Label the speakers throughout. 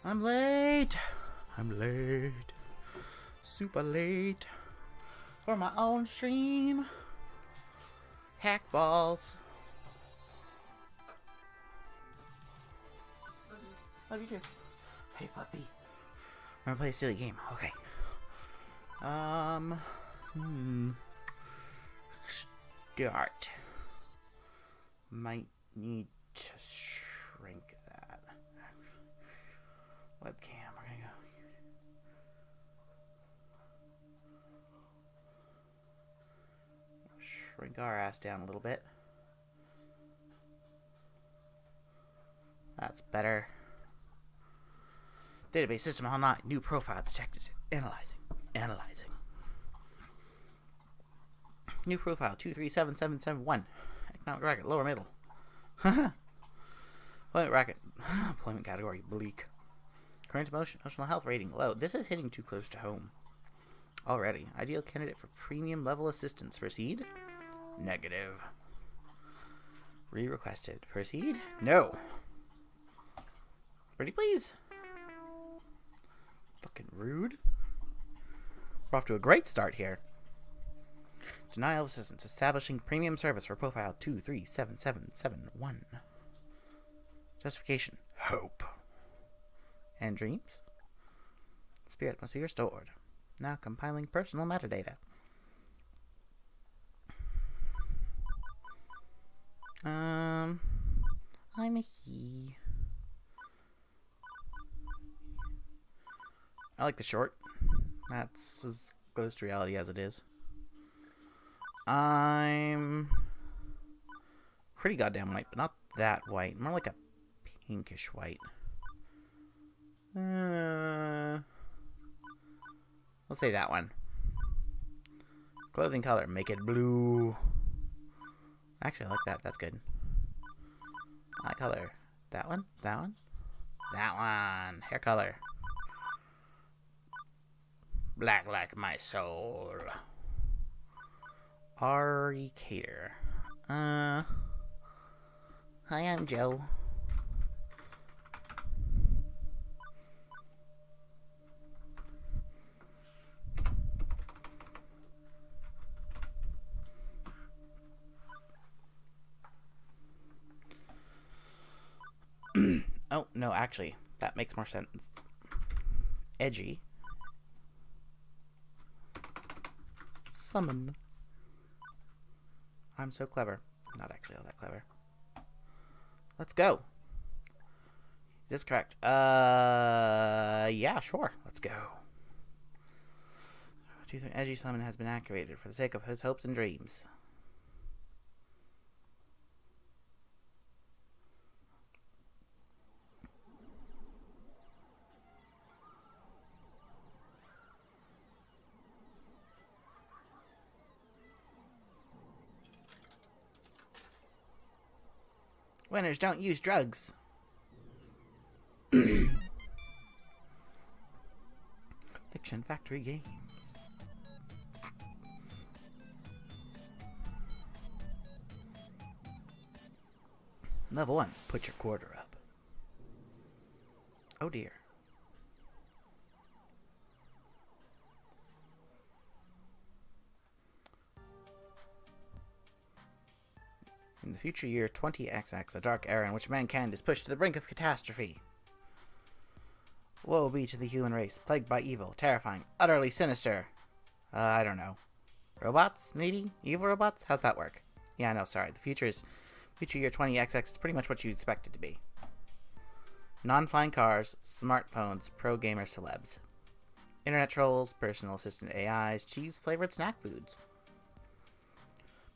Speaker 1: I'm late. I'm late. Super late. For my own stream. Hack balls. Love you too. Hey, puppy. We're gonna play a silly game. Okay. Start. Might need to shrink that. Webcam. We're gonna go. Shrink our ass down a little bit. That's better. Database system online. New profile detected. Analyzing. New profile 237771. Economic bracket. Lower middle. Employment bracket. Employment category. Bleak. Current emotional health rating. Low. This is hitting too close to home. Already. Ideal candidate for premium level assistance. Proceed? Negative. Re-requested. Proceed? No. Pretty please. Fucking rude. We're off to a great start here. Denial of assistance. Establishing premium service for profile 237771. Justification. Hope. And dreams. Spirit must be restored. Now compiling personal metadata. I'm a he. I like the short. That's as close to reality as it is. I'm pretty goddamn white, but not that white. More like a pinkish white. Let's say that one. Clothing color, make it blue. Actually, I like that. That's good. Eye color. That one? That one? That one. Hair color. Black like my soul. Ari Cater. Hi, I'm Joe. Oh, no, actually, that makes more sense. Edgy. Summon. I'm so clever. Not actually all that clever. Let's go. Is this correct? Yeah, sure. Let's go. Edgy summon has been activated for the sake of his hopes and dreams. Winners don't use drugs. Fiction Factory Games. Level 1. Put your quarter up. Oh dear. In the future year 20XX, a dark era in which mankind is pushed to the brink of catastrophe. Woe be to the human race, plagued by evil, terrifying, utterly sinister. I don't know. Robots, maybe? Evil robots? How's that work? Yeah, no, sorry. The future year 20XX is pretty much what you'd expect it to be. Non-flying cars, smartphones, pro gamer celebs. Internet trolls, personal assistant AIs, cheese-flavored snack foods.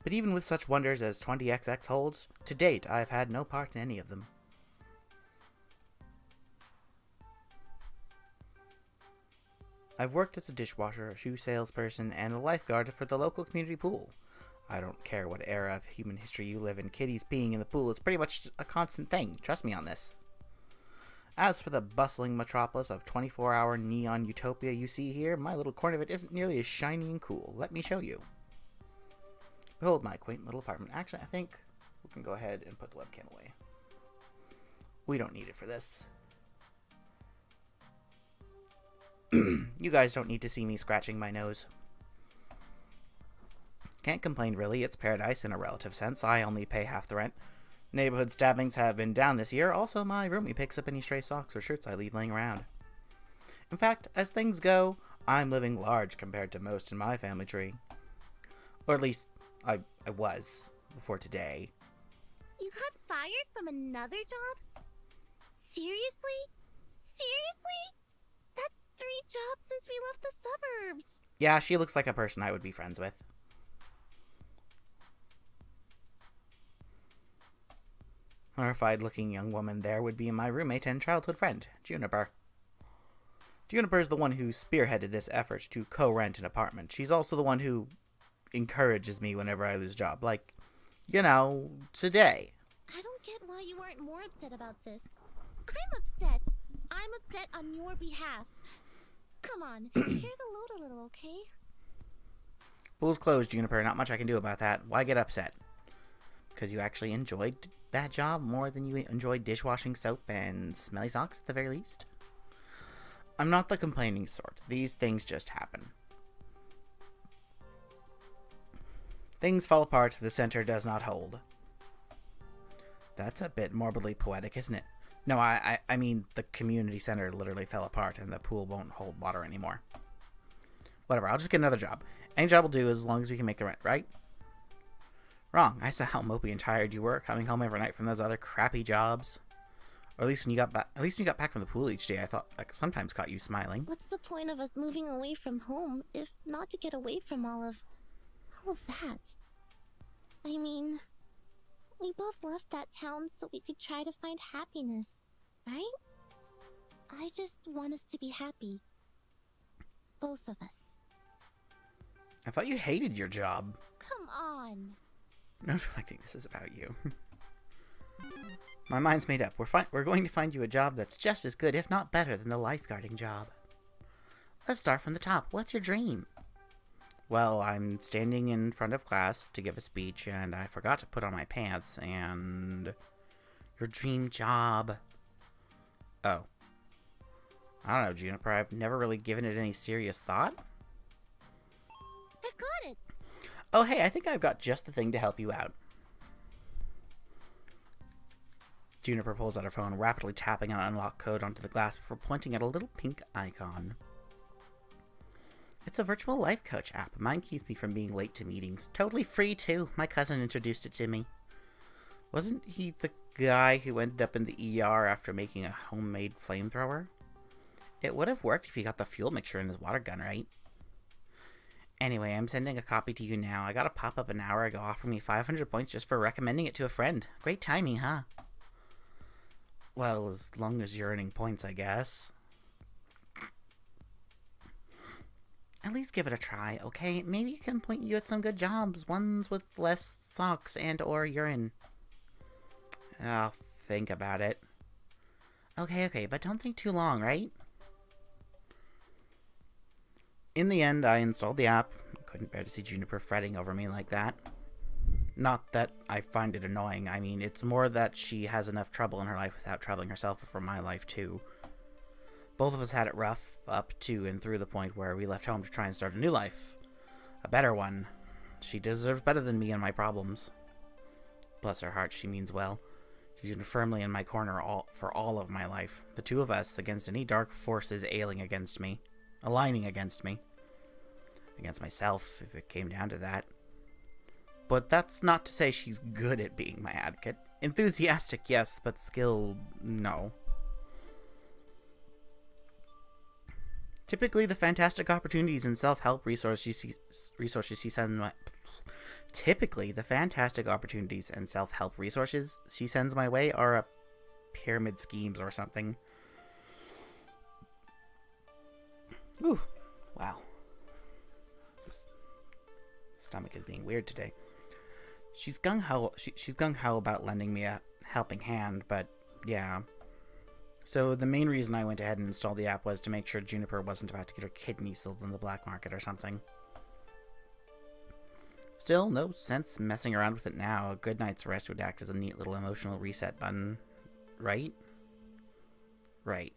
Speaker 1: But even with such wonders as 20XX holds, to date I have had no part in any of them. I've worked as a dishwasher, a shoe salesperson, and a lifeguard for the local community pool. I don't care what era of human history you live in, kiddies peeing in the pool is pretty much a constant thing, trust me on this. As for the bustling metropolis of 24-hour neon utopia you see here, my little corner of it isn't nearly as shiny and cool. Let me show you. Behold my quaint little apartment. Actually, I think we can go ahead and put the webcam away. We don't need it for this. You guys don't need to see me scratching my nose. Can't complain, really. It's paradise in a relative sense. I only pay half the rent. Neighborhood stabbings have been down this year. Also, my roomie picks up any stray socks or shirts I leave laying around. In fact, as things go, I'm living large compared to most in my family tree. Or at least, I was, before today.
Speaker 2: You got fired from another job? Seriously? Seriously? That's 3 jobs since we left the suburbs.
Speaker 1: Yeah, she looks like a person I would be friends with. Horrified-looking young woman there would be my roommate and childhood friend, Juniper. Juniper is the one who spearheaded this effort to co-rent an apartment. She's also the one who encourages me whenever I lose a job. Like, you know, today.
Speaker 2: I don't get why you aren't more upset about this. I'm upset. I'm upset on your behalf. Come on, share the load a little, okay?
Speaker 1: Pool's closed, Juniper. Not much I can do about that. Why get upset? Because you actually enjoyed that job more than you enjoyed dishwashing soap and smelly socks at the very least? I'm not the complaining sort. These things just happen. Things fall apart, the center does not hold. That's a bit morbidly poetic, isn't it? No, I mean the community center literally fell apart and the pool won't hold water anymore. Whatever, I'll just get another job. Any job will do as long as we can make the rent, right? Wrong. I saw how mopey and tired you were coming home every night from those other crappy jobs. Or at least when you got back from the pool each day, I thought I sometimes caught you smiling.
Speaker 2: What's the point of us moving away from home if not to get away from all of that? I mean, we both left that town so we could try to find happiness, right? I just want us to be happy. Both of us.
Speaker 1: I thought you hated your job.
Speaker 2: Come on.
Speaker 1: No deflecting, this is about you. My mind's made up. We're going to find you a job that's just as good, if not better, than the lifeguarding job. Let's start from the top. What's your dream? Well, I'm standing in front of class to give a speech, and I forgot to put on my pants, and... Your dream job. Oh. I don't know, Juniper. I've never really given it any serious thought.
Speaker 2: I've got it!
Speaker 1: Oh, hey, I think I've got just the thing to help you out. Juniper pulls out her phone, rapidly tapping an unlock code onto the glass before pointing at a little pink icon. It's a virtual life coach app. Mine keeps me from being late to meetings. Totally free, too. My cousin introduced it to me. Wasn't he the guy who ended up in the ER after making a homemade flamethrower? It would have worked if he got the fuel mixture in his water gun right. Anyway, I'm sending a copy to you now. I got a pop-up an hour ago offering me 500 points just for recommending it to a friend. Great timing, huh? Well, as long as you're earning points, I guess. At least give it a try, okay? Maybe it can point you at some good jobs. Ones with less socks and or urine. I'll think about it. Okay, but don't think too long, right? In the end, I installed the app. Couldn't bear to see Juniper fretting over me like that. Not that I find it annoying. I mean, it's more that she has enough trouble in her life without troubling herself for my life, too. Both of us had it rough up to and through the point where we left home to try and start a new life. A better one. She deserves better than me and my problems. Bless her heart, she means well. She's been firmly in my corner for all of my life. The two of us against any dark forces aligning against me. Against myself, if it came down to that. But that's not to say she's good at being my advocate. Enthusiastic, yes, but skilled, no. Typically, the fantastic opportunities and self-help resources she sends my way are pyramid schemes or something. Ooh, wow. This stomach is being weird today. She's gung-ho about lending me a helping hand, but yeah. So the main reason I went ahead and installed the app was to make sure Juniper wasn't about to get her kidney sold on the black market or something. Still, no sense messing around with it now. A good night's rest would act as a neat little emotional reset button. Right? Right.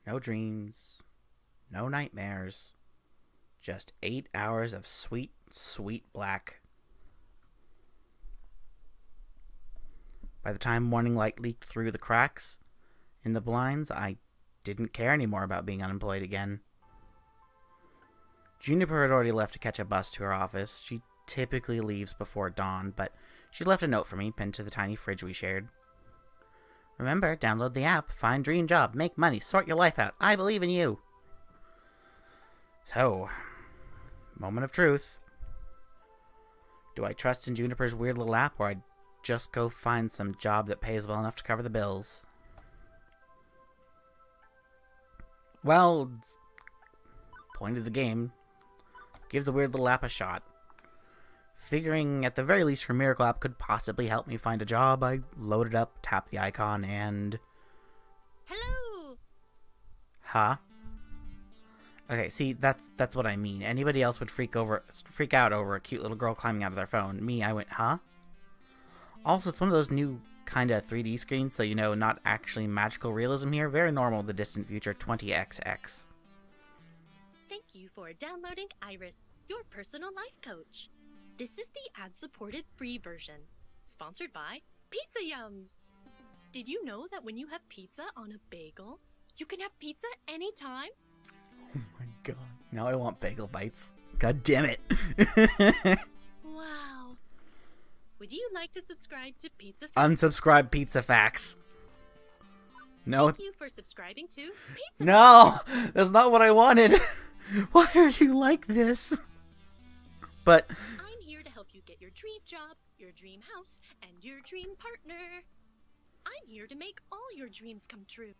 Speaker 1: No dreams. No nightmares. Just 8 hours of sweet, sweet black. By the time morning light leaked through the cracks in the blinds, I didn't care anymore about being unemployed again. Juniper had already left to catch a bus to her office. She typically leaves before dawn, but she left a note for me pinned to the tiny fridge we shared. Remember, download the app, find dream job, make money, sort your life out. I believe in you. So, moment of truth. Do I trust in Juniper's weird little app, or I just go find some job that pays well enough to cover the bills? Well, point of the game. Give the weird little app a shot. Figuring at the very least her miracle app could possibly help me find a job, I loaded up, tapped the icon, and...
Speaker 2: Hello!
Speaker 1: Huh? Okay, see, that's what I mean. Anybody else would freak out over a cute little girl climbing out of their phone. Me, I went, huh? Also, it's one of those new kind of 3D screens, so not actually magical realism here. Very normal, the distant future 20XX.
Speaker 3: Thank you for downloading Iris, your personal life coach. This is the ad-supported free version, sponsored by Pizza Yums. Did you know that when you have pizza on a bagel, you can have pizza anytime?
Speaker 1: Oh my god. Now I want bagel bites. God damn it.
Speaker 3: Wow. Would you like to subscribe to Pizza Facts?
Speaker 1: Unsubscribe Pizza Facts. No.
Speaker 3: Thank you for subscribing to Pizza
Speaker 1: No! That's not what I wanted. Why are you like this? But...
Speaker 3: I'm here to help you get your dream job, your dream house, and your dream partner. I'm here to make all your dreams come true.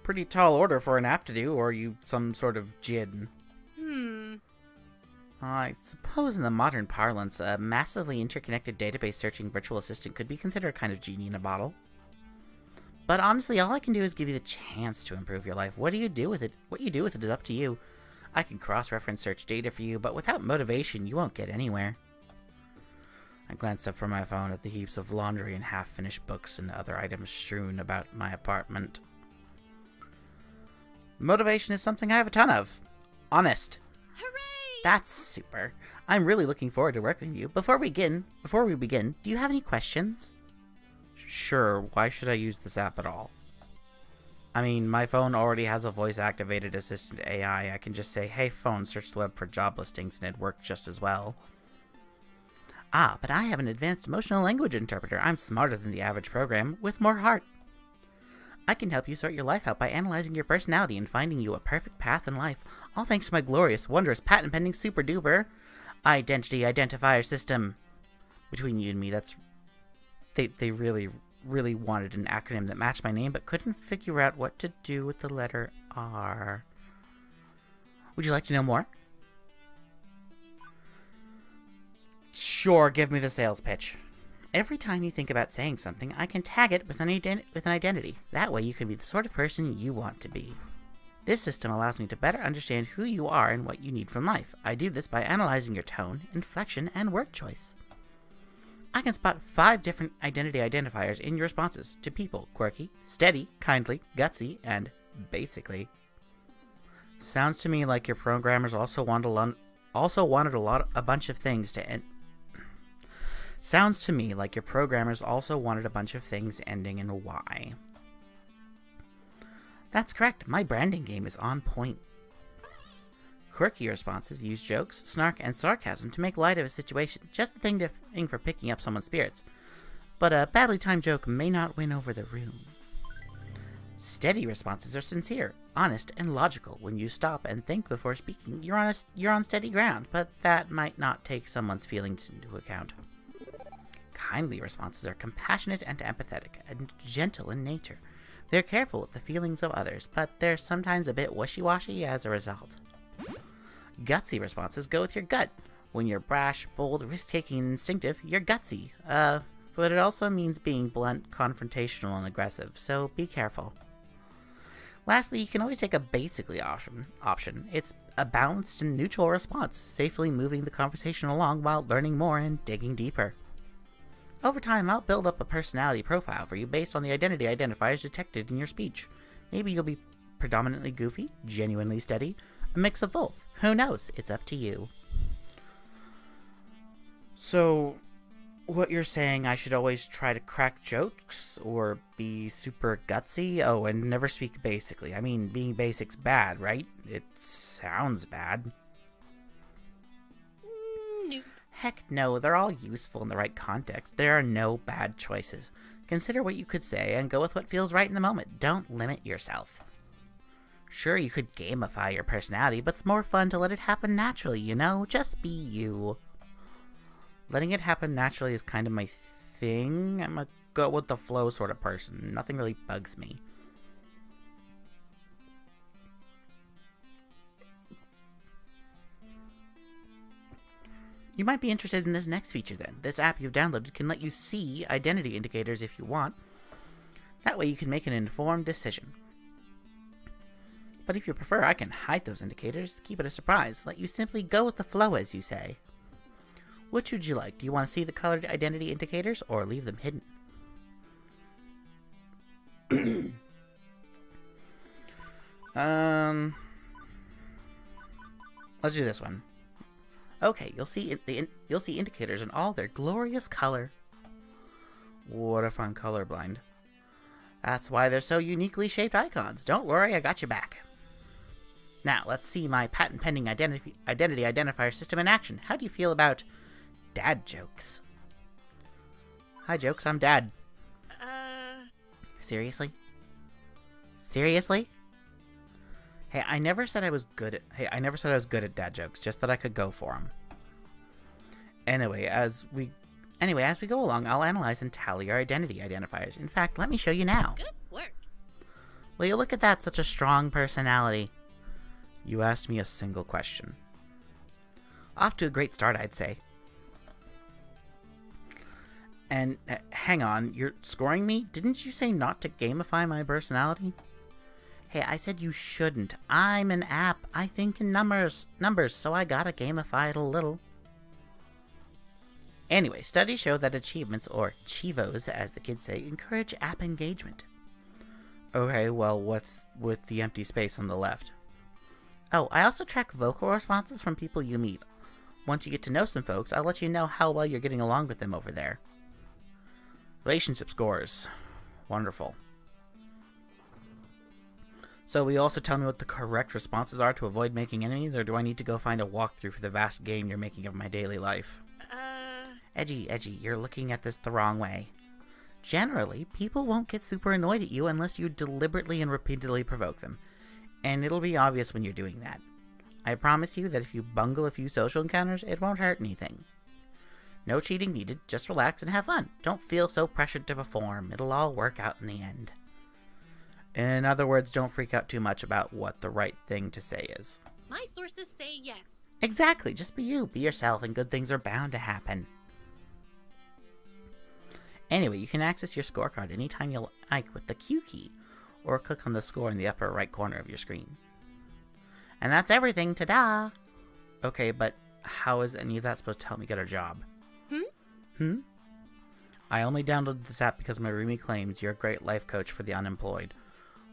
Speaker 1: pretty tall order for an app to do, or are you some sort of djinn? I suppose in the modern parlance, a massively interconnected database searching virtual assistant could be considered a kind of genie in a bottle. But honestly, all I can do is give you the chance to improve your life. What do you do with it? What you do with it is up to you. I can cross-reference search data for you, but without motivation, you won't get anywhere. I glanced up from my phone at the heaps of laundry and half-finished books and other items strewn about my apartment. Motivation is something I have a ton of. Honest.
Speaker 3: Hooray!
Speaker 1: That's super. I'm really looking forward to working with you. Before we begin, do you have any questions? Sure, why should I use this app at all? I mean, my phone already has a voice-activated assistant AI. I can just say, hey phone, search the web for job listings, and it'd work just as well. Ah, but I have an advanced emotional language interpreter. I'm smarter than the average program, with more heart. I can help you sort your life out by analyzing your personality and finding you a perfect path in life, all thanks to my glorious, wondrous, patent-pending, super-duper identity identifier system. Between you and me, that's... They really wanted an acronym that matched my name, but couldn't figure out what to do with the letter R. Would you like to know more? Sure, give me the sales pitch. Every time you think about saying something, I can tag it with an identity. That way you can be the sort of person you want to be. This system allows me to better understand who you are and what you need from life. I do this by analyzing your tone, inflection, and word choice. I can spot 5 different identity identifiers in your responses to people: quirky, steady, kindly, gutsy, and basically. Sounds to me like your programmers also wanted a bunch of things ending in Y. That's correct. My branding game is on point. Quirky responses use jokes, snark, and sarcasm to make light of a situation, just the thing for picking up someone's spirits. But a badly timed joke may not win over the room. Steady responses are sincere, honest, and logical. When you stop and think before speaking, you're on steady ground, but that might not take someone's feelings into account. Kindly responses are compassionate and empathetic, and gentle in nature. They're careful with the feelings of others, but they're sometimes a bit wishy-washy as a result. Gutsy responses go with your gut. When you're brash, bold, risk-taking, and instinctive, you're gutsy. But it also means being blunt, confrontational, and aggressive, so be careful. Lastly, you can always take a basically option. It's a balanced and neutral response, safely moving the conversation along while learning more and digging deeper. Over time, I'll build up a personality profile for you based on the identity identifiers detected in your speech. Maybe you'll be predominantly goofy, genuinely steady, a mix of both. Who knows? It's up to you. So, what you're saying, I should always try to crack jokes, or be super gutsy? Oh, and never speak basically. I mean, being basic's bad, right? It sounds bad.
Speaker 3: Nope.
Speaker 1: Heck no, they're all useful in the right context. There are no bad choices. Consider what you could say and go with what feels right in the moment. Don't limit yourself. Sure, you could gamify your personality, but it's more fun to let it happen naturally, you know? Just be you. Letting it happen naturally is kind of my thing. I'm a go with the flow sort of person. Nothing really bugs me. You might be interested in this next feature then. This app you've downloaded can let you see identity indicators if you want. That way you can make an informed decision. But if you prefer, I can hide those indicators, keep it a surprise, let you simply go with the flow as you say. Which would you like? Do you want to see the colored identity indicators or leave them hidden? Let's do this one. Okay, you'll see indicators in all their glorious color. What if I'm colorblind? That's why they're so uniquely shaped icons. Don't worry, I got you back. Now, let's see my patent-pending identity identifier system in action. How do you feel about dad jokes? Hi, jokes. I'm Dad. Seriously? Seriously? Hey, I never said I was good at dad jokes. Just that I could go for them. Anyway, as we go along, I'll analyze and tally our identity identifiers. In fact, let me show you now.
Speaker 3: Good work.
Speaker 1: Will you look at that? Such a strong personality. You asked me a single question. Off to a great start, I'd say. And hang on, you're scoring me? Didn't you say not to gamify my personality? Hey, I said you shouldn't. I'm an app. I think in numbers, so I gotta gamify it a little. Anyway, studies show that achievements, or Chivos as the kids say, encourage app engagement. Okay, well, what's with the empty space on the left? Oh, I also track vocal responses from people you meet. Once you get to know some folks, I'll let you know how well you're getting along with them over there. Relationship scores. Wonderful. So will you also tell me what the correct responses are to avoid making enemies, or do I need to go find a walkthrough for the vast game you're making of my daily life? Edgy, you're looking at this the wrong way. Generally, people won't get super annoyed at you unless you deliberately and repeatedly provoke them. And it'll be obvious when you're doing that. I promise you that if you bungle a few social encounters, it won't hurt anything. No cheating needed, just relax and have fun. Don't feel so pressured to perform. It'll all work out in the end. In other words, don't freak out too much about what the right thing to say is.
Speaker 3: My sources say yes.
Speaker 1: Exactly, just be you, be yourself, and good things are bound to happen. Anyway, you can access your scorecard anytime you like with the Q key, or click on the score in the upper right corner of your screen. And that's everything, ta-da! Okay, but how is any of that supposed to help me get a job? I only downloaded this app because my roomie claims you're a great life coach for the unemployed.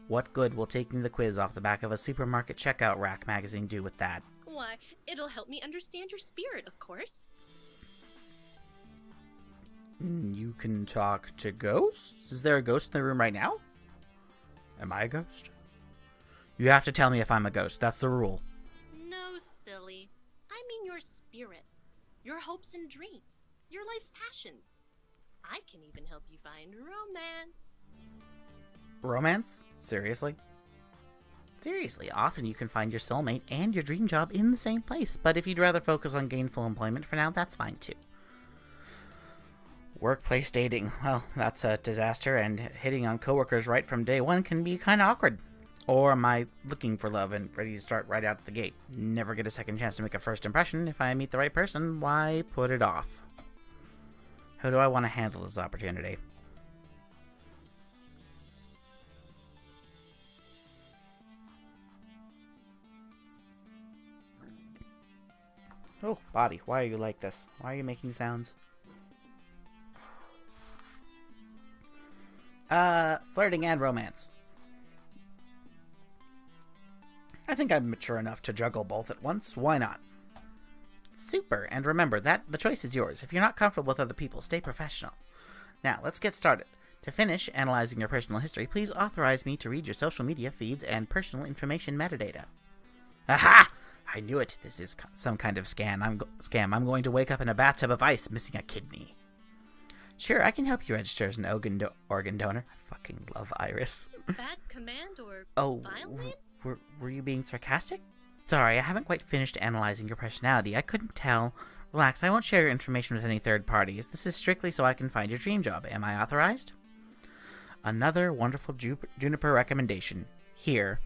Speaker 1: What good will taking the quiz off the back of a supermarket checkout rack magazine do with that?
Speaker 3: Why, it'll help me understand your spirit, of course.
Speaker 1: You can talk to ghosts? Is there a ghost in the room right now? Am I a ghost? You have to tell me if I'm a ghost. That's the rule.
Speaker 3: No, silly. I mean your spirit. Your hopes and dreams. Your life's passions. I can even help you find romance.
Speaker 1: Romance? Seriously? Seriously, often you can find your soulmate and your dream job in the same place, but if you'd rather focus on gainful employment for now, that's fine too. Workplace dating. Well, that's a disaster, and hitting on coworkers right from day one can be kind of awkward. Or am I looking for love and ready to start right out the gate? Never get a second chance to make a first impression. If I meet the right person, why put it off? How do I want to handle this opportunity? Oh, body, why are you like this? Why are you making sounds? Flirting and romance. I think I'm mature enough to juggle both at once. Why not? Super, and remember that the choice is yours. If you're not comfortable with other people, stay professional. Now, let's get started. To finish analyzing your personal history, please authorize me to read your social media feeds and personal information metadata. Aha! I knew it. This is some kind of scam. I'm going to wake up in a bathtub of ice, missing a kidney. Sure, I can help you register as an organ donor. I fucking love Iris.
Speaker 3: Bad command or file name?
Speaker 1: Were you being sarcastic? Sorry, I haven't quite finished analyzing your personality. I couldn't tell. Relax, I won't share your information with any third parties. This is strictly so I can find your dream job. Am I authorized? Another wonderful Juniper recommendation. Here.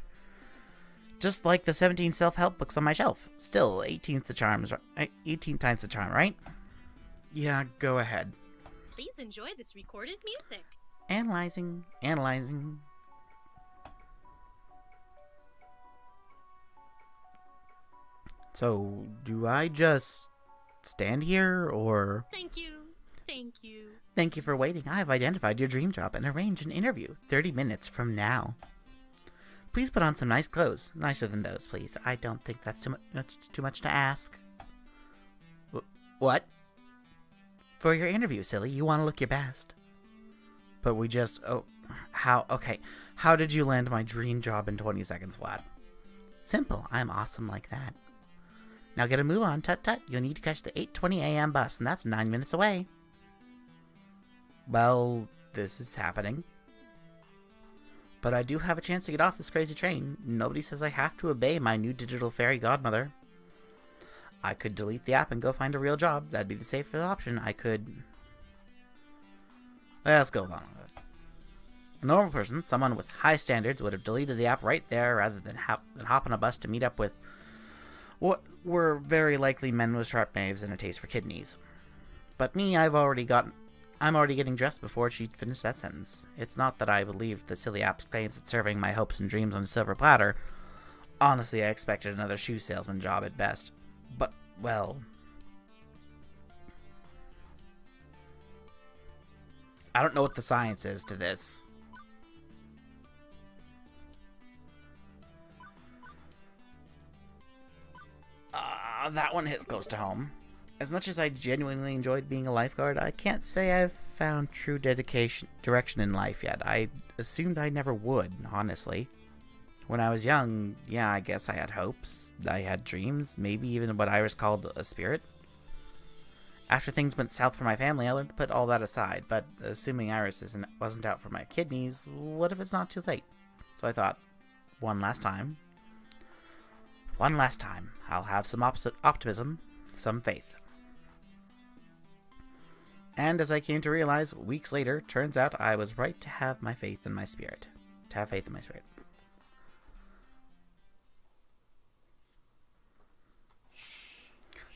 Speaker 1: Just like the 17 self-help books on my shelf. Still, 18 times the charm, right? Yeah, go ahead.
Speaker 3: Please enjoy this recorded music.
Speaker 1: Analyzing. So, do I just stand here, or...
Speaker 3: Thank you.
Speaker 1: Thank you for waiting. I have identified your dream job and arranged an interview 30 minutes from now. Please put on some nice clothes. Nicer than those, please. I don't think that's too much to ask. What? For your interview, silly. You want to look your best. But we just... Oh, how... Okay. How did you land my dream job in 20 seconds flat? Simple. I'm awesome like that. Now get a move on. Tut-tut. You'll need to catch the 8:20 a.m. bus, and that's 9 minutes away. Well, this is happening. But I do have a chance to get off this crazy train. Nobody says I have to obey my new digital fairy godmother. I could delete the app and go find a real job. That'd be the safer option. I could... Let's go along with it. A normal person, someone with high standards, would have deleted the app right there rather than hop on a bus to meet up with what were very likely men with sharp knives and a taste for kidneys. But me, I'm already getting dressed before she finished that sentence. It's not that I believe the silly app's claims that serving my hopes and dreams on a silver platter. Honestly, I expected another shoe salesman job at best. But, well... I don't know what the science is to this. That one hits close to home. As much as I genuinely enjoyed being a lifeguard, I can't say I've found true direction in life yet. I assumed I never would, honestly. When I was young, yeah, I guess I had hopes. I had dreams, maybe even what Iris called a spirit. After things went south for my family, I learned to put all that aside, but assuming Iris wasn't out for my kidneys, what if it's not too late? So I thought, one last time, I'll have some optimism, some faith. And as I came to realize weeks later, turns out I was right to have faith in my spirit.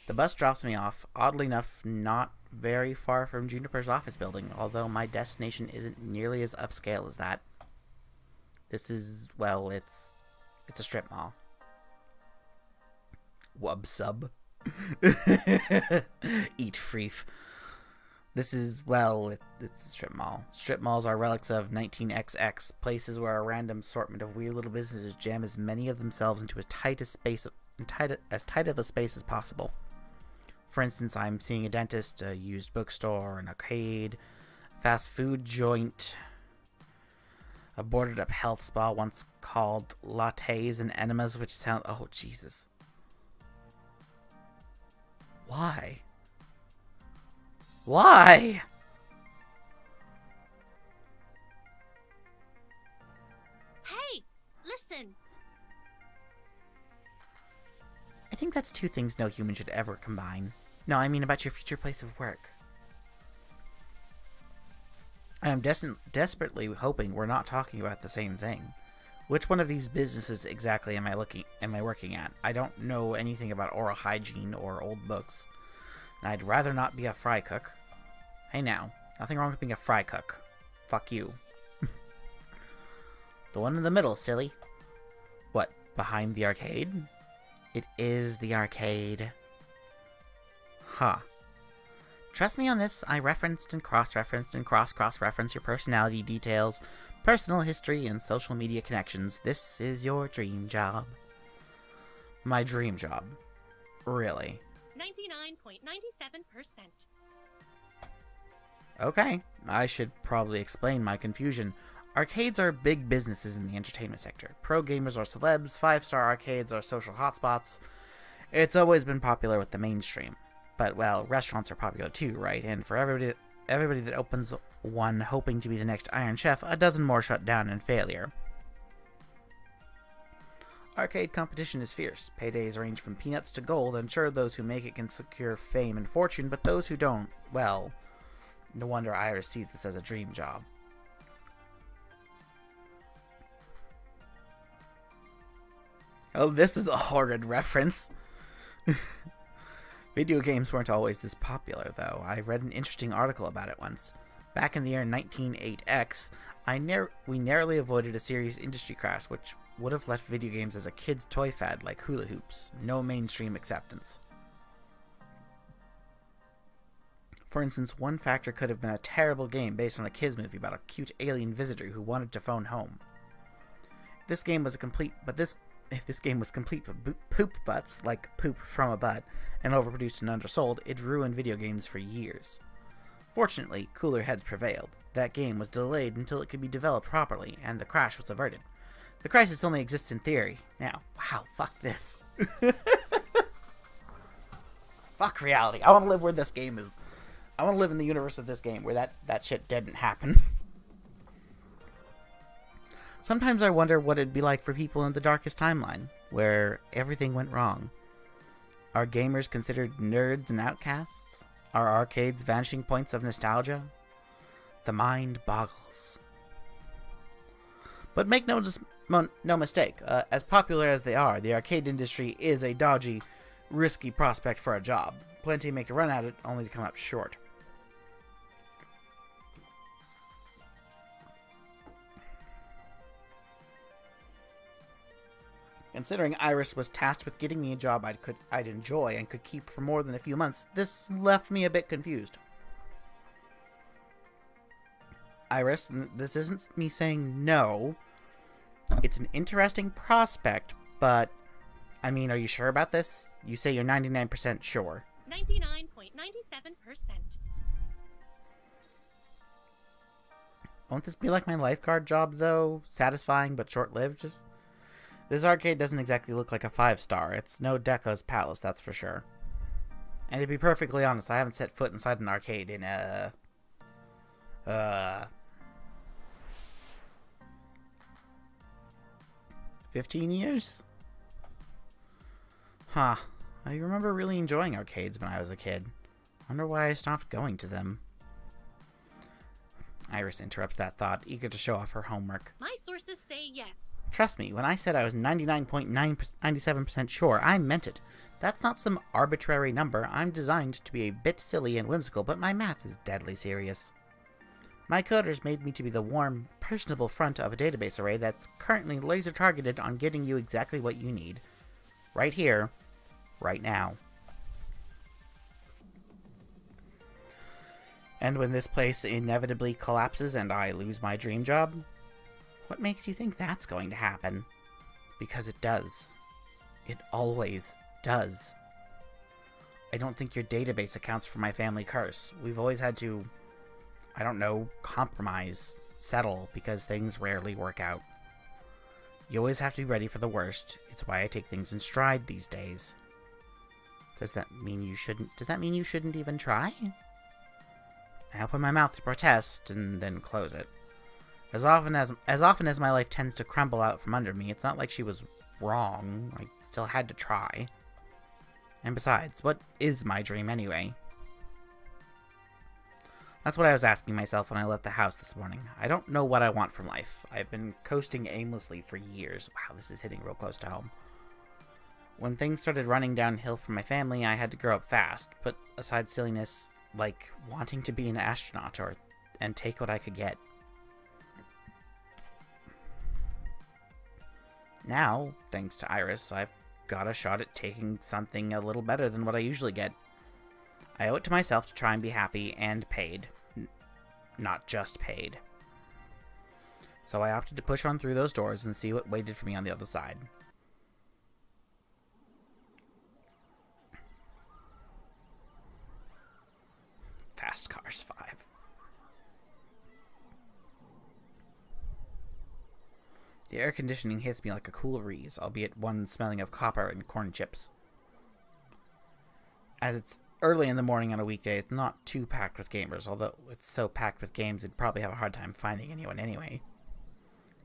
Speaker 1: The bus drops me off, oddly enough, not very far from Juniper's office building, although my destination isn't nearly as upscale as that. This is, well, it's a strip mall. Wub sub. Eat freef. This is, well, it's a strip mall. Strip malls are relics of 19XX, places where a random assortment of weird little businesses jam as many of themselves into as tight of a space as possible. For instance, I'm seeing a dentist, a used bookstore, an arcade, fast food joint, a boarded up health spa once called lattes and enemas, which sound... Oh, Jesus. Why? Why?
Speaker 3: Hey, listen.
Speaker 1: I think that's two things no human should ever combine. No, I mean about your future place of work. I am desperately hoping we're not talking about the same thing. Which one of these businesses exactly am I working at? I don't know anything about oral hygiene or old books. And I'd rather not be a fry cook. Hey now, nothing wrong with being a fry cook. Fuck you. The one in the middle, silly. What, behind the arcade? It is the arcade. Huh. Trust me on this, I referenced and cross-referenced and cross-referenced your personality details, personal history, and social media connections. This is your dream job. my dream job. Really.
Speaker 3: 99.97%.
Speaker 1: Okay, I should probably explain my confusion. Arcades are big businesses in the entertainment sector. Pro gamers are celebs, 5-star arcades are social hotspots. It's always been popular with the mainstream. But, well, restaurants are popular too, right? And for everybody that opens one hoping to be the next Iron Chef, a dozen more shut down in failure. Arcade competition is fierce. Paydays range from peanuts to gold, and sure, those who make it can secure fame and fortune, but those who don't, well, no wonder Iris sees this as a dream job. Oh, this is a horrid reference. Video games weren't always this popular, though. I read an interesting article about it once. Back in the year 1908X, we narrowly avoided a serious industry crash, which would have left video games as a kid's toy fad like hula hoops. No mainstream acceptance. For instance, One Factor could have been a terrible game based on a kids movie about a cute alien visitor who wanted to phone home. If this game was complete with poop butts, like poop from a butt, and overproduced and undersold, it'd ruin video games for years. Fortunately, cooler heads prevailed. That game was delayed until it could be developed properly, and the crash was averted. The crisis only exists in theory. Now, wow, fuck this. Fuck reality. I want to live where this game is. I want to live in the universe of this game where that shit didn't happen. Sometimes I wonder what it'd be like for people in the darkest timeline, where everything went wrong. Are gamers considered nerds and outcasts? Are arcades vanishing points of nostalgia? The mind boggles. But make no mistake, as popular as they are, the arcade industry is a dodgy, risky prospect for a job. Plenty make a run at it, only to come up short. Considering Iris was tasked with getting me a job I'd enjoy and could keep for more than a few months, this left me a bit confused. Iris, and this isn't me saying no. It's an interesting prospect, but, I mean, are you sure about this? You say you're 99% sure.
Speaker 3: 99.97%.
Speaker 1: Won't this be like my lifeguard job, though? Satisfying but short-lived? This arcade doesn't exactly look like a 5-star. It's no Deco's Palace, that's for sure. And to be perfectly honest, I haven't set foot inside an arcade in 15 years? Huh. I remember really enjoying arcades when I was a kid. Wonder why I stopped going to them. Iris interrupts that thought, eager to show off her homework.
Speaker 3: My sources say yes.
Speaker 1: Trust me, when I said I was 99.97% sure, I meant it. That's not some arbitrary number. I'm designed to be a bit silly and whimsical, but my math is deadly serious. My coders made me to be the warm, personable front of a database array that's currently laser targeted on getting you exactly what you need. Right here, right now. And when this place inevitably collapses and I lose my dream job, what makes you think that's going to happen? Because it does. It always does. I don't think your database accounts for my family curse. We've always had to, I don't know, compromise, settle, because things rarely work out. You always have to be ready for the worst. It's why I take things in stride these days. Does that mean you shouldn't even try? I open my mouth to protest and then close it. As often as my life tends to crumble out from under me, it's not like she was wrong. I still had to try. And besides, what is my dream anyway? That's what I was asking myself when I left the house this morning. I don't know what I want from life. I've been coasting aimlessly for years. Wow, this is hitting real close to home. When things started running downhill for my family, I had to grow up fast. Put aside silliness like wanting to be an astronaut and take what I could get. Now, thanks to Iris, I've got a shot at taking something a little better than what I usually get. I owe it to myself to try and be happy and paid. Not just paid. So I opted to push on through those doors and see what waited for me on the other side. Cars 5. The air conditioning hits me like a cool breeze, albeit one smelling of copper and corn chips. As it's early in the morning on a weekday, it's not too packed with gamers, although it's so packed with games it'd probably have a hard time finding anyone anyway.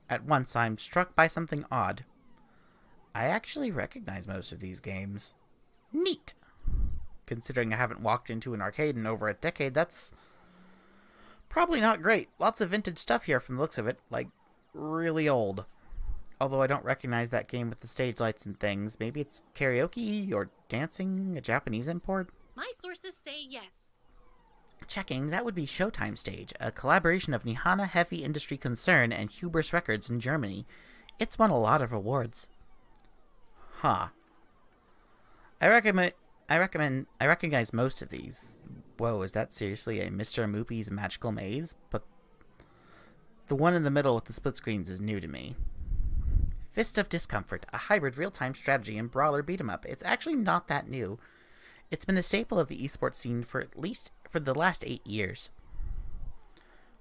Speaker 1: At once, I'm struck by something odd. I actually recognize most of these games. Neat! Considering I haven't walked into an arcade in over a decade, that's probably not great. Lots of vintage stuff here from the looks of it, like really old. Although I don't recognize that game with the stage lights and things. Maybe it's karaoke or dancing, a Japanese import?
Speaker 3: My sources say yes.
Speaker 1: Checking, that would be Showtime Stage, a collaboration of Nihana Heavy Industry Concern and Hubris Records in Germany. It's won a lot of awards. Huh. I recognize most of these. Whoa, is that seriously a Mr. Moopy's Magical Maze? But the one in the middle with the split screens is new to me. Fist of Discomfort, a hybrid real-time strategy and brawler beat-em-up. It's actually not that new. It's been a staple of the esports scene for the last 8 years.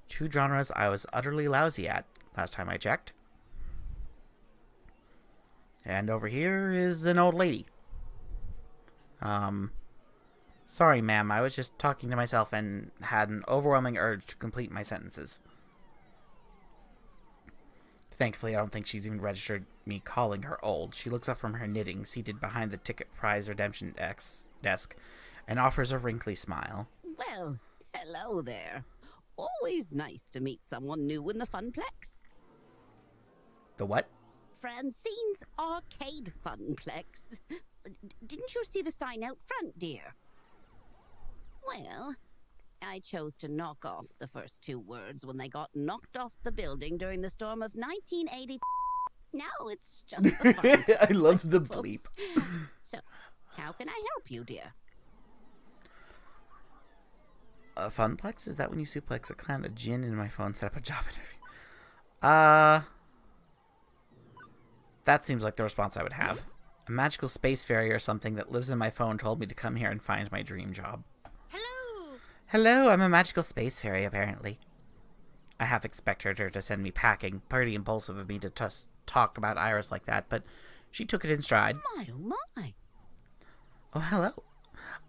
Speaker 1: Two genres I was utterly lousy at last time I checked. And over here is an old lady. Sorry, ma'am, I was just talking to myself and had an overwhelming urge to complete my sentences. Thankfully, I don't think she's even registered me calling her old. She looks up from her knitting, seated behind the ticket prize redemption desk, and offers a wrinkly smile.
Speaker 4: Well, hello there. Always nice to meet someone new in the Funplex.
Speaker 1: The what?
Speaker 4: Francine's Arcade Funplex. Didn't you see the sign out front, dear? Well, I chose to knock off the first 2 words when they got knocked off the building during the storm of 1980. Now it's just the Funplex,
Speaker 1: I love the
Speaker 4: suppose.
Speaker 1: bleep.
Speaker 4: So, how can I help you, dear?
Speaker 1: A Funplex? Is that when you suplex a clan of gin in my phone set up a job interview? That seems like the response I would have. A magical space fairy or something that lives in my phone told me to come here and find my dream job.
Speaker 3: Hello!
Speaker 1: Hello, I'm a magical space fairy, apparently. I half expected her to send me packing. Pretty impulsive of me to talk about Iris like that, but she took it in stride.
Speaker 4: My, oh my.
Speaker 1: Oh, hello.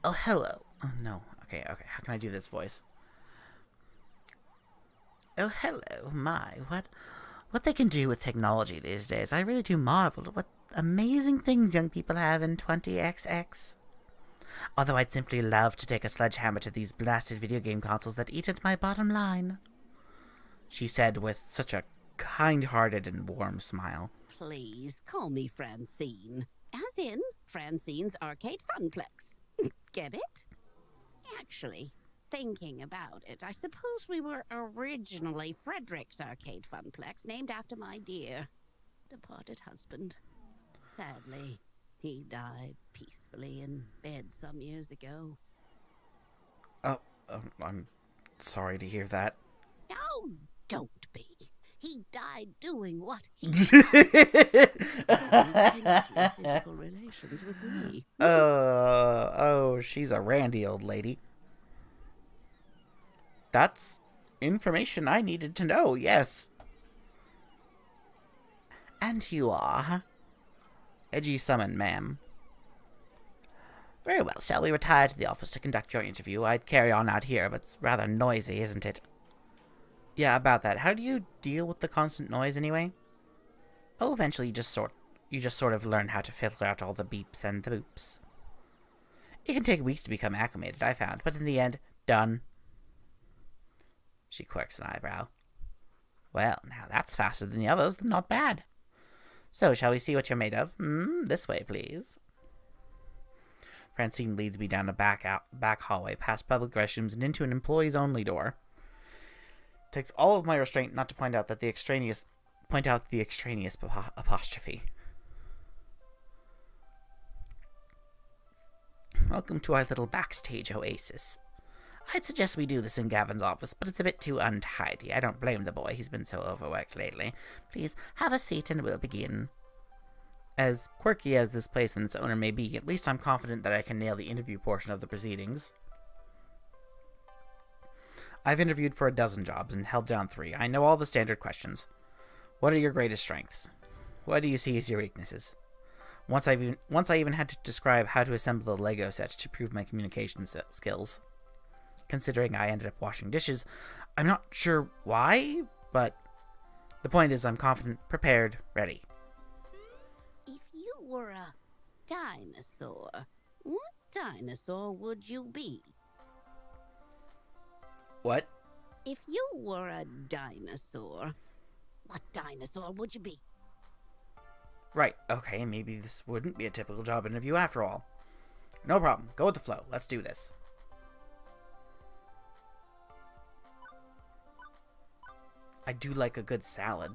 Speaker 1: Oh, hello. Oh, no. Okay, how can I do this voice? Oh, hello, my. What they can do with technology these days, I really do marvel at what amazing things young people have in 20XX. Although I'd simply love to take a sledgehammer to these blasted video game consoles that eat at my bottom line. She said with such a kind-hearted and warm smile.
Speaker 4: Please call me Francine. As in Francine's Arcade Funplex. Get it? Actually, thinking about it, I suppose we were originally Frederick's Arcade Funplex, named after my dear departed husband. Sadly, he died peacefully in bed some years ago.
Speaker 1: Oh, I'm sorry to hear that.
Speaker 4: Oh, don't be. He died doing what he physical relations with me.
Speaker 1: Oh, she's a randy old lady. That's information I needed to know, yes. And you are? Edgy summon, ma'am. Very well, shall we retire to the office to conduct your interview? I'd carry on out here, but it's rather noisy, isn't it? Yeah, about that. How do you deal with the constant noise, anyway? Oh, eventually you just sort of learn how to filter out all the beeps and the boops. It can take weeks to become acclimated, I found, but in the end, done. She quirks an eyebrow. Well, now that's faster than the others, not bad. So, shall we see what you're made of? This way, please. Francine leads me down a back hallway, past public restrooms, and into an employees-only door. Takes all of my restraint not to point out the extraneous apostrophe. Welcome to our little backstage oasis. I'd suggest we do this in Gavin's office, but it's a bit too untidy. I don't blame the boy, he's been so overworked lately. Please, have a seat and we'll begin. As quirky as this place and its owner may be, at least I'm confident that I can nail the interview portion of the proceedings. I've interviewed for a dozen jobs and held down 3. I know all the standard questions. What are your greatest strengths? What do you see as your weaknesses? Once I even had to describe how to assemble the Lego set to prove my communication skills. Considering I ended up washing dishes, I'm not sure why, but the point is I'm confident, prepared, ready.
Speaker 4: If you were a dinosaur, what dinosaur would you be?
Speaker 1: What?
Speaker 4: If you were a dinosaur, what dinosaur would you be?
Speaker 1: Right, okay, maybe this wouldn't be a typical job interview after all. No problem, go with the flow, let's do this. I do like a good salad.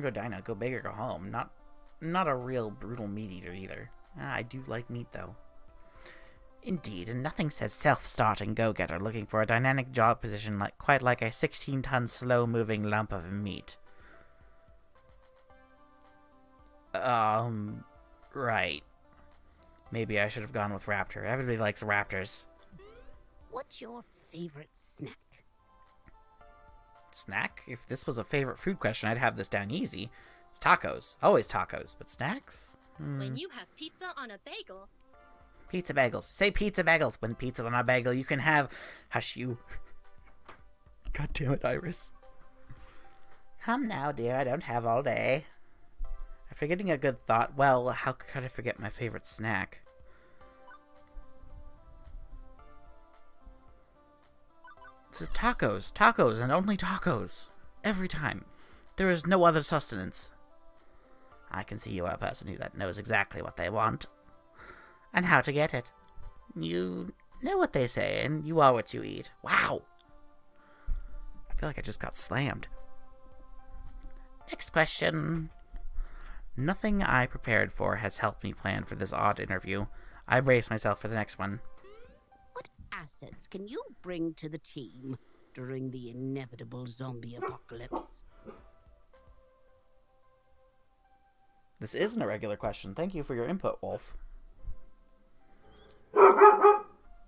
Speaker 1: Go Dinah, go big or go home. Not a real brutal meat eater either. I do like meat though. Indeed, and nothing says self-starting go-getter looking for a dynamic job position quite like a 16-ton slow-moving lump of meat. Right. Maybe I should have gone with Raptor. Everybody likes Raptors.
Speaker 4: What's your favorite snack?
Speaker 1: Snack? If this was a favorite food question, I'd have this down easy. It's tacos. Always tacos. But snacks?
Speaker 3: When you have pizza on a bagel.
Speaker 1: Pizza bagels. Say pizza bagels. When pizza's on a bagel, you can have... Hush you. God damn it, Iris. Come now, dear. I don't have all day. I'm forgetting a good thought. Well, how could I forget my favorite snack? It's tacos. Tacos and only tacos. Every time. There is no other sustenance. I can see you are a person who knows exactly what they want. And how to get it. You know what they say, and you are what you eat. Wow! I feel like I just got slammed. Next question. Nothing I prepared for has helped me plan for this odd interview. I brace myself for the next one.
Speaker 4: What assets can you bring to the team during the inevitable zombie apocalypse?
Speaker 1: This isn't a regular question. Thank you for your input, Wolf.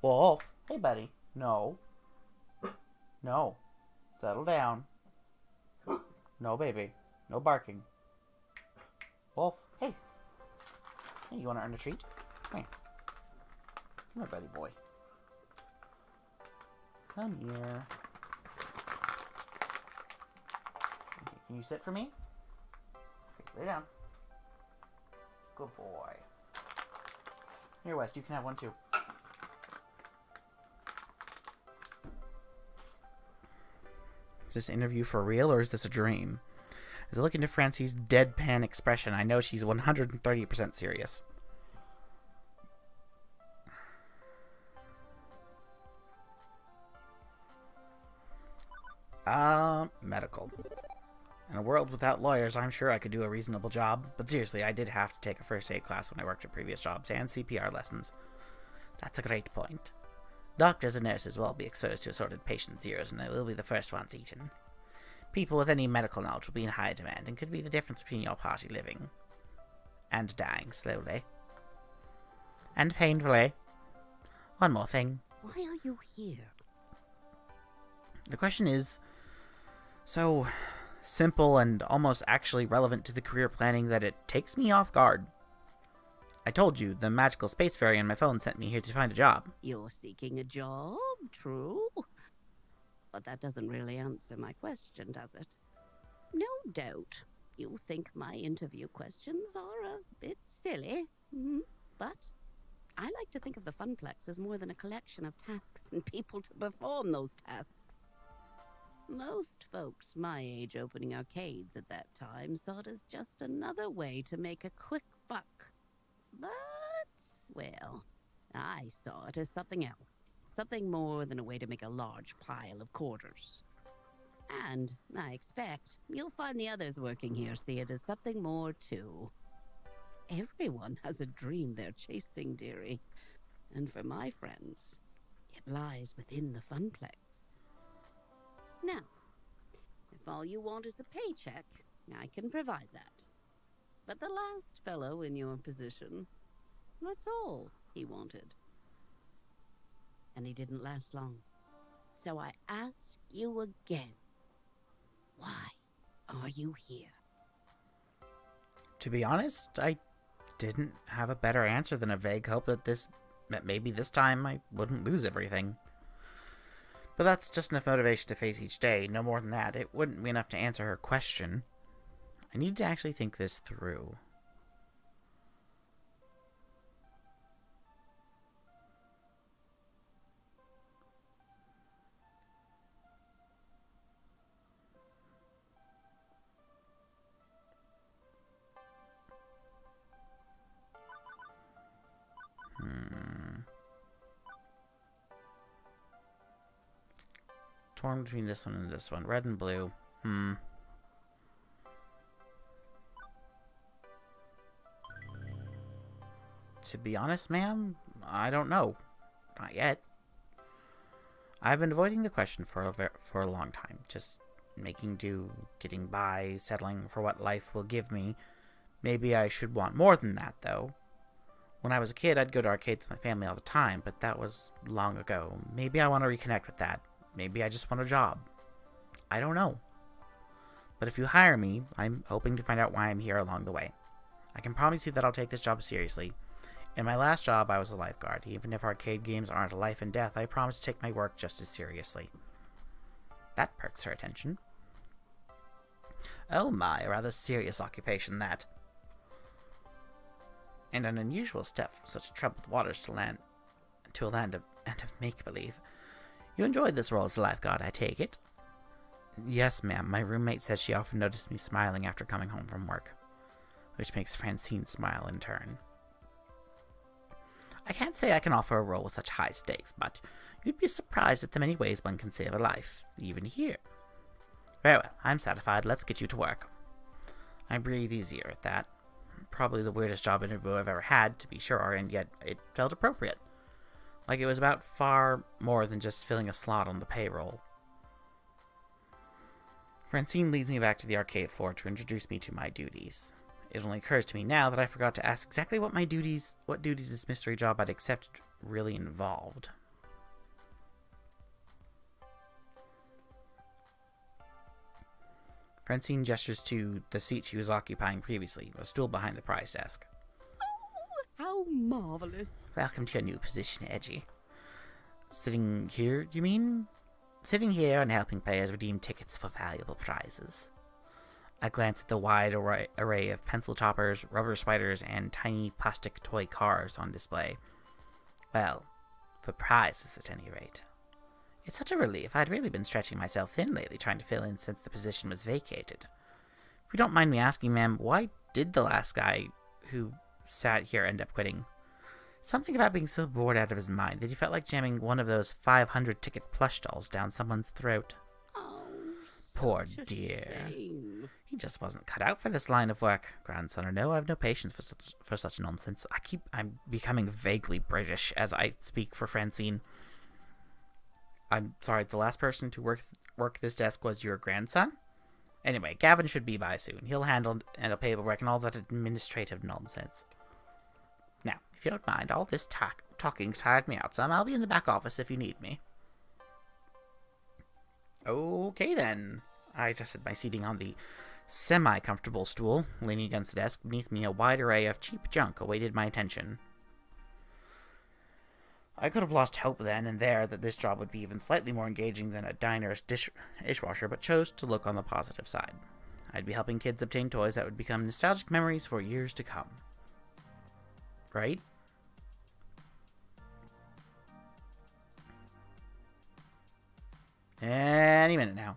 Speaker 1: Wolf? Hey, buddy. No. No. Settle down. No, baby. No barking. Wolf, hey. Hey, you want to earn a treat? Come here. Come here, buddy boy. Come here. Okay, can you sit for me? Okay, lay down. Good boy. Here, West, you can have one too. Is this interview for real or is this a dream? As I look into Francie's deadpan expression, I know she's 130% serious. Medical. In a world without lawyers, I'm sure I could do a reasonable job, but seriously, I did have to take a first aid class when I worked at previous jobs, and CPR lessons. That's a great point. Doctors and nurses will all be exposed to assorted patient zeros, and they will be the first ones eaten. People with any medical knowledge will be in high demand, and could be the difference between your party living and dying slowly. And painfully. One more thing.
Speaker 4: Why are you here?
Speaker 1: The question is so simple and almost actually relevant to the career planning that it takes me off guard. I told you, the magical space fairy on my phone sent me here to find a job.
Speaker 4: You're seeking a job, true? But that doesn't really answer my question, does it? No doubt you think my interview questions are a bit silly, but I like to think of the Funplex as more than a collection of tasks and people to perform those tasks. Most folks my age opening arcades at that time saw it as just another way to make a quick buck. But, well, I saw it as something else. Something more than a way to make a large pile of quarters. And I expect you'll find the others working here see it as something more too. Everyone has a dream they're chasing, dearie. And for my friends, it lies within the Funplex. Now, if all you want is a paycheck, I can provide that. But the last fellow in your position, that's all he wanted. and he didn't last long. So I ask you again, why are you here?
Speaker 1: To be honest, I didn't have a better answer than a vague hope that maybe this time I wouldn't lose everything. But that's just enough motivation to face each day. No more than that. It wouldn't be enough to answer her question. I need to actually think this through. Torn between this one and this one. Red and blue. To be honest, ma'am, I don't know. Not yet. I've been avoiding the question for a long time. Just making do, getting by, settling for what life will give me. Maybe I should want more than that, though. When I was a kid, I'd go to arcades with my family all the time, but that was long ago. Maybe I want to reconnect with that. Maybe I just want a job. I don't know. But if you hire me, I'm hoping to find out why I'm here along the way. I can promise you that I'll take this job seriously. In my last job, I was a lifeguard. Even if arcade games aren't a life and death, I promise to take my work just as seriously. That perks her attention. Oh my, a rather serious occupation, that. And an unusual step from such troubled waters to a land of make-believe. You enjoyed this role as a lifeguard, I take it? Yes, ma'am. My roommate says she often noticed me smiling after coming home from work, which makes Francine smile in turn. I can't say I can offer a role with such high stakes, but you'd be surprised at the many ways one can save a life, even here. Very well, I'm satisfied. Let's get you to work. I breathe easier at that. Probably the weirdest job interview I've ever had, to be sure, and yet it felt appropriate. Like it was about far more than just filling a slot on the payroll. Francine leads me back to the arcade floor to introduce me to my duties. It only occurs to me now that I forgot to ask exactly what duties this mystery job I'd accepted really involved. Francine gestures to the seat she was occupying previously, a stool behind the prize desk.
Speaker 4: Oh, how marvelous.
Speaker 1: Welcome to your new position, Edgy. Sitting here, you mean? Sitting here and helping players redeem tickets for valuable prizes. I glance at the wide array of pencil toppers, rubber spiders, and tiny plastic toy cars on display. Well, for prizes at any rate. It's such a relief. I'd really been stretching myself thin lately trying to fill in since the position was vacated. If you don't mind me asking, ma'am, why did the last guy who sat here end up quitting? Something about being so bored out of his mind that he felt like jamming one of those 500-ticket plush dolls down someone's throat.
Speaker 4: Oh,
Speaker 1: Poor dear.
Speaker 4: shame.
Speaker 1: He just wasn't cut out for this line of work. Grandson or no, I've no patience for such nonsense. I'm becoming vaguely British as I speak for Francine. I'm sorry, the last person to work this desk was your grandson? Anyway, Gavin should be by soon. He'll handle paperwork and all that administrative nonsense. Now, if you don't mind, all this talking's tired me out some. I'll be in the back office if you need me. Okay then. I adjusted my seating on the semi-comfortable stool, leaning against the desk. Beneath me, a wide array of cheap junk awaited my attention. I could have lost hope then and there that this job would be even slightly more engaging than a diner's dishwasher, but chose to look on the positive side. I'd be helping kids obtain toys that would become nostalgic memories for years to come. Right? Any minute now.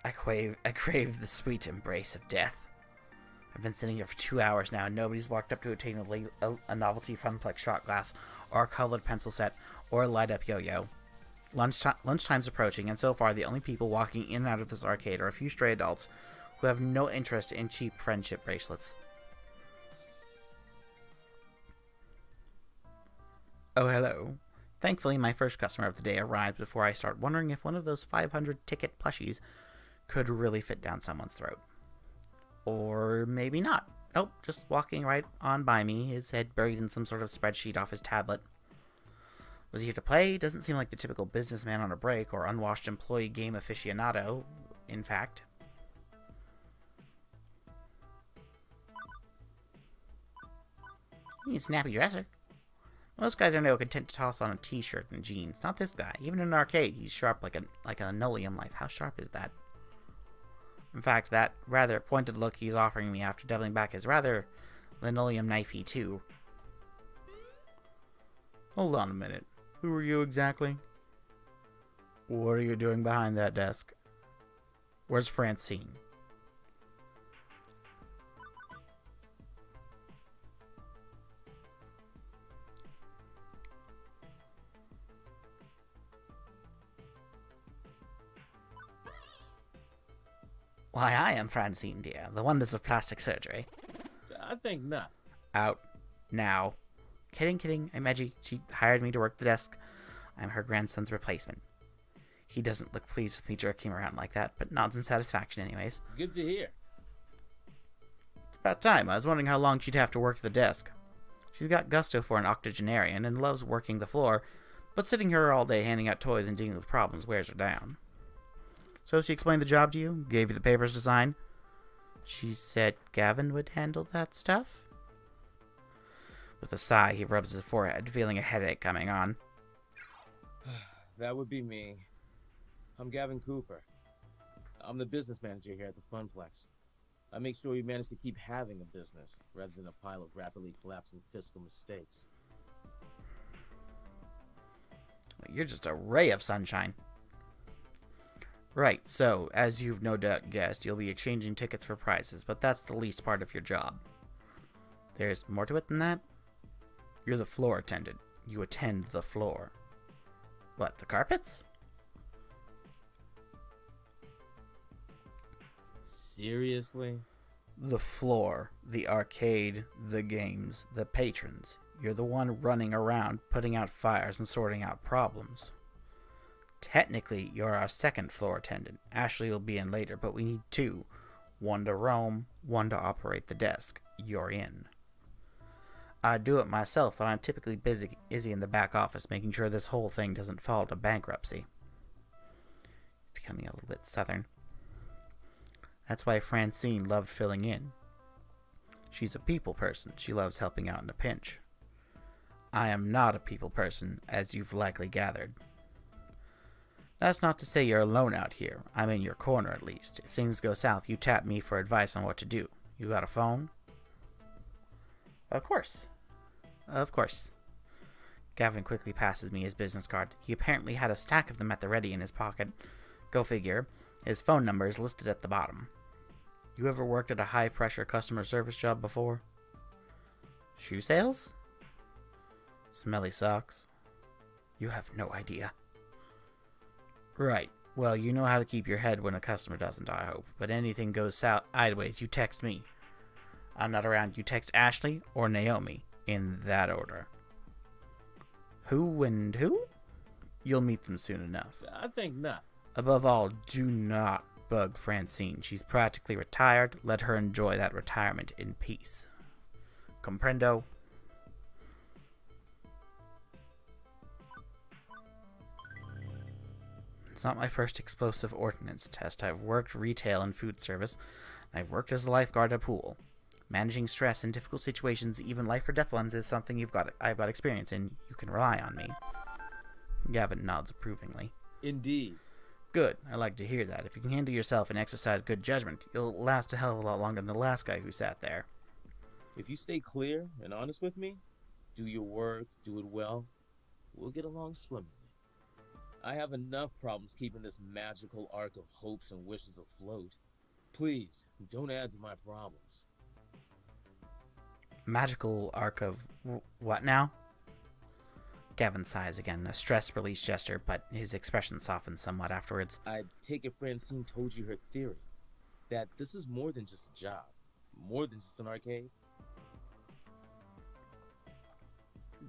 Speaker 1: I crave the sweet embrace of death. I've been sitting here for 2 hours now, and nobody's walked up to obtain a novelty Funplex shot glass, or a colored pencil set, or a light-up yo-yo. Lunchtime's approaching, and so far the only people walking in and out of this arcade are a few stray adults who have no interest in cheap friendship bracelets. Oh, hello. Thankfully, my first customer of the day arrives before I start wondering if one of those 500 ticket plushies could really fit down someone's throat. Or maybe not. Nope, just walking right on by me, his head buried in some sort of spreadsheet off his tablet. Was he here to play? Doesn't seem like the typical businessman on a break or unwashed employee game aficionado, in fact. He's a snappy dresser. Most guys are no content to toss on a t-shirt and jeans. Not this guy. Even in an arcade, he's sharp like an linoleum knife. How sharp is that? In fact, that rather pointed look he's offering me after doubling back is rather linoleum knifey too. Hold on a minute. Who are you exactly? What are you doing behind that desk? Where's Francine? Why, I am Francine, dear. The wonders of plastic surgery.
Speaker 5: I think not.
Speaker 1: Out. Now. Kidding. I'm edgy. She hired me to work the desk. I'm her grandson's replacement. He doesn't look pleased with me jerking around like that, but nods in satisfaction anyways.
Speaker 5: Good to hear.
Speaker 1: It's about time. I was wondering how long she'd have to work the desk. She's got gusto for an octogenarian and loves working the floor, but sitting here all day handing out toys and dealing with problems wears her down. So she explained the job to you? Gave you the papers to sign? She said Gavin would handle that stuff? With a sigh, he rubs his forehead, feeling a headache coming on.
Speaker 5: That would be me. I'm Gavin Cooper. I'm the business manager here at the Funplex. I make sure we manage to keep having a business, rather than a pile of rapidly collapsing fiscal mistakes.
Speaker 1: You're just a ray of sunshine. Right, so, as you've no doubt guessed, you'll be exchanging tickets for prizes, but that's the least part of your job. There's more to it than that. You're the floor attendant. You attend the floor. What, the carpets?
Speaker 5: Seriously?
Speaker 1: The floor, the arcade, the games, the patrons. You're the one running around, putting out fires and sorting out problems. Technically, you're our second floor attendant. Ashley will be in later, but we need two. One to roam, one to operate the desk. You're in. I do it myself, but I'm typically busy in the back office, making sure this whole thing doesn't fall to bankruptcy. It's becoming a little bit southern. That's why Francine loved filling in. She's a people person. She loves helping out in a pinch. I am not a people person, as you've likely gathered. That's not to say you're alone out here. I'm in your corner, at least. If things go south, you tap me for advice on what to do. You got a phone? Of course. Of course. Gavin quickly passes me his business card. He apparently had a stack of them at the ready in his pocket. Go figure. His phone number is listed at the bottom. You ever worked at a high-pressure customer service job before? Shoe sales? Smelly socks? You have no idea. Right. Well, you know how to keep your head when a customer doesn't, I hope. But anything goes sideways, you text me. I'm not around. You text Ashley or Naomi, in that order. Who and who? You'll meet them soon enough.
Speaker 5: I think not.
Speaker 1: Above all, do not bug Francine. She's practically retired. Let her enjoy that retirement in peace. Comprendo? It's not my first explosive ordnance test. I've worked retail and food service. I've worked as a lifeguard at a pool. Managing stress in difficult situations, even life or death ones, is something I've got experience in. You can rely on me. Gavin nods approvingly.
Speaker 5: Indeed.
Speaker 1: Good. I like to hear that. If you can handle yourself and exercise good judgment, you'll last a hell of a lot longer than the last guy who sat there.
Speaker 5: If you stay clear and honest with me, do your work, do it well, we'll get along swimmingly. I have enough problems keeping this magical arc of hopes and wishes afloat. Please, don't add to my problems.
Speaker 1: Magical arc of what now? Gavin sighs again, a stress release gesture, but his expression softens somewhat afterwards.
Speaker 5: I take it Francine told you her theory, that this is more than just a job, more than just an arcade?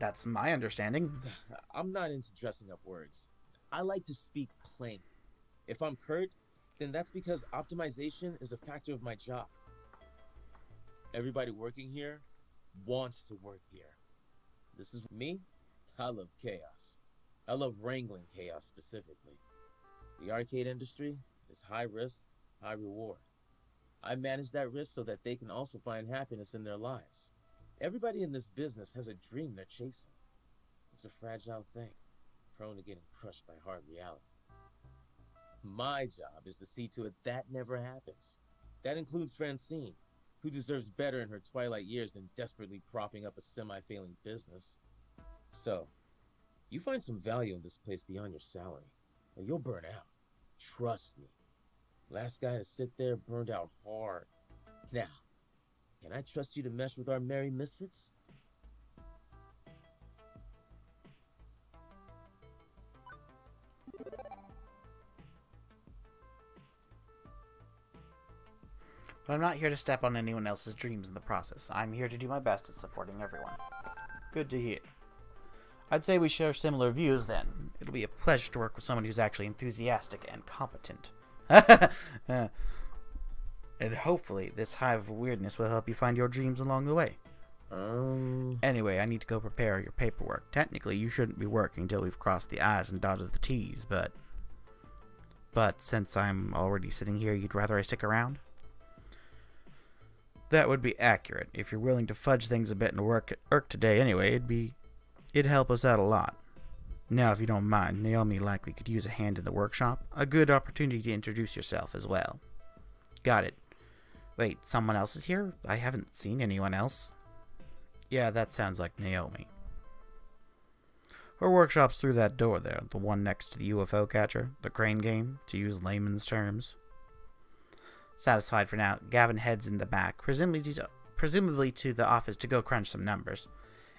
Speaker 1: That's my understanding.
Speaker 5: I'm not into dressing up words. I like to speak plain. If I'm curt, then that's because optimization is a factor of my job. Everybody working here wants to work here. This is me. I love chaos. I love wrangling chaos specifically. The arcade industry is high risk, high reward. I manage that risk so that they can also find happiness in their lives. Everybody in this business has a dream they're chasing. It's a fragile thing, prone to getting crushed by hard reality. My job is to see to it that never happens. That includes Francine, who deserves better in her twilight years than desperately propping up a semi-failing business. So, you find some value in this place beyond your salary, or you'll burn out. Trust me. Last guy to sit there burned out hard. Now, can I trust you to mesh with our merry misfits?
Speaker 1: But I'm not here to step on anyone else's dreams in the process. I'm here to do my best at supporting everyone. Good to hear. I'd say we share similar views then. It'll be a pleasure to work with someone who's actually enthusiastic and competent. And hopefully this hive of weirdness will help you find your dreams along the way. Anyway, I need to go prepare your paperwork. Technically, you shouldn't be working until we've crossed the I's and dotted the T's, but since I'm already sitting here, you'd rather I stick around? That would be accurate. If you're willing to fudge things a bit and work at Urk today anyway, it'd help us out a lot. Now, if you don't mind, Naomi likely could use a hand in the workshop. A good opportunity to introduce yourself as well. Got it. Wait, someone else is here? I haven't seen anyone else. Yeah, that sounds like Naomi. Her workshop's through that door there, the one next to the UFO catcher, the crane game, to use layman's terms. Satisfied for now, Gavin heads in the back, presumably to the office to go crunch some numbers.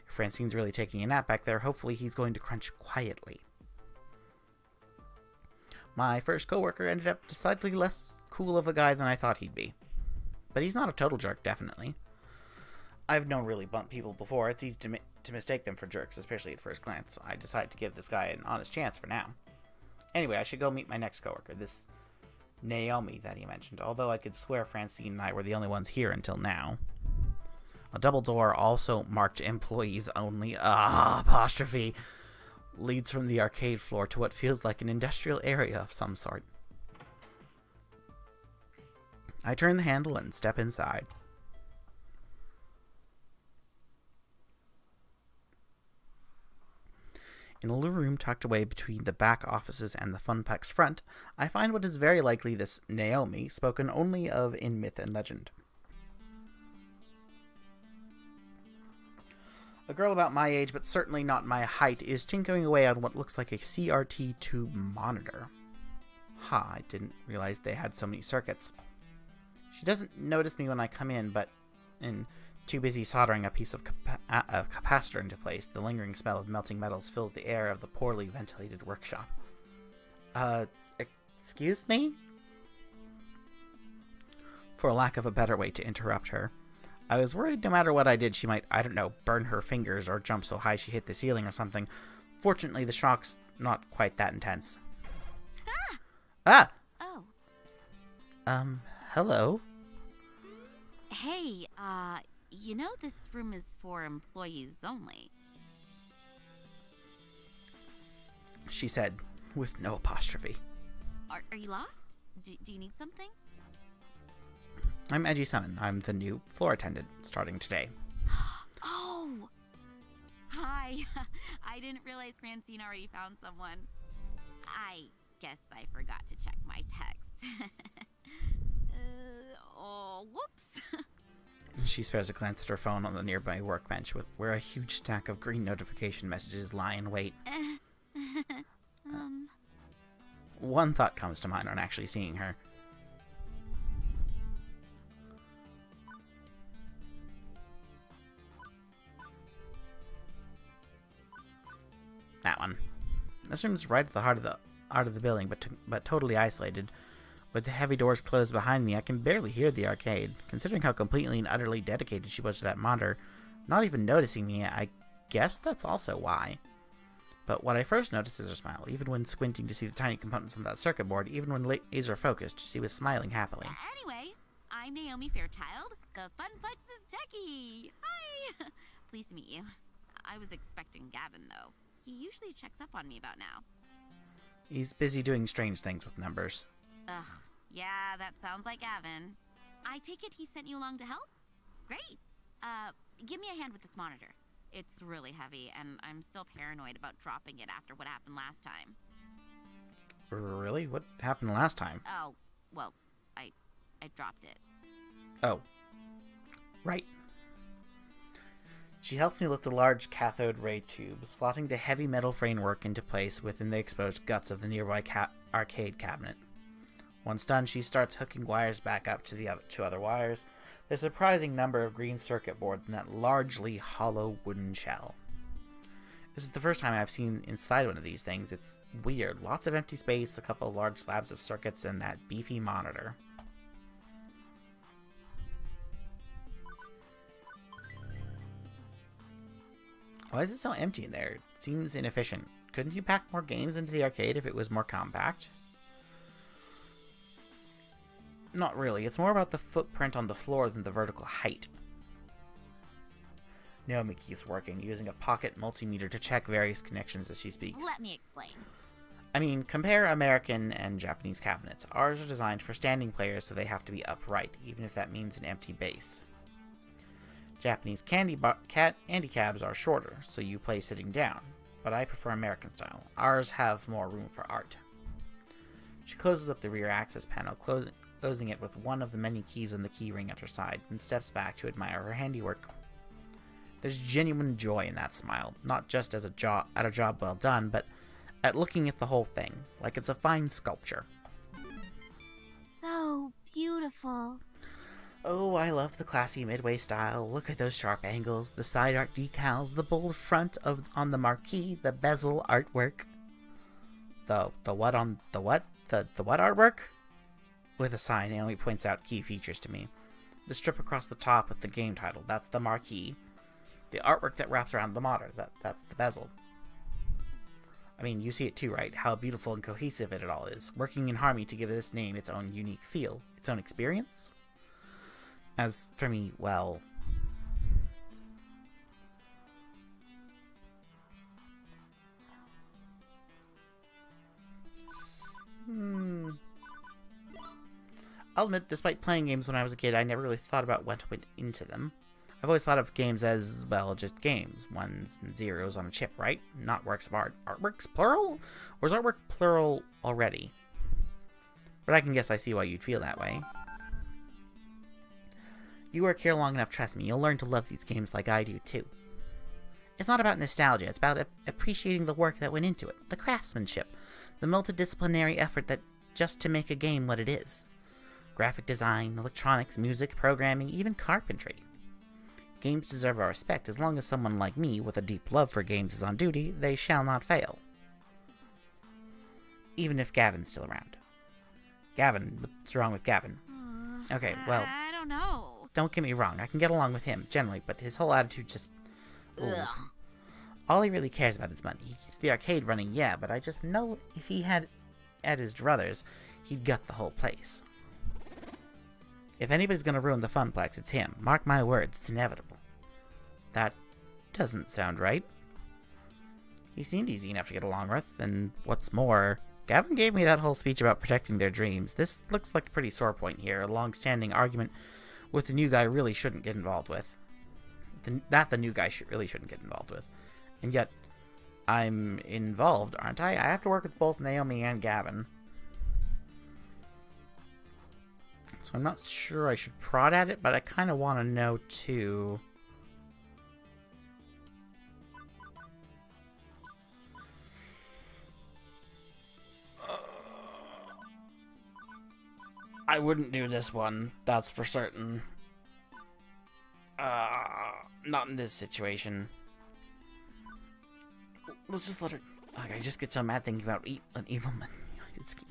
Speaker 1: If Francine's really taking a nap back there, hopefully he's going to crunch quietly. My first coworker ended up decidedly less cool of a guy than I thought he'd be. But he's not a total jerk, definitely. I've known really blunt people before. It's easy to mistake them for jerks, especially at first glance. I decided to give this guy an honest chance for now. Anyway, I should go meet my next coworker, this Naomi that he mentioned, although I could swear Francine and I were the only ones here until now. A double door, also marked employees only, apostrophe, leads from the arcade floor to what feels like an industrial area of some sort. I turn the handle and step inside. In a little room tucked away between the back offices and the Funplex front, I find what is very likely this Naomi, spoken only of in myth and legend. A girl about my age, but certainly not my height, is tinkering away on what looks like a CRT tube monitor. I didn't realize they had so many circuits. She doesn't notice me when I come in, but too busy soldering a piece of capacitor into place, the lingering smell of melting metals fills the air of the poorly ventilated workshop. Excuse me? For lack of a better way to interrupt her. I was worried no matter what I did, she might, I don't know, burn her fingers or jump so high she hit the ceiling or something. Fortunately, the shock's not quite that intense. Ah!
Speaker 6: Oh.
Speaker 1: Hello?
Speaker 6: Hey, you know this room is for employees only.
Speaker 1: She said, with no apostrophe.
Speaker 6: Are you lost? Do you need something?
Speaker 1: I'm Edgy Summon. I'm the new floor attendant, starting today.
Speaker 6: Oh! Hi. I didn't realize Francine already found someone. I guess I forgot to check my text. Whoops.
Speaker 1: She spares a glance at her phone on the nearby workbench, where a huge stack of green notification messages lie in wait. One thought comes to mind on actually seeing her. That one. This room's right at the heart of the building, but totally isolated. With the heavy doors closed behind me, I can barely hear the arcade. Considering how completely and utterly dedicated she was to that monitor, not even noticing me, I guess that's also why. But what I first noticed is her smile, even when squinting to see the tiny components on that circuit board, even when laser focused, she was smiling happily.
Speaker 6: Anyway, I'm Naomi Fairchild, the Funplex's techie. Hi! Pleased to meet you. I was expecting Gavin, though. He usually checks up on me about now.
Speaker 1: He's busy doing strange things with numbers.
Speaker 6: Ugh, yeah, that sounds like Gavin. I take it he sent you along to help? Great. Give me a hand with this monitor. It's really heavy, and I'm still paranoid about dropping it after what happened last time.
Speaker 1: Really? What happened last time?
Speaker 6: Oh, well, I dropped it.
Speaker 1: Oh. Right. She helped me lift a large cathode ray tube, slotting the heavy metal framework into place within the exposed guts of the nearby arcade cabinet. Once done, she starts hooking wires back up to the other wires. There's a surprising number of green circuit boards in that largely hollow wooden shell. This is the first time I've seen inside one of these things. It's weird. Lots of empty space, a couple of large slabs of circuits, and that beefy monitor. Why is it so empty in there? It seems inefficient. Couldn't you pack more games into the arcade if it was more compact? Not really. It's more about the footprint on the floor than the vertical height. Naomi keeps working, using a pocket multimeter to check various connections as she speaks.
Speaker 6: Let me explain.
Speaker 1: I mean, compare American and Japanese cabinets. Ours are designed for standing players, so they have to be upright, even if that means an empty base. Japanese handicabs are shorter, so you play sitting down, but I prefer American style. Ours have more room for art. She closes up the rear access panel, closing it with one of the many keys on the keyring at her side, and steps back to admire her handiwork. There's genuine joy in that smile, not just at a job well done, but at looking at the whole thing, like it's a fine sculpture.
Speaker 6: So beautiful.
Speaker 1: Oh, I love the classy Midway style. Look at those sharp angles, the side art decals, the bold front on the marquee, the bezel artwork. The what artwork? With a sigh, Naomi points out key features to me. The strip across the top with the game title, that's the marquee. The artwork that wraps around the monitor, that's the bezel. I mean, you see it too, right? How beautiful and cohesive it all is, working in harmony to give this name its own unique feel, its own experience. As for me, well... I'll admit, despite playing games when I was a kid, I never really thought about what went into them. I've always thought of games as, well, just games. Ones and zeros on a chip, right? Not works of art. Artworks, plural? Or is artwork plural already? But I can guess I see why you'd feel that way. You work here long enough, trust me, you'll learn to love these games like I do, too. It's not about nostalgia, it's about appreciating the work that went into it, the craftsmanship, the multidisciplinary effort that just to make a game what it is. Graphic design, electronics, music, programming, even carpentry. Games deserve our respect. As long as someone like me, with a deep love for games, is on duty, they shall not fail. Even if Gavin's still around. Gavin? What's wrong with Gavin? Okay, well...
Speaker 6: I don't know.
Speaker 1: Don't get me wrong, I can get along with him, generally, but his whole attitude just...
Speaker 6: Ugh.
Speaker 1: All he really cares about is money. He keeps the arcade running, yeah, but I just know if he had at his druthers, he'd gut the whole place. If anybody's gonna ruin the Funplex, it's him. Mark my words, it's inevitable. That doesn't sound right. He seemed easy enough to get along with, and what's more, Gavin gave me that whole speech about protecting their dreams. This looks like a pretty sore point here, a long-standing argument with the new guy really shouldn't get involved with. The new guy really shouldn't get involved with. And yet, I'm involved, aren't I? I have to work with both Naomi and Gavin. So I'm not sure I should prod at it, but I kind of want to know, too. I wouldn't do this one, that's for certain. Not in this situation. Let's just let her... I just get so mad thinking about an evil man.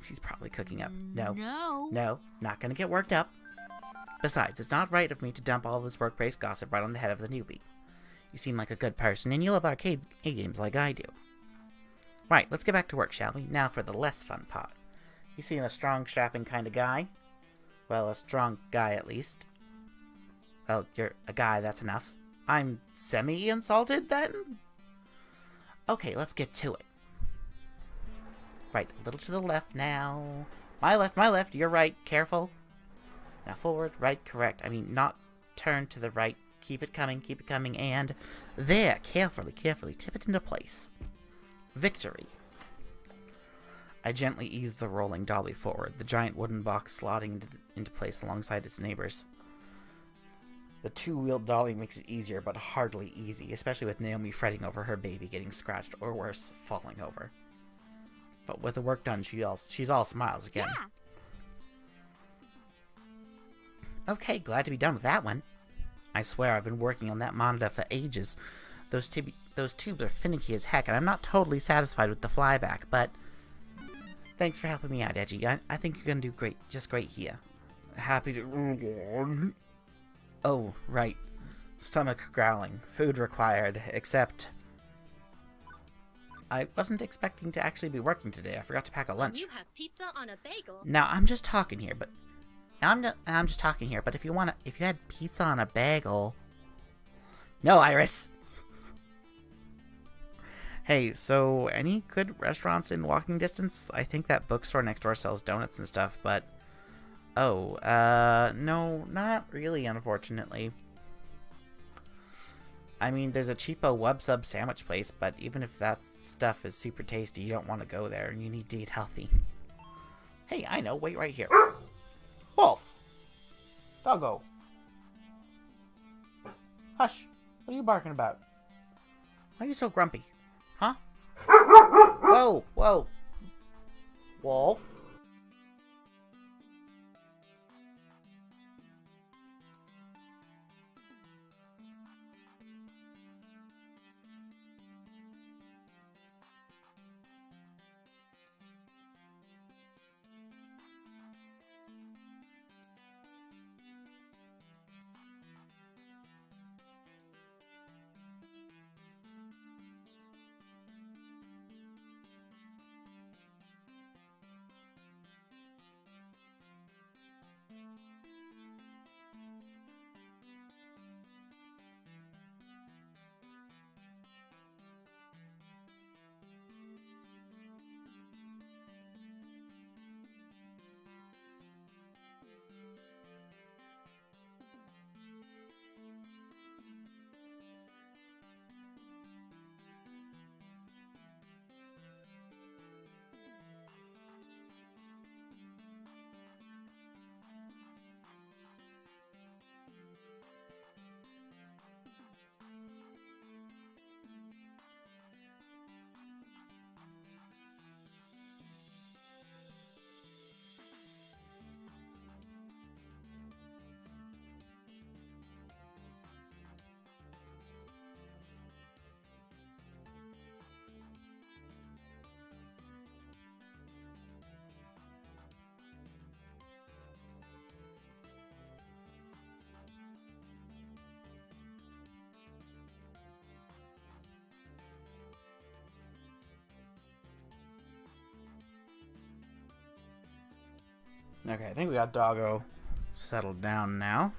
Speaker 1: She's probably cooking up. No, not gonna get worked up. Besides, it's not right of me to dump all this workplace gossip right on the head of the newbie. You seem like a good person, and you love arcade games like I do. Right, let's get back to work, shall we? Now for the less fun part. You seem a strong, strapping kind of guy. Well, a strong guy at least. Well, you're a guy, that's enough. I'm semi-insulted, then? Okay, let's get to it. Right, a little to the left now. My left, you're right, careful. Now forward, right, correct. I mean, not turn to the right. Keep it coming, and... There, carefully, tip it into place. Victory. I gently eased the rolling dolly forward, the giant wooden box slotting into place alongside its neighbors. The two-wheeled dolly makes it easier, but hardly easy, especially with Naomi fretting over her baby getting scratched, or worse, falling over. But with the work done, she's all smiles again.
Speaker 6: Yeah.
Speaker 1: Okay, glad to be done with that one. I swear I've been working on that monitor for ages. Those tubes are finicky as heck, and I'm not totally satisfied with the flyback, but... Thanks for helping me out, Edgy. I think you're gonna do great, just great here. Happy to... Oh, right. Stomach growling. Food required, except... I wasn't expecting to actually be working today. I forgot to pack a lunch.
Speaker 3: You have pizza on a bagel.
Speaker 1: Now, I'm just talking here, but... if you had pizza on a bagel... No, Iris! Hey, so any good restaurants in walking distance? I think that bookstore next door sells donuts and stuff, but... Oh, no, not really, unfortunately. I mean, there's a cheapo wub sub sandwich place, but even if that stuff is super tasty, you don't want to go there, and you need to eat healthy. Hey, I know, wait right here. Wolf! Doggo! Hush, what are you barking about? Why are you so grumpy? Huh? Whoa, whoa. Wolf? Okay, I think we got Doggo settled down now.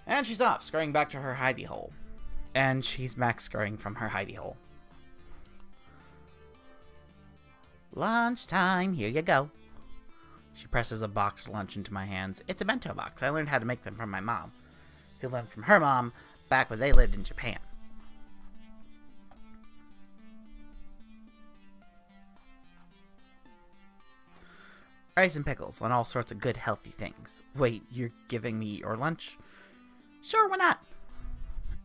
Speaker 1: And she's off, scurrying back to her hidey hole. And she's Max scurrying from her hidey hole. Lunchtime, here you go. She presses a boxed lunch into my hands. It's a bento box. I learned how to make them from my mom, who learned from her mom back when they lived in Japan. Rice and pickles and all sorts of good healthy things. Wait, you're giving me your lunch? Sure, why not?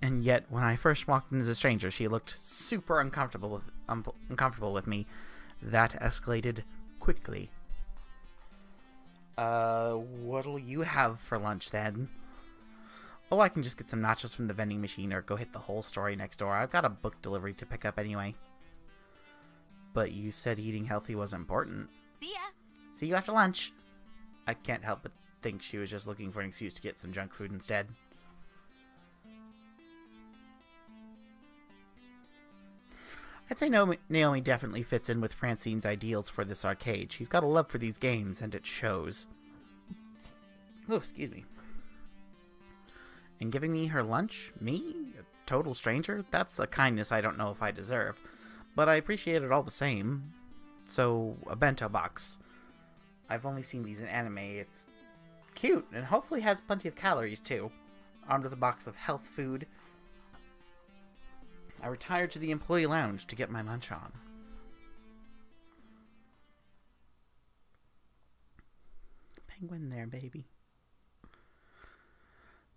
Speaker 1: And yet, when I first walked in as a stranger, she looked super uncomfortable with me. That escalated quickly. What'll you have for lunch then? Oh, I can just get some nachos from the vending machine or go hit the whole story next door. I've got a book delivery to pick up anyway. But you said eating healthy was important.
Speaker 6: See ya.
Speaker 1: See you after lunch. I can't help but think she was just looking for an excuse to get some junk food instead. I'd say Naomi definitely fits in with Francine's ideals for this arcade. She's got a love for these games, and it shows. Oh, excuse me. And giving me her lunch? Me? A total stranger? That's a kindness I don't know if I deserve. But I appreciate it all the same. So, a bento box. I've only seen these in anime. It's cute, and hopefully has plenty of calories, too. Armed with a box of health food, I retired to the employee lounge to get my lunch on. Penguin there, baby.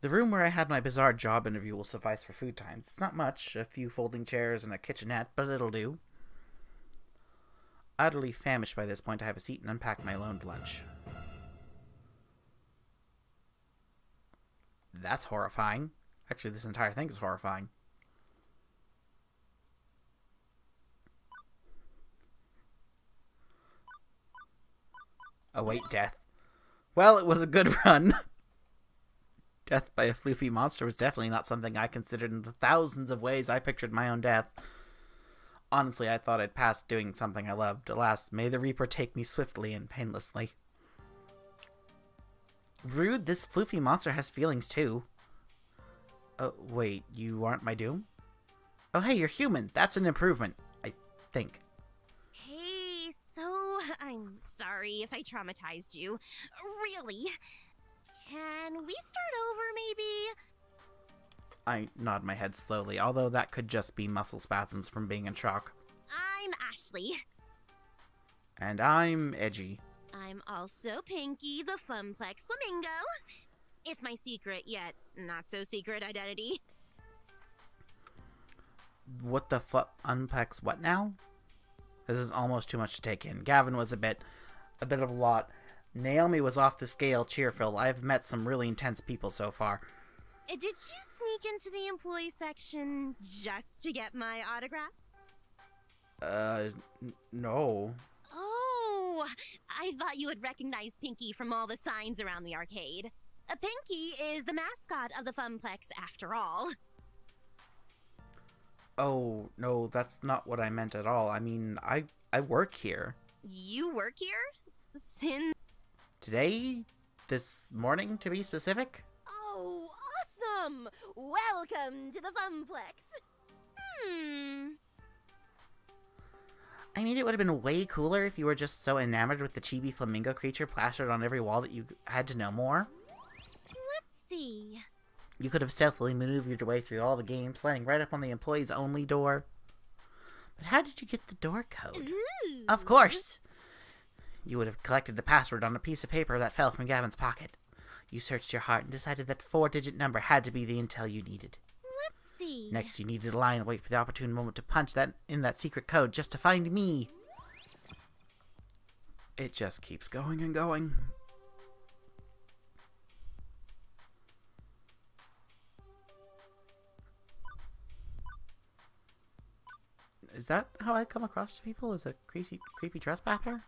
Speaker 1: The room where I had my bizarre job interview will suffice for food times. It's not much, a few folding chairs and a kitchenette, but it'll do. Utterly famished by this point, I have a seat and unpack my loaned lunch. That's horrifying. Actually, this entire thing is horrifying. Await death. Well, it was a good run. Death by a floofy monster was definitely not something I considered in the thousands of ways I pictured my own death. Honestly, I thought I'd passed doing something I loved. Alas, may the Reaper take me swiftly and painlessly. Rude, this floofy monster has feelings too. Oh, wait, you aren't my doom? Oh, hey, you're human. That's an improvement, I think.
Speaker 7: Hey, so I'm sorry if I traumatized you. Really? Can we start over, maybe?
Speaker 1: I nod my head slowly, although that could just be muscle spasms from being in shock.
Speaker 7: I'm Ashley.
Speaker 1: And I'm Edgy.
Speaker 7: I'm also Pinky, the Funplex Flamingo. It's my secret, yet not so secret identity.
Speaker 1: What the fuck? Unpacks what now? This is almost too much to take in. Gavin was a bit of a lot. Naomi was off the scale cheerful. I've met some really intense people so far.
Speaker 7: Did you sneak into the employee section just to get my autograph?
Speaker 1: No.
Speaker 7: Oh, I thought you would recognize Pinky from all the signs around the arcade. Pinky is the mascot of the Funplex, after all.
Speaker 1: Oh, no, that's not what I meant at all. I mean, I work here.
Speaker 7: You work here? Since...
Speaker 1: Today? This morning, to be specific?
Speaker 7: Oh, awesome! Welcome to the Funplex.
Speaker 1: I mean, it would have been way cooler if you were just so enamored with the chibi flamingo creature plastered on every wall that you had to know more.
Speaker 7: Let's see.
Speaker 1: You could have stealthily maneuvered your way through all the games, landing right up on the employees only door. But how did you get the door code?
Speaker 7: Ooh.
Speaker 1: Of course! You would have collected the password on a piece of paper that fell from Gavin's pocket. You searched your heart and decided that 4-digit number had to be the intel you needed.
Speaker 7: Let's see.
Speaker 1: Next, you needed to lie and wait for the opportune moment to punch that in that secret code just to find me. It just keeps going and going. Is that how I come across to people? As a creepy trespasser?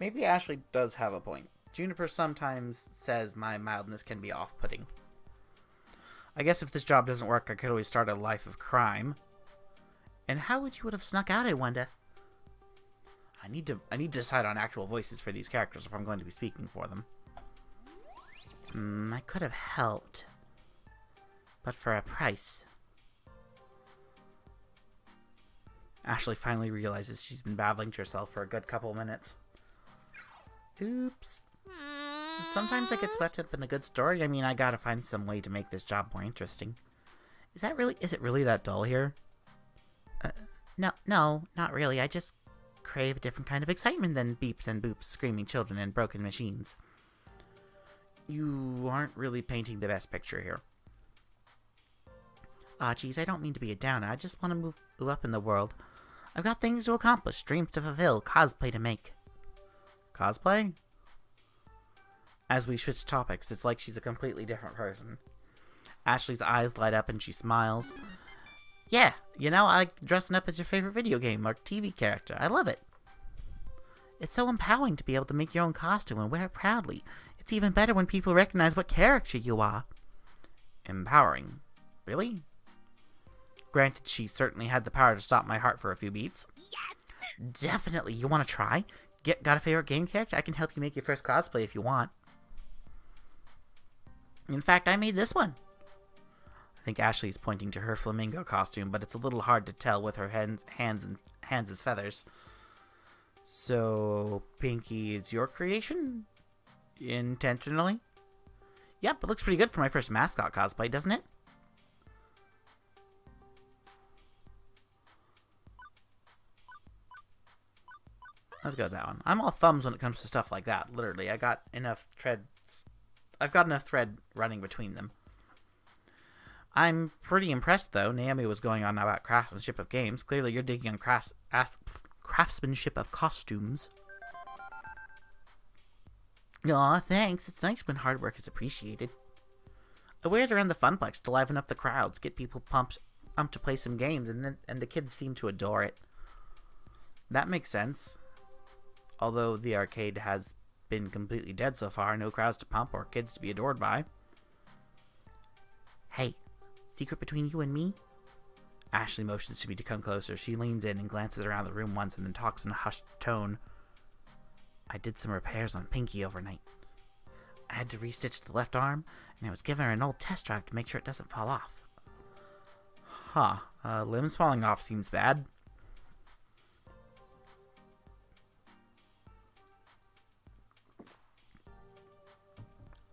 Speaker 1: Maybe Ashley does have a point. Juniper sometimes says my mildness can be off-putting. I guess if this job doesn't work, I could always start a life of crime. And how would you have snuck out, I wonder? I need to decide on actual voices for these characters if I'm going to be speaking for them. I could have helped. But for a price. Ashley finally realizes she's been babbling to herself for a good couple minutes. Oops. Sometimes I get swept up in a good story. I mean, I gotta find some way to make this job more interesting. Is it really that dull here? No, not really. I just crave a different kind of excitement than beeps and boops, screaming children, and broken machines. You aren't really painting the best picture here. Geez, I don't mean to be a downer. I just want to move up in the world. I've got things to accomplish, dreams to fulfill, cosplay to make. Cosplay? As we switch topics, it's like she's a completely different person. Ashley's eyes light up and she smiles. Yeah, you know, I like dressing up as your favorite video game or TV character. I love it. It's so empowering to be able to make your own costume and wear it proudly. It's even better when people recognize what character you are. Empowering? Really? Granted, she certainly had the power to stop my heart for a few beats.
Speaker 7: Yes!
Speaker 1: Definitely. You want to try? Got a favorite game character? I can help you make your first cosplay if you want. In fact, I made this one. I think Ashley's pointing to her flamingo costume, but it's a little hard to tell with her hands as feathers. So, Pinky is your creation? Intentionally? Yep, it looks pretty good for my first mascot cosplay, doesn't it? Let's go with that one. I'm all thumbs when it comes to stuff like that. Literally, I've got enough thread running between them. I'm pretty impressed, though. Naomi was going on about craftsmanship of games. Clearly, you're digging on craftsmanship of costumes. Aw, thanks. It's nice when hard work is appreciated. I wear it around the Funplex to liven up the crowds, get people pumped to play some games, and the kids seem to adore it. That makes sense. Although the arcade has been completely dead so far, no crowds to pump or kids to be adored by. Hey, secret between you and me? Ashley motions to me to come closer. She leans in and glances around the room once and then talks in a hushed tone. I did some repairs on Pinky overnight. I had to restitch the left arm, and I was giving her an old test drive to make sure it doesn't fall off. Huh, limbs falling off seems bad.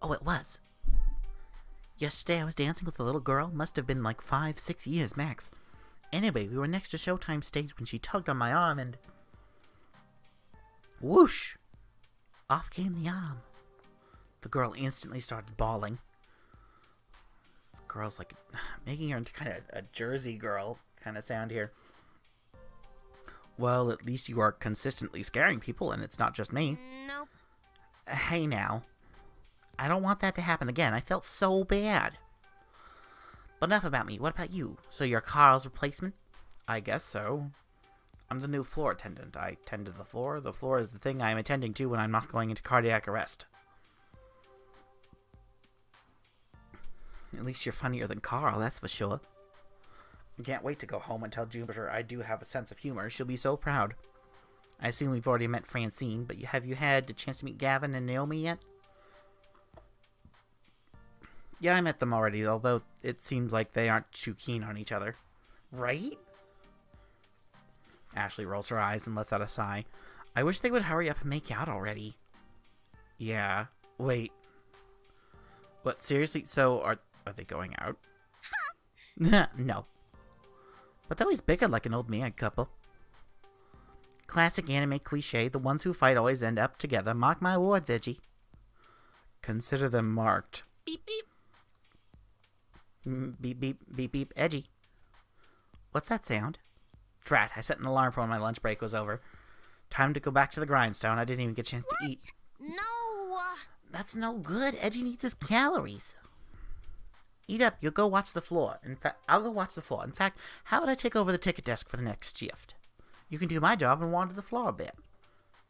Speaker 1: Oh, it was. Yesterday I was dancing with a little girl, must have been like 5-6 years max. Anyway, we were next to Showtime stage when she tugged on my arm and... whoosh! Off came the arm. The girl instantly started bawling. This girl's like making her into kind of a Jersey girl kind of sound here. Well, at least you are consistently scaring people and it's not just me.
Speaker 7: Nope.
Speaker 1: Hey now. I don't want that to happen again. I felt so bad. But enough about me. What about you? So you're Carl's replacement? I guess so. I'm the new floor attendant. I tend to the floor. The floor is the thing I am attending to when I'm not going into cardiac arrest. At least you're funnier than Carl, that's for sure. I can't wait to go home and tell Jupiter I do have a sense of humor. She'll be so proud. I assume we've already met Francine, but have you had a chance to meet Gavin and Naomi yet? Yeah, I met them already, although it seems like they aren't too keen on each other. Right? Ashley rolls her eyes and lets out a sigh. I wish they would hurry up and make out already. Yeah. Wait. What, seriously? So, are they going out? No. But they always bicker like an old man couple. Classic anime cliche, the ones who fight always end up together. Mark my words, Edgy. Consider them marked.
Speaker 3: Beep beep.
Speaker 1: Beep, beep, beep, beep, Edgy. What's that sound? Drat, I set an alarm for when my lunch break was over. Time to go back to the grindstone. I didn't even get a chance to eat.
Speaker 7: No!
Speaker 1: That's no good. Edgy needs his calories. Eat up. You'll go watch the floor. In fact, I'll go watch the floor. In fact, how about I take over the ticket desk for the next shift? You can do my job and wander the floor a bit.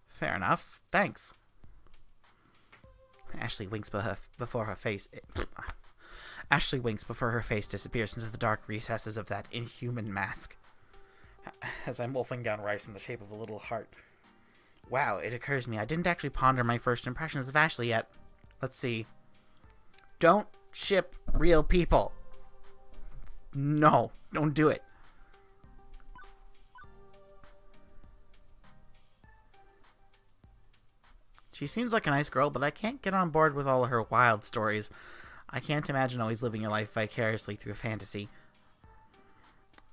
Speaker 1: Fair enough. Thanks. Ashley winks before her face... Ashley winks before her face disappears into the dark recesses of that inhuman mask. As I'm wolfing down rice in the shape of a little heart. Wow, it occurs to me I didn't actually ponder my first impressions of Ashley yet. Let's see. Don't ship real people. No, don't do it. She seems like a nice girl, but I can't get on board with all of her wild stories. I can't imagine always living your life vicariously through fantasy.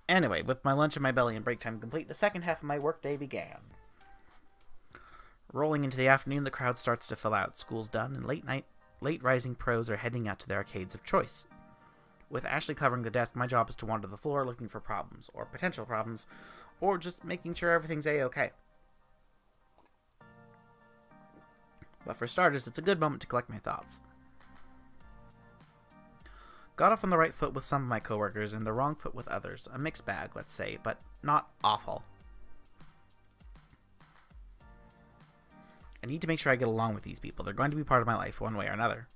Speaker 1: Anyway, with my lunch in my belly and break time complete, the second half of my workday began. Rolling into the afternoon, the crowd starts to fill out. School's done, and late rising pros are heading out to their arcades of choice. With Ashley covering the desk, my job is to wander the floor looking for problems, or potential problems, or just making sure everything's a-okay. But for starters, it's a good moment to collect my thoughts. Got off on the right foot with some of my coworkers and the wrong foot with others. A mixed bag, let's say, but not awful. I need to make sure I get along with these people. They're going to be part of my life one way or another.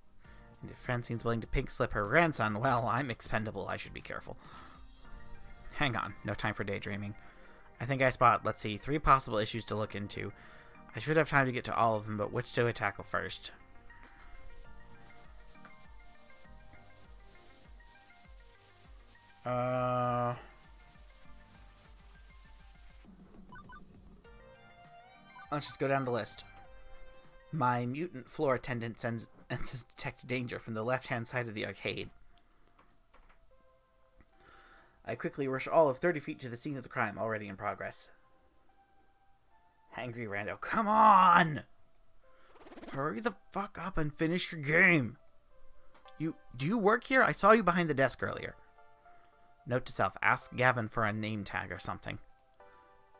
Speaker 1: And if Francine's willing to pink slip her grandson, well, I'm expendable. I should be careful. Hang on, no time for daydreaming. I think I spot, let's see, 3 possible issues to look into. I should have time to get to all of them, but which do I tackle first? Let's just go down the list. My mutant floor attendant senses detect danger from the left-hand side of the arcade. I quickly rush all of 30 feet to the scene of the crime, already in progress. Angry Rando, come on! Hurry the fuck up and finish your game! Do you work here? I saw you behind the desk earlier. Note to self, ask Gavin for a name tag or something.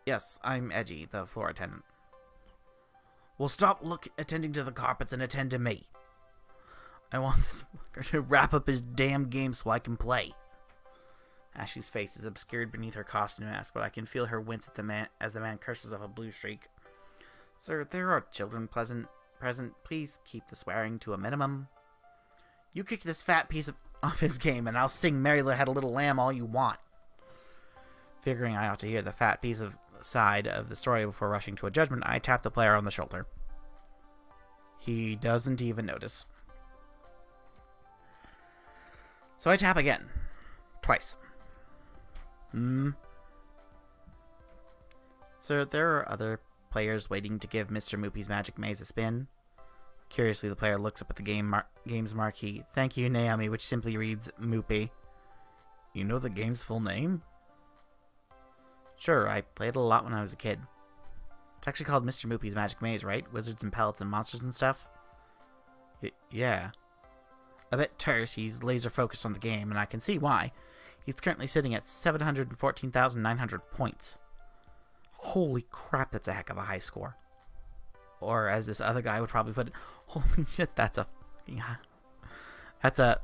Speaker 1: Yes, I'm Edgy, the floor attendant. Well, stop attending to the carpets and attend to me. I want this fucker to wrap up his damn game so I can play. Ashley's face is obscured beneath her costume mask, but I can feel her wince at the man as the man curses up a blue streak. Sir, there are children present. Please keep the swearing to a minimum. You kick this fat piece off his game, and I'll sing Mary Had a Little Lamb all you want. Figuring I ought to hear the fat piece of side of the story before rushing to a judgment, I tap the player on the shoulder. He doesn't even notice. So I tap again. Twice. Sir, there are other players waiting to give Mr. Moopy's Magic Maze a spin. Curiously, the player looks up at the game's marquee. Thank you, Naomi, which simply reads Moopy. You know the game's full name? Sure, I played it a lot when I was a kid. It's actually called Mr. Moopy's Magic Maze, right? Wizards and pellets and monsters and stuff? Yeah. A bit terse, he's laser focused on the game, and I can see why. He's currently sitting at 714,900 points. Holy crap, that's a heck of a high score. Or, as this other guy would probably put it, holy shit, that's a... That's a...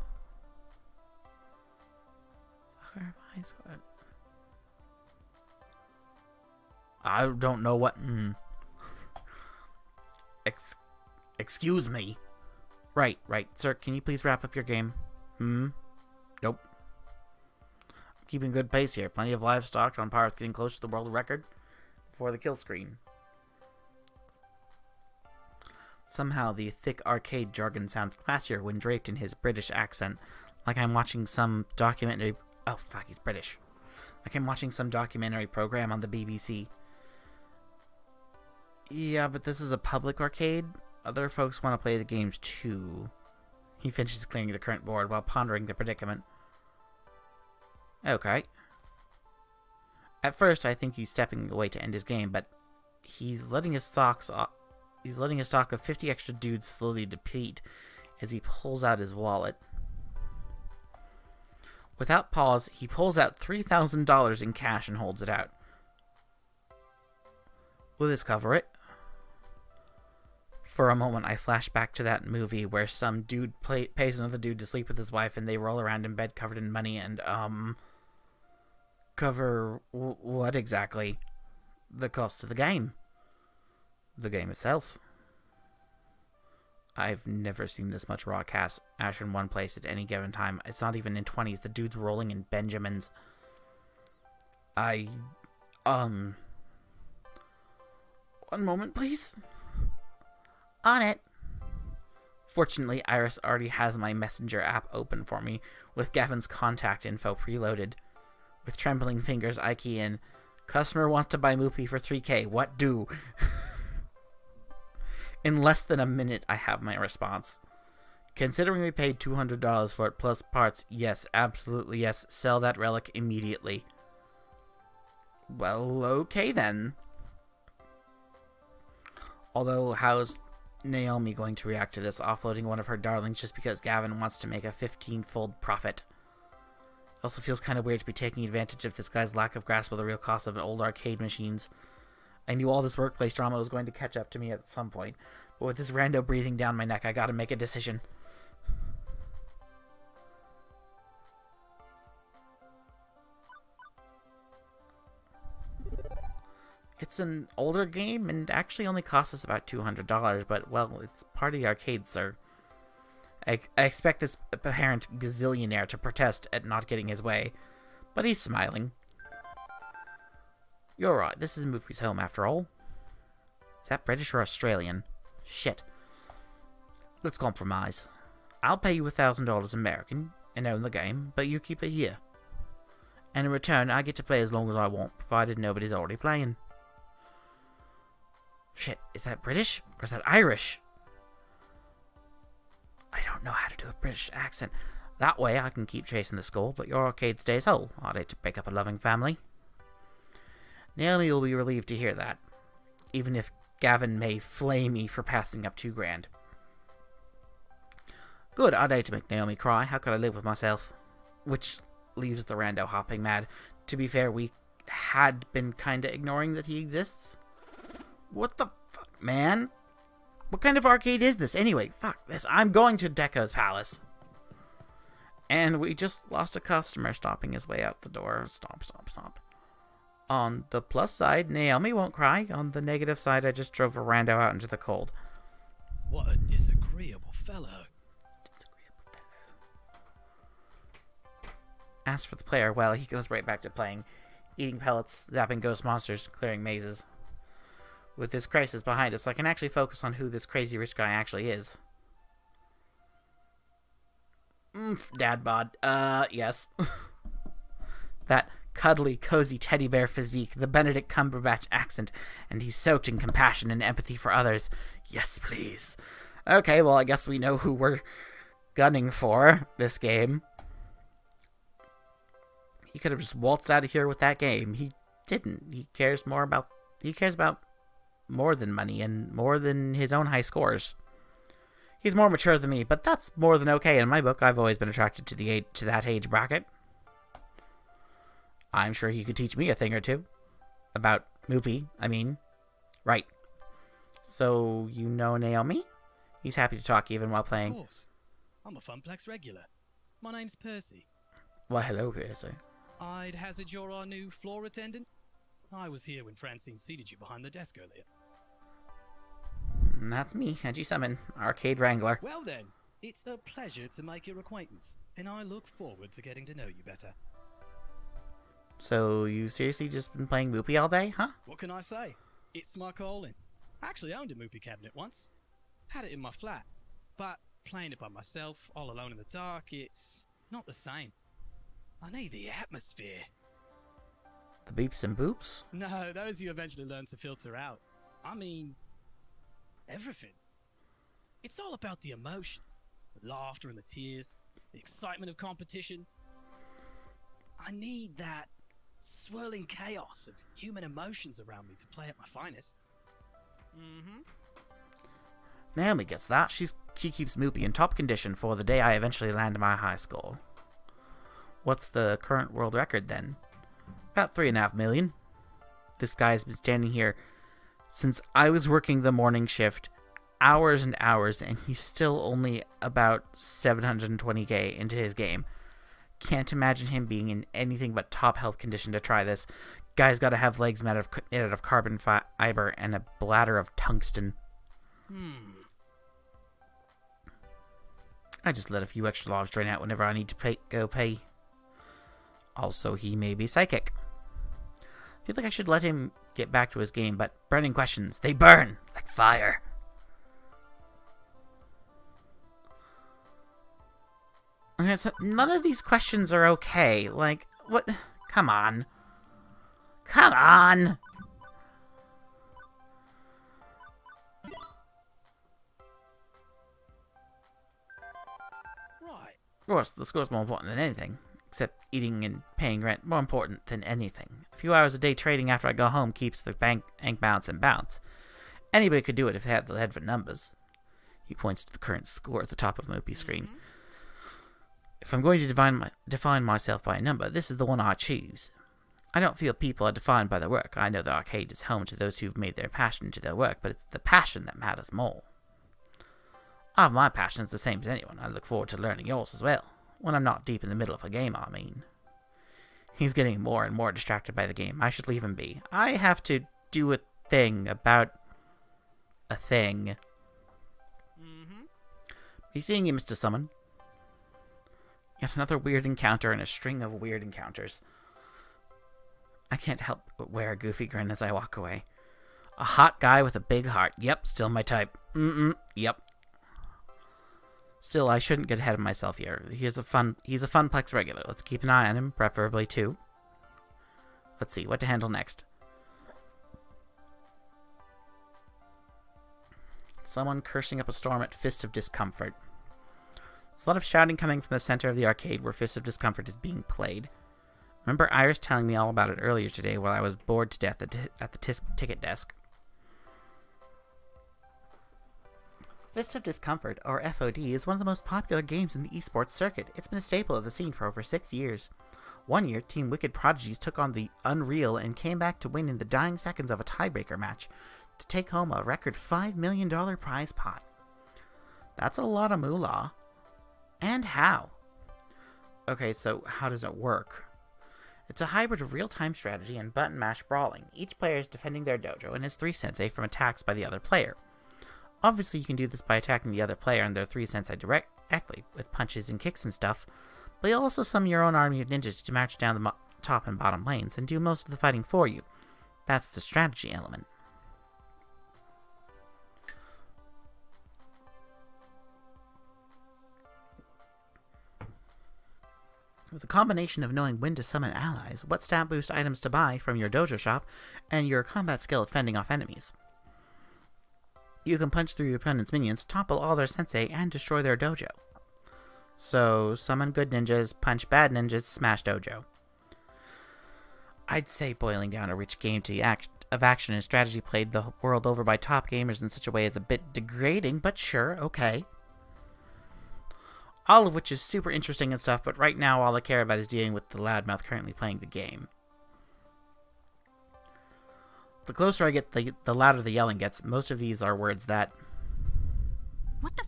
Speaker 1: I don't know what... Excuse me. Right. Sir, can you please wrap up your game? Nope. I'm keeping good pace here. Plenty of livestock on par with getting close to the world record before the kill screen. Somehow the thick arcade jargon sounds classier when draped in his British accent, like I'm watching some documentary... Oh, fuck, he's British. Like I'm watching some documentary program on the BBC. Yeah, but this is a public arcade. Other folks want to play the games too. He finishes clearing the current board while pondering the predicament. Okay. At first, I think he's stepping away to end his game, but he's letting his socks off. He's letting a stock of 50 extra dudes slowly deplete as he pulls out his wallet. Without pause, he pulls out $3,000 in cash and holds it out. Will this cover it? For a moment, I flash back to that movie where some dude pays another dude to sleep with his wife and they roll around in bed covered in money and, cover what exactly? The cost of the game. The game itself. I've never seen this much raw cash in one place at any given time. It's not even in 20s. The dude's rolling in Benjamins. One moment, please. On it. Fortunately, Iris already has my messenger app open for me, with Gavin's contact info preloaded. With trembling fingers, I key in, customer wants to buy Moopy for $3K. What do? In less than a minute, I have my response. Considering we paid $200 for it plus parts, yes, absolutely yes. Sell that relic immediately. Well, okay then. Although, how's Naomi going to react to this, offloading one of her darlings just because Gavin wants to make a 15-fold profit? It also feels kind of weird to be taking advantage of this guy's lack of grasp of the real cost of old arcade machines. I knew all this workplace drama was going to catch up to me at some point, but with this rando breathing down my neck, I gotta make a decision. It's an older game and actually only costs us about $200, but, well, it's part of the arcade, sir. I expect this apparent gazillionaire to protest at not getting his way, but he's smiling. You're right, this is Moopy's home after all. Is that British or Australian? Shit. Let's compromise. I'll pay you $1,000 American and own the game, but you keep it here. And in return, I get to play as long as I want, provided nobody's already playing. Shit, is that British or is that Irish? I don't know how to do a British accent. That way I can keep chasing the score, but your arcade stays whole. I'd hate to break up a loving family. Naomi will be relieved to hear that, even if Gavin may flame me for passing up $2,000. Good, I'd hate to make Naomi cry. How could I live with myself? Which leaves the rando hopping mad. To be fair, we had been kinda ignoring that he exists. What the fuck, man? What kind of arcade is this? Anyway, fuck this. I'm going to Deco's Palace. And we just lost a customer stopping his way out the door. Stomp, stomp, stomp. On the plus side, Naomi won't cry. On the negative side, I just drove a rando out into the cold.
Speaker 8: What a disagreeable fellow.
Speaker 1: As for the player, well, he goes right back to playing. Eating pellets, zapping ghost monsters, clearing mazes. With this crisis behind us, I can actually focus on who this crazy rich guy actually is. Dad bod. Yes. That cuddly, cozy teddy bear physique, the Benedict Cumberbatch accent, and he's soaked in compassion and empathy for others. Yes, please. Okay, well, I guess we know who we're gunning for this game. He could have just waltzed out of here with that game. He didn't. He cares about more than money and more than his own high scores. He's more mature than me, but that's more than okay in my book. I've always been attracted to that age bracket. I'm sure he could teach me a thing or two. About Moopy, I mean. Right. So, you know Naomi? He's happy to talk even while playing.
Speaker 8: Of course. I'm a Funplex regular. My name's Percy.
Speaker 1: Why, hello, Percy.
Speaker 8: I'd hazard you're our new floor attendant? I was here when Francine seated you behind the desk earlier.
Speaker 1: That's me, Edgy Summon, Arcade Wrangler.
Speaker 8: Well then, it's a pleasure to make your acquaintance, and I look forward to getting to know you better.
Speaker 1: So, you seriously just been playing Moopy all day, huh?
Speaker 8: What can I say? It's my calling. I actually owned a Moopy cabinet once. Had it in my flat. But playing it by myself, all alone in the dark, it's not the same. I need the atmosphere.
Speaker 1: The beeps and boops?
Speaker 8: No, those you eventually learn to filter out. I mean, everything. It's all about the emotions. The laughter and the tears. The excitement of competition. I need that swirling chaos of human emotions around me to play at my finest.
Speaker 1: Naomi gets that. She keeps Moopy in top condition for the day I eventually land my high score. What's the current world record then? About 3.5 million. This guy's been standing here since I was working the morning shift, hours and hours, and he's still only about 720k into his game. Can't imagine him being in anything but top health condition to try this. Guy's gotta have legs made out of carbon fiber and a bladder of tungsten. I just let a few extra lives drain out whenever I need to go pay. Also, he may be psychic. I feel like I should let him get back to his game, but burning questions, they burn like fire. Okay, so none of these questions are okay. Like, what? Come on. Come on!
Speaker 8: Right.
Speaker 1: Of course, the score's more important than anything. Except eating and paying rent more important than anything. A few hours a day trading after I go home keeps the bank bounce and bounce. Anybody could do it if they had the head for numbers. He points to the current score at the top of Moopy's screen. If I'm going to define myself by a number, this is the one I choose. I don't feel people are defined by their work. I know the arcade is home to those who've made their passion into their work, but it's the passion that matters more. I have my passions the same as anyone. I look forward to learning yours as well. When I'm not deep in the middle of a game, I mean. He's getting more and more distracted by the game. I should leave him be. I have to do a thing about a thing. Be seeing you, Mr. Summon. Yet another weird encounter in a string of weird encounters. I can't help but wear a goofy grin as I walk away. A hot guy with a big heart. Yep, still my type. Yep. Still, I shouldn't get ahead of myself here. He's a Funplex regular. Let's keep an eye on him, preferably two. Let's see, what to handle next. Someone cursing up a storm at Fist of Discomfort. There's a lot of shouting coming from the center of the arcade where Fist of Discomfort is being played. Remember Iris telling me all about it earlier today while I was bored to death at the ticket desk. Fist of Discomfort, or FOD, is one of the most popular games in the esports circuit. It's been a staple of the scene for over 6 years. One year, Team Wicked Prodigies took on the Unreal and came back to win in the dying seconds of a tiebreaker match to take home a record $5 million prize pot. That's a lot of moolah. And how? Okay, so how does it work? It's a hybrid of real-time strategy and button mash brawling. Each player is defending their dojo and is 3 sensei from attacks by the other player. Obviously, you can do this by attacking the other player and their 3 sensei directly, with punches and kicks and stuff, but you'll also summon your own army of ninjas to march down the top and bottom lanes and do most of the fighting for you. That's the strategy element. With a combination of knowing when to summon allies, what stat boost items to buy from your dojo shop, and your combat skill at fending off enemies, you can punch through your opponent's minions, topple all their sensei, and destroy their dojo. So, summon good ninjas, punch bad ninjas, smash dojo. I'd say boiling down a rich game of action and strategy played the world over by top gamers in such a way is a bit degrading, but sure, okay. All of which is super interesting and stuff, but right now all I care about is dealing with the loudmouth currently playing the game. The closer I get, the louder the yelling gets. Most of these are words that...
Speaker 6: What the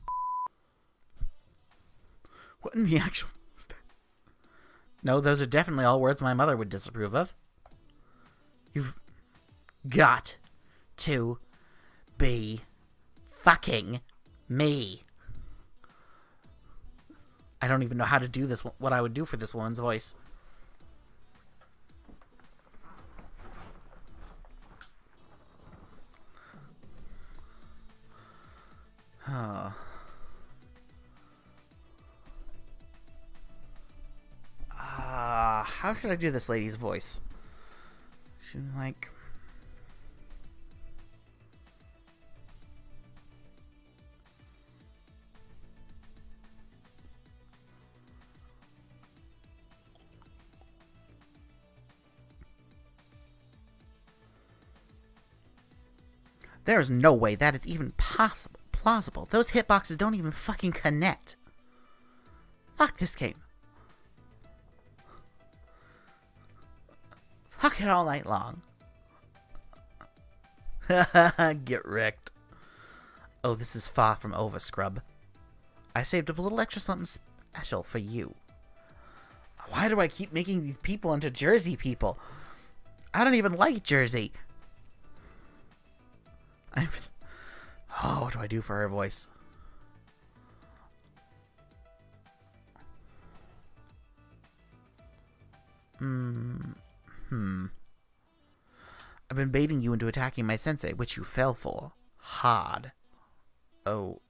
Speaker 1: What in the actual... No, those are definitely all words my mother would disapprove of. You've got to be fucking me. I don't even know how to do this, what I would do for this woman's voice. Oh. How should I do this lady's voice? Should like... There is no way that is even plausible. Those hitboxes don't even fucking connect. Fuck this game. Fuck it all night long. Get wrecked. Oh, this is far from over, scrub. I saved up a little extra something special for you. Why do I keep making these people into Jersey people? I don't even like Jersey. Oh, what do I do for her voice? I've been baiting you into attacking my sensei, which you fell for. Hard. Oh,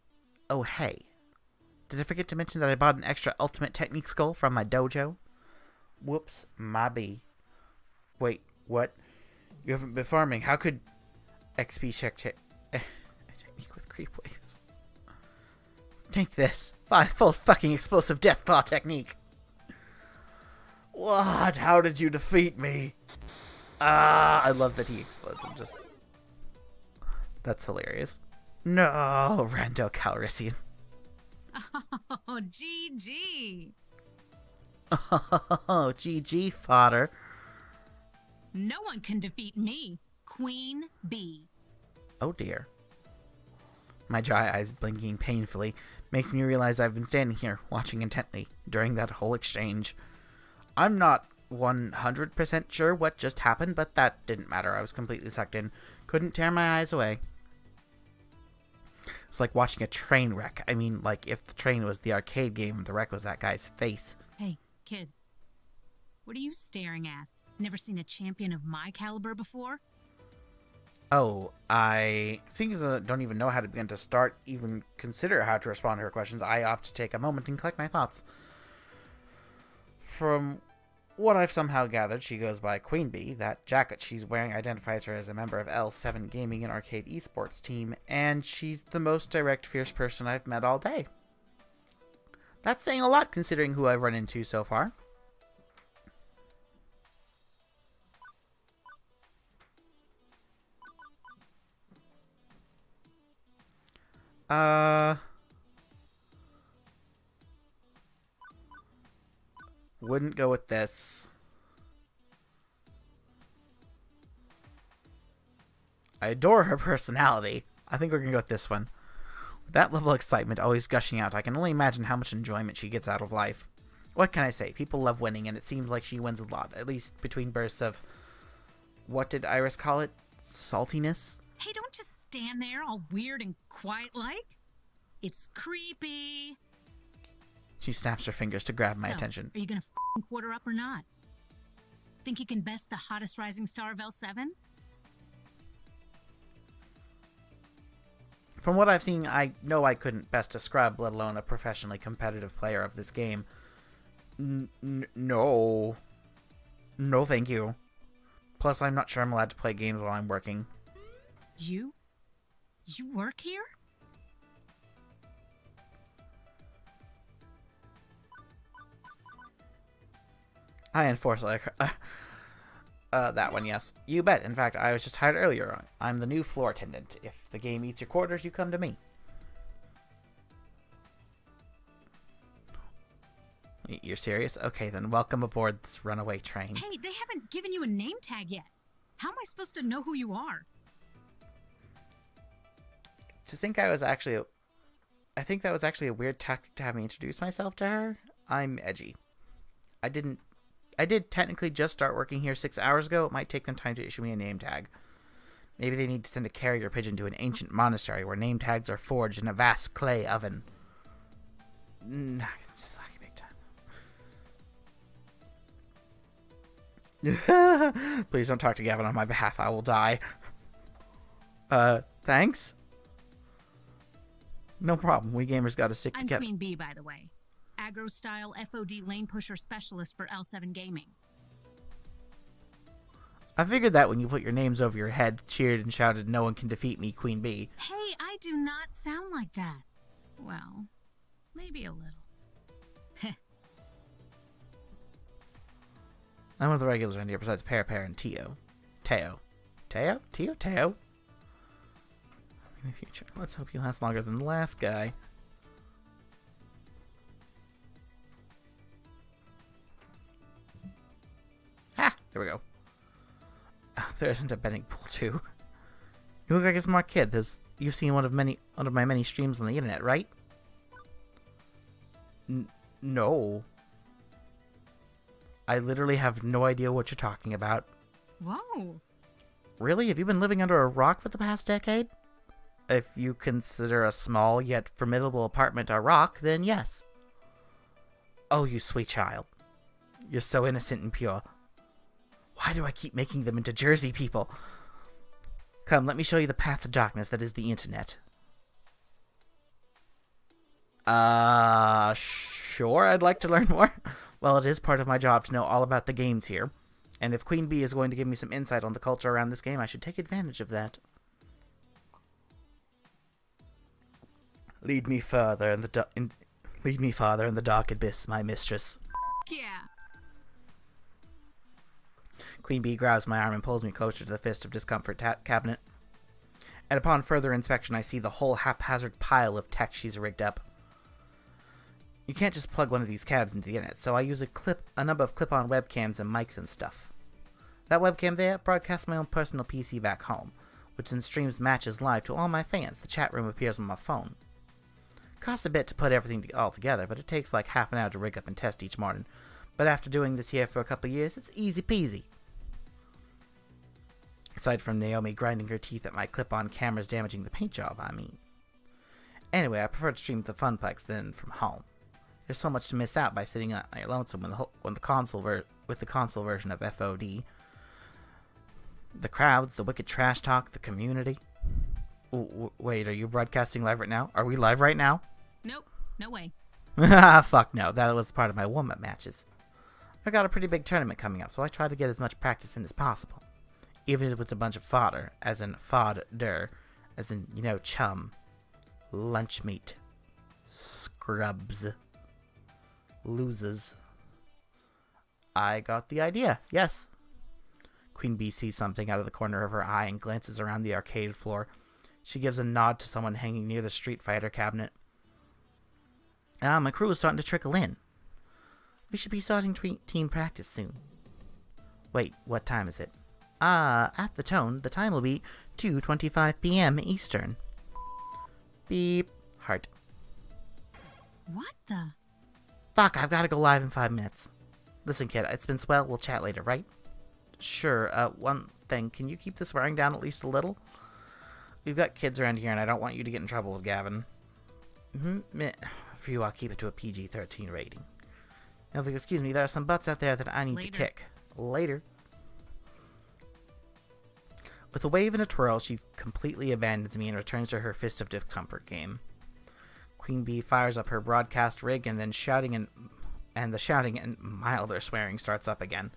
Speaker 1: hey. Did I forget to mention that I bought an extra ultimate technique skull from my dojo? Whoops, my bee. Wait, what? You haven't been farming. How could... XP check technique with creep waves. Take this. 5-fold fucking explosive death claw technique. What? How did you defeat me? I love that he explodes and just... That's hilarious. No, Rando Calrissian.
Speaker 6: Oh, GG.
Speaker 1: Oh, GG, fodder.
Speaker 6: No one can defeat me, Queen Bee.
Speaker 1: Oh dear. My dry eyes blinking painfully makes me realize I've been standing here, watching intently, during that whole exchange. I'm not 100% sure what just happened, but that didn't matter. I was completely sucked in. Couldn't tear my eyes away. It's like watching a train wreck. I mean, like, if the train was the arcade game, the wreck was that guy's face.
Speaker 6: Hey, kid. What are you staring at?
Speaker 9: Never seen a champion of my caliber before?
Speaker 1: Oh, seeing as I don't even know how to begin to start, even consider how to respond to her questions, I opt to take a moment and collect my thoughts. From what I've somehow gathered, she goes by Queen Bee. That jacket she's wearing identifies her as a member of L7 Gaming and Arcade Esports team, and she's the most direct, fierce person I've met all day. That's saying a lot considering who I've run into so far. Wouldn't go with this. I adore her personality. I think we're gonna go with this one. With that level of excitement always gushing out, I can only imagine how much enjoyment she gets out of life. What can I say? People love winning, and it seems like she wins a lot, at least between bursts of... What did Iris call it? Saltiness?
Speaker 9: Hey, don't just stand there all weird and quiet-like. It's creepy.
Speaker 1: She snaps her fingers to grab my
Speaker 9: So,
Speaker 1: attention.
Speaker 9: Are you gonna f***ing quarter up or not? Think you can best the hottest rising star of L7?
Speaker 1: From what I've seen, I know I couldn't best a scrub, let alone a professionally competitive player of this game. No. No, thank you. Plus, I'm not sure I'm allowed to play games while I'm working.
Speaker 9: You? You work here?
Speaker 1: I unfortunately... that one, yes. You bet. In fact, I was just hired earlier. I'm the new floor attendant. If the game eats your quarters, you come to me. You're serious? Okay, then welcome aboard this runaway train.
Speaker 9: Hey, they haven't given you a name tag yet. How am I supposed to know who you are?
Speaker 1: To think I was actually... I think that was actually a weird tactic to have me introduce myself to her. I'm edgy. I did technically just start working here 6 hours ago. It might take them time to issue me a name tag. Maybe they need to send a carrier pigeon to an ancient monastery where name tags are forged in a vast clay oven. It's just like a big time. Please don't talk to Gavin on my behalf. I will die. Thanks? No problem. We gamers gotta stick
Speaker 9: I'm
Speaker 1: together.
Speaker 9: Queen Bee, by the way. Aggro-style FOD lane pusher specialist for L7 Gaming.
Speaker 1: I figured that when you put your names over your head, cheered and shouted, "No one can defeat me, Queen Bee."
Speaker 9: Hey, I do not sound like that. Well, maybe a little.
Speaker 1: I'm one of the regulars around here besides Pear and Teo. Teo? In the future. Let's hope you last longer than the last guy. Ha! There we go. There isn't a betting pool too. You look like a smart kid. You've seen one of my many streams on the internet, right? No. I literally have no idea what you're talking about.
Speaker 9: Whoa.
Speaker 1: Really? Have you been living under a rock for the past decade? If you consider a small yet formidable apartment a rock, then yes. Oh, you sweet child. You're so innocent and pure. Why do I keep making them into Jersey people? Come, let me show you the path to darkness that is the internet. Sure, I'd like to learn more. Well, it is part of my job to know all about the games here. And if Queen Bee is going to give me some insight on the culture around this game, I should take advantage of that. Lead me further in the dark abyss, my mistress.
Speaker 9: Yeah.
Speaker 1: Queen Bee grabs my arm and pulls me closer to the Fist of Discomfort cabinet. And upon further inspection, I see the whole haphazard pile of tech she's rigged up. You can't just plug one of these cabs into the internet, so I use a number of clip-on webcams and mics and stuff. That webcam there broadcasts my own personal PC back home, which then streams matches live to all my fans. The chat room appears on my phone. Costs a bit to put everything all together, but it takes like half an hour to rig up and test each morning. But after doing this here for a couple of years, it's easy peasy. Aside from Naomi grinding her teeth at my clip-on cameras damaging the paint job, I mean. Anyway, I prefer to stream at the Funplex than from home. There's so much to miss out by sitting on your lonesome with the console with with the console version of FOD. The crowds, the wicked trash talk, the community. Wait, are you broadcasting live right now? Are we live right now?
Speaker 9: Nope, no way.
Speaker 1: Fuck no, that was part of my warm-up matches. I got a pretty big tournament coming up, so I try to get as much practice in as possible. Even if it's a bunch of fodder, as in fodder, as in, you know, chum, lunch meat, scrubs, losers. I got the idea, yes. Queen Bee sees something out of the corner of her eye and glances around the arcade floor. She gives a nod to someone hanging near the Street Fighter cabinet. My crew is starting to trickle in. We should be starting team practice soon. Wait, what time is it? At the tone, the time will be 2:25 p.m. Eastern. Beep. Heart.
Speaker 9: What the?
Speaker 1: Fuck, I've got to go live in 5 minutes. Listen, kid, it's been swell. We'll chat later, right? Sure. One thing. Can you keep the swearing down at least a little? We've got kids around here, and I don't want you to get in trouble with Gavin. For you, I'll keep it to a PG-13 rating. Now, excuse me, there are some butts out there that I need to kick. Later. With a wave and a twirl, she completely abandons me and returns to her Fist of Discomfort game. Queen Bee fires up her broadcast rig, and then the shouting and milder swearing starts up again.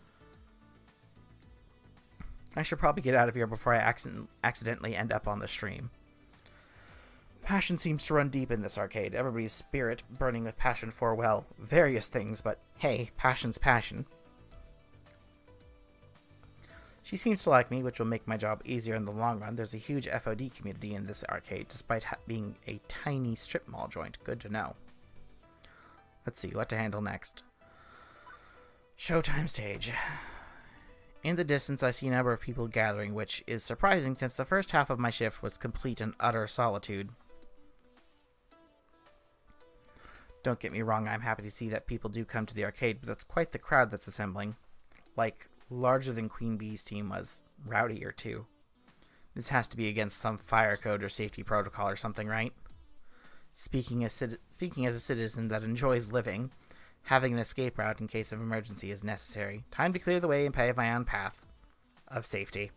Speaker 1: I should probably get out of here before I accidentally end up on the stream. Passion seems to run deep in this arcade. Everybody's spirit burning with passion for, well, various things, but hey, passion's passion. She seems to like me, which will make my job easier in the long run. There's a huge FOD community in this arcade, despite being a tiny strip mall joint. Good to know. Let's see, what to handle next. Showtime stage. In the distance, I see a number of people gathering, which is surprising since the first half of my shift was complete and utter solitude. Don't get me wrong, I'm happy to see that people do come to the arcade, but that's quite the crowd that's assembling. Like, larger than Queen Bee's team was, rowdier too. This has to be against some fire code or safety protocol or something, right? Speaking as a citizen that enjoys living, having an escape route in case of emergency is necessary. Time to clear the way and pave my own path of safety.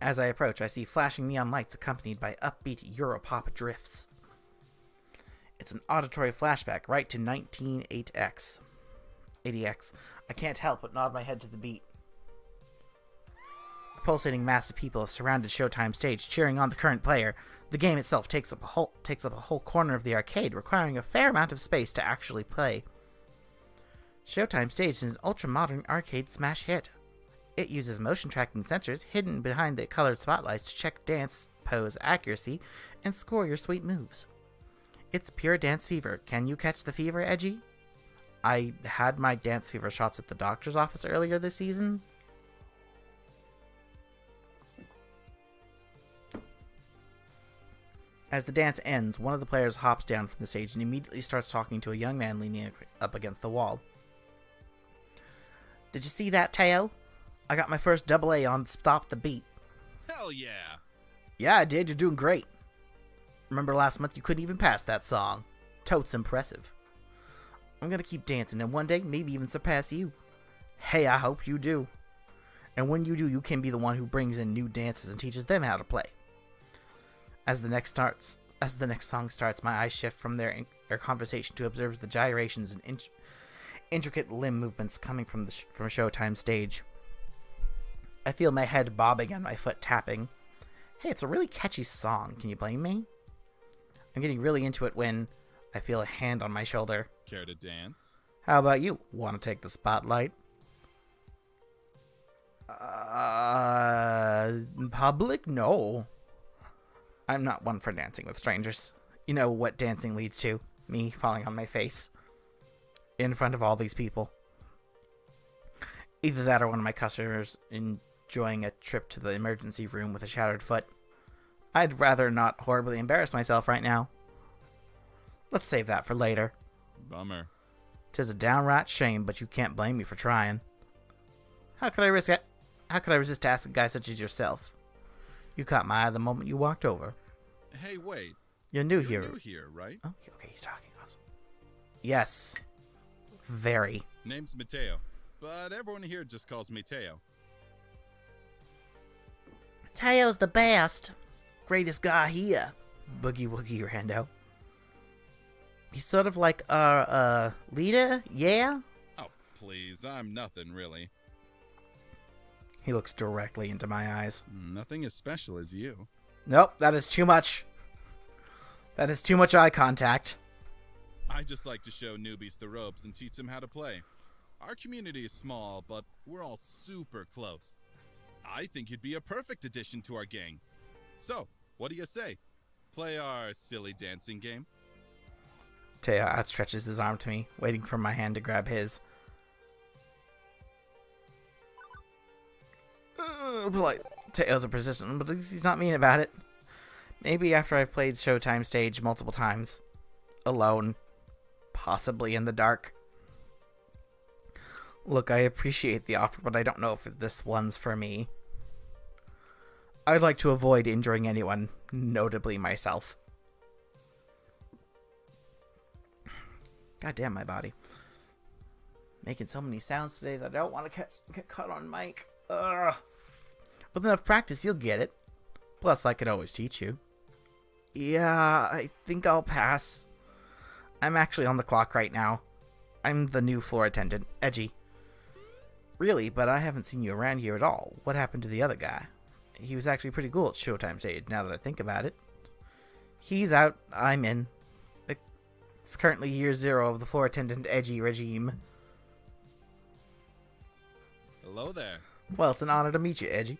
Speaker 1: As I approach, I see flashing neon lights accompanied by upbeat Europop drifts. It's an auditory flashback right to 1980X. I can't help but nod my head to the beat. A pulsating mass of people have surrounded Showtime stage, cheering on the current player. The game itself takes up a whole corner of the arcade, requiring a fair amount of space to actually play. Showtime stage is an ultra-modern arcade smash hit. It uses motion tracking sensors hidden behind the colored spotlights to check dance pose accuracy and score your sweet moves. It's pure dance fever. Can you catch the fever, Edgy? I had my dance fever shots at the doctor's office earlier this season. As the dance ends, one of the players hops down from the stage and immediately starts talking to a young man leaning up against the wall. Did you see that, Teo? I got my first AA on Stop the Beat.
Speaker 10: Hell yeah.
Speaker 1: Yeah, I did. You're doing great. Remember last month you couldn't even pass that song. Totes impressive. I'm gonna keep dancing and one day maybe even surpass you. Hey, I hope you do. And when you do, you can be the one who brings in new dancers and teaches them how to play. As the next song starts, my eyes shift from their conversation to observe the gyrations and intricate limb movements coming from Showtime stage. I feel my head bobbing and my foot tapping. Hey, it's a really catchy song. Can you blame me? I'm getting really into it when I feel a hand on my shoulder.
Speaker 10: Care to dance?
Speaker 1: How about you? Want to take the spotlight? In public? No. I'm not one for dancing with strangers. You know what dancing leads to. Me falling on my face. In front of all these people. Either that or one of my customers enjoying a trip to the emergency room with a shattered foot. I'd rather not horribly embarrass myself right now. Let's save that for later.
Speaker 10: Bummer.
Speaker 1: 'Tis a downright shame, but you can't blame me for trying. How could I resist asking a guy such as yourself? You caught my eye the moment you walked over.
Speaker 10: Hey, wait.
Speaker 1: You're new here.
Speaker 10: New here, right?
Speaker 1: Oh, okay, he's talking. Awesome. Yes. Very.
Speaker 10: Name's Mateo, but everyone here just calls me Teo.
Speaker 1: Teo's the best. Greatest guy here. Boogie woogie rando. He's sort of like our, leader, yeah?
Speaker 10: Oh, please, I'm nothing really.
Speaker 1: He looks directly into my eyes.
Speaker 10: Nothing as special as you.
Speaker 1: Nope, that is too much. That is too much eye contact.
Speaker 10: I just like to show newbies the ropes and teach them how to play. Our community is small, but we're all super close. I think you'd be a perfect addition to our gang. So, what do you say? Play our silly dancing game?
Speaker 1: Teo outstretches his arm to me, waiting for my hand to grab his. Polite. Teo's a persistent, but he's not mean about it. Maybe after I've played Showtime stage multiple times. Alone. Possibly in the dark. Look, I appreciate the offer, but I don't know if this one's for me. I'd like to avoid injuring anyone, notably myself. God damn my body. Making so many sounds today that I don't want to get cut on mic. Ugh. With enough practice, you'll get it. Plus, I could always teach you. Yeah, I think I'll pass. I'm actually on the clock right now. I'm the new floor attendant, Edgy. Really, but I haven't seen you around here at all. What happened to the other guy? He was actually pretty cool at Showtime stage, now that I think about it. He's out, I'm in. It's currently year 0 of the floor attendant Edgy regime.
Speaker 10: Hello there.
Speaker 1: Well, it's an honor to meet you, Edgy.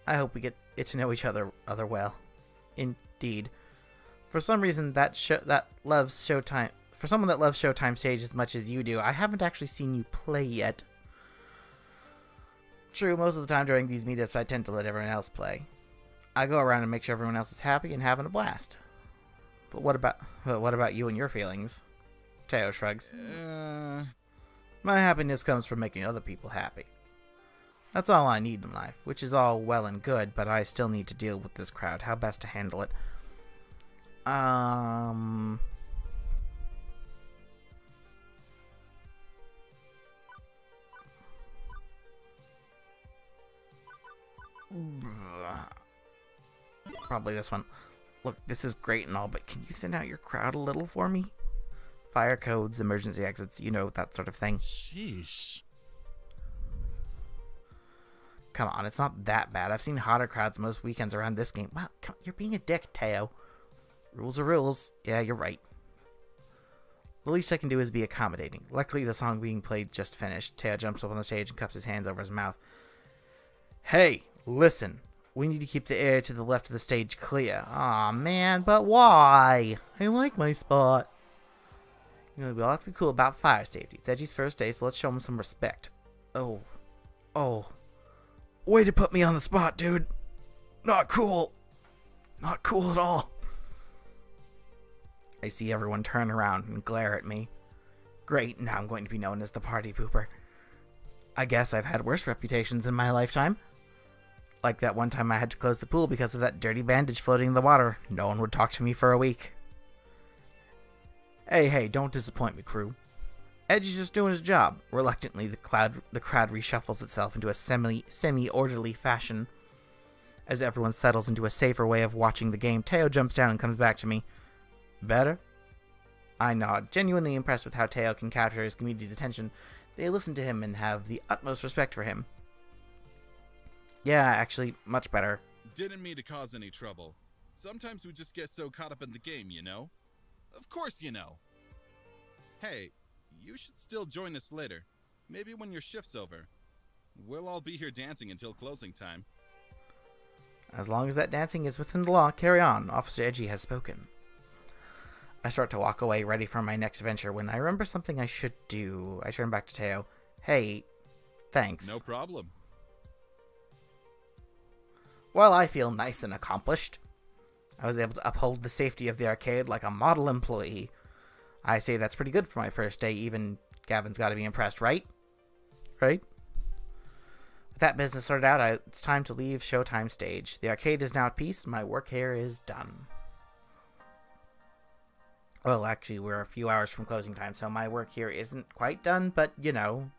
Speaker 1: I hope we get to know each other well. Indeed. For some reason, For someone that loves Showtime stage as much as you do, I haven't actually seen you play yet. True, most of the time during these meetups, I tend to let everyone else play. I go around and make sure everyone else is happy and having a blast. But what about you and your feelings? Teo shrugs. My happiness comes from making other people happy. That's all I need in life, which is all well and good, but I still need to deal with this crowd. How best to handle it? Probably this one. Look, this is great and all, but can you thin out your crowd a little for me? Fire codes, emergency exits, you know, that sort of thing.
Speaker 10: Sheesh.
Speaker 1: Come on, it's not that bad. I've seen hotter crowds most weekends around this game. Wow, come on, you're being a dick, Teo. Rules are rules. Yeah, you're right. The least I can do is be accommodating. Luckily, the song being played just finished. Teo jumps up on the stage and cups his hands over his mouth. Hey, listen. We need to keep the area to the left of the stage clear. Aw, man, but why? I like my spot. You know, we'll have to be cool about fire safety. It's Edgy's first day, so let's show him some respect. Oh. Way to put me on the spot, dude. Not cool. Not cool at all. I see everyone turn around and glare at me. Great, now I'm going to be known as the party pooper. I guess I've had worse reputations in my lifetime. Like that one time I had to close the pool because of that dirty bandage floating in the water. No one would talk to me for a week. Hey, don't disappoint me, crew. Edgy's just doing his job. Reluctantly, the crowd reshuffles itself into a semi-orderly fashion. As everyone settles into a safer way of watching the game, Teo jumps down and comes back to me. Better? I nod, genuinely impressed with how Teo can capture his community's attention. They listen to him and have the utmost respect for him. Yeah, actually, much better.
Speaker 10: Didn't mean to cause any trouble. Sometimes we just get so caught up in the game, you know? Of course you know. Hey, you should still join us later. Maybe when your shift's over. We'll all be here dancing until closing time.
Speaker 1: As long as that dancing is within the law, carry on. Officer Edgy has spoken. I start to walk away, ready for my next venture, when I remember something I should do. I turn back to Teo. Hey, thanks.
Speaker 10: No problem.
Speaker 1: Well, I feel nice and accomplished. I was able to uphold the safety of the arcade like a model employee. I say that's pretty good for my first day. Even Gavin's got to be impressed, right? Right? With that business sorted out, it's time to leave Showtime stage. The arcade is now at peace. My work here is done. Well, actually, we're a few hours from closing time, so my work here isn't quite done, but, you know.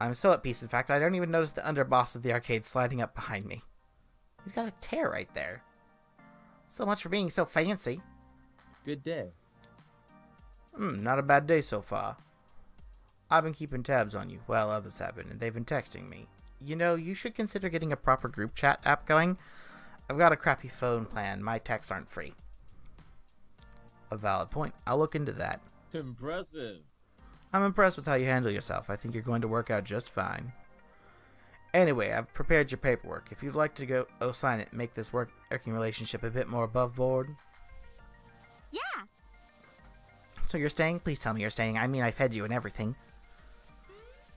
Speaker 1: I'm so at peace, in fact, I don't even notice the underboss of the arcade sliding up behind me. He's got a tear right there. So much for being so fancy.
Speaker 5: Good day.
Speaker 1: Not a bad day so far. I've been keeping tabs on you. Well, others have been, and they've been texting me. You know, you should consider getting a proper group chat app going. I've got a crappy phone plan. My texts aren't free. A valid point. I'll look into that.
Speaker 5: Impressive.
Speaker 1: I'm impressed with how you handle yourself. I think you're going to work out just fine. Anyway, I've prepared your paperwork. If you'd like to go sign it and make this working relationship a bit more above board.
Speaker 6: Yeah.
Speaker 1: So you're staying? Please tell me you're staying. I mean, I fed you and everything.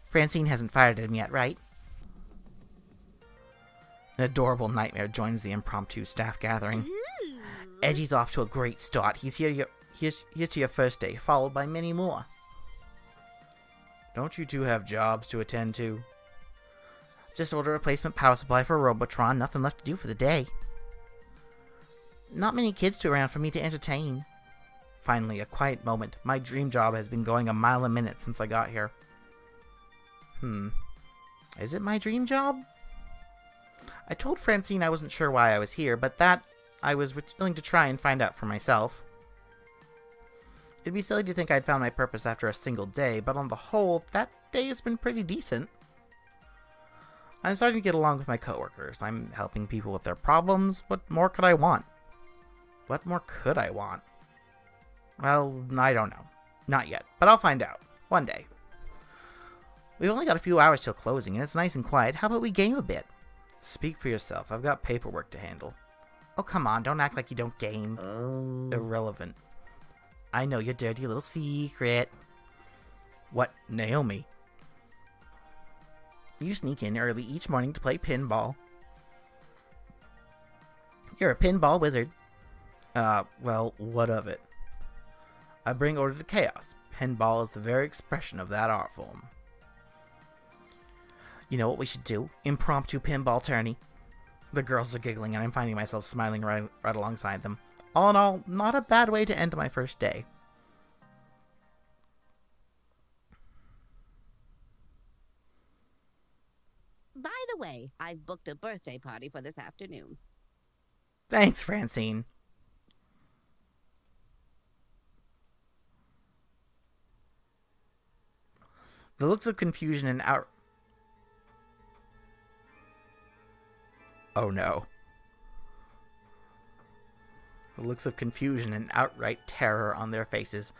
Speaker 1: Francine hasn't fired him yet, right? An adorable nightmare joins the impromptu staff gathering. Edgy's off to a great start. He's here to your first day, followed by many more. Don't you two have jobs to attend to? Just order a replacement power supply for Robotron. Nothing left to do for the day. Not many kids around for me to entertain. Finally, a quiet moment. My dream job has been going a mile a minute since I got here. Is it my dream job? I told Francine I wasn't sure why I was here, but that I was willing to try and find out for myself. It'd be silly to think I'd found my purpose after a single day, but on the whole, that day has been pretty decent. I'm starting to get along with my coworkers. I'm helping people with their problems. What more could I want? What more could I want? Well, I don't know. Not yet, but I'll find out. One day. We've only got a few hours till closing, and it's nice and quiet. How about we game a bit? Speak for yourself. I've got paperwork to handle. Oh, come on. Don't act like you don't game. Irrelevant. I know your dirty little secret. What, Naomi? You sneak in early each morning to play pinball. You're a pinball wizard. Well, what of it? I bring order to chaos. Pinball is the very expression of that art form. You know what we should do? Impromptu pinball tourney. The girls are giggling, and I'm finding myself smiling right alongside them. All in all, not a bad way to end my first day.
Speaker 4: By the way, I've booked a birthday party for this afternoon.
Speaker 1: Thanks, Francine. The looks of confusion and Oh no. The looks of confusion and outright terror on their faces,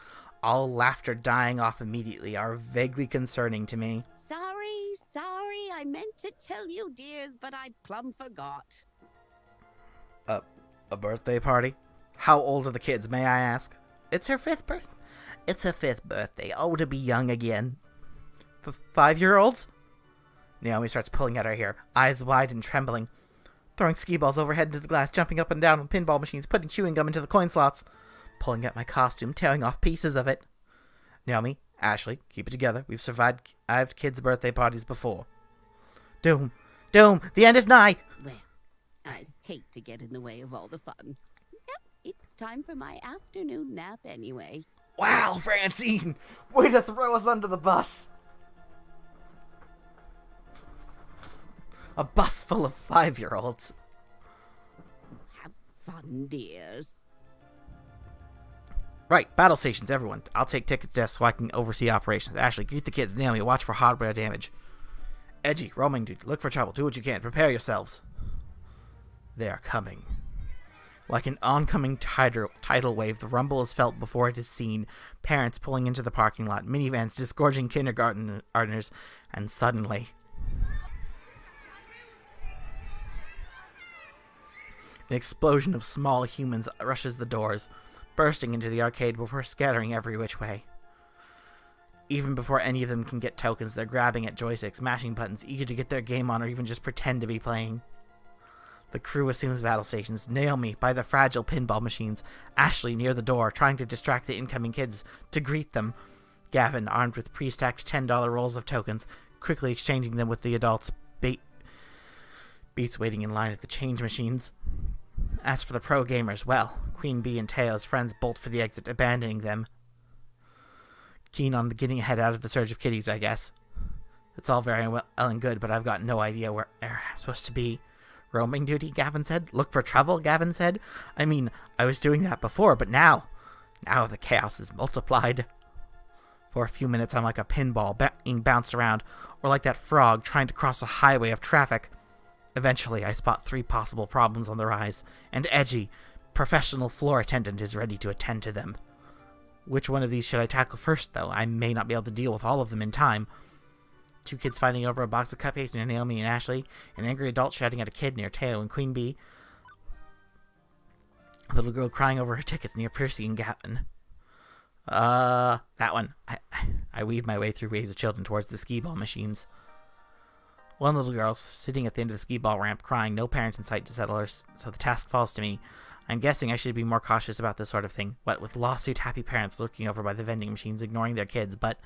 Speaker 1: all laughter dying off immediately, are vaguely concerning to me.
Speaker 4: Sorry, I meant to tell you, dears, but I plumb forgot.
Speaker 1: A birthday party? How old are the kids, may I ask? It's her 5th birthday. It's her 5th birthday. Oh, to be young again. 5-year-olds? Naomi starts pulling at her hair, eyes wide and trembling. Throwing ski balls overhead into the glass, jumping up and down on pinball machines, putting chewing gum into the coin slots. Pulling at my costume, tearing off pieces of it. Naomi, Ashley, keep it together. We've survived kids' birthday parties before. Doom! The end is nigh!
Speaker 4: Well, I'd hate to get in the way of all the fun. Yep, it's time for my afternoon nap anyway.
Speaker 1: Wow, Francine! Way to throw us under the bus! A bus full of 5-year-olds.
Speaker 4: Have fun, dears.
Speaker 1: Right, battle stations, everyone. I'll take tickets desk so I can oversee operations. Ashley, greet the kids. Naomi, watch for hardware damage. Edgy, roaming dude, look for trouble. Do what you can. Prepare yourselves. They are coming. Like an oncoming tidal wave, the rumble is felt before it is seen. Parents pulling into the parking lot, minivans disgorging kindergarteners, and suddenly... an explosion of small humans rushes the doors, bursting into the arcade before scattering every which way. Even before any of them can get tokens, they're grabbing at joysticks, mashing buttons, eager to get their game on or even just pretend to be playing. The crew assumes battle stations, Naomi by the fragile pinball machines, Ashley near the door, trying to distract the incoming kids to greet them, Gavin armed with pre-stacked $10 rolls of tokens, quickly exchanging them with the adults, Beats waiting in line at the change machines. As for the pro gamers, well, Queen Bee and Teo's friends bolt for the exit, abandoning them. Keen on getting ahead out of the surge of kiddies, I guess. It's all very well and good, but I've got no idea where I'm supposed to be. Roaming duty, Gavin said. Look for trouble, Gavin said. I mean, I was doing that before, but now the chaos is multiplied. For a few minutes, I'm like a pinball being bounced around, or like that frog trying to cross a highway of traffic. Eventually, I spot 3 possible problems on the rise, and Edgy, professional floor attendant, is ready to attend to them. Which one of these should I tackle first, though? I may not be able to deal with all of them in time. 2 kids fighting over a box of cupcakes near Naomi and Ashley, an angry adult shouting at a kid near Teo and Queen Bee, a little girl crying over her tickets near Percy and Gavin. That one. I weave my way through waves of children towards the skee-ball machines. One little girl sitting at the end of the skee-ball ramp crying, no parents in sight to settle her, so the task falls to me. I'm guessing I should be more cautious about this sort of thing, what with lawsuit-happy parents lurking over by the vending machines ignoring their kids, but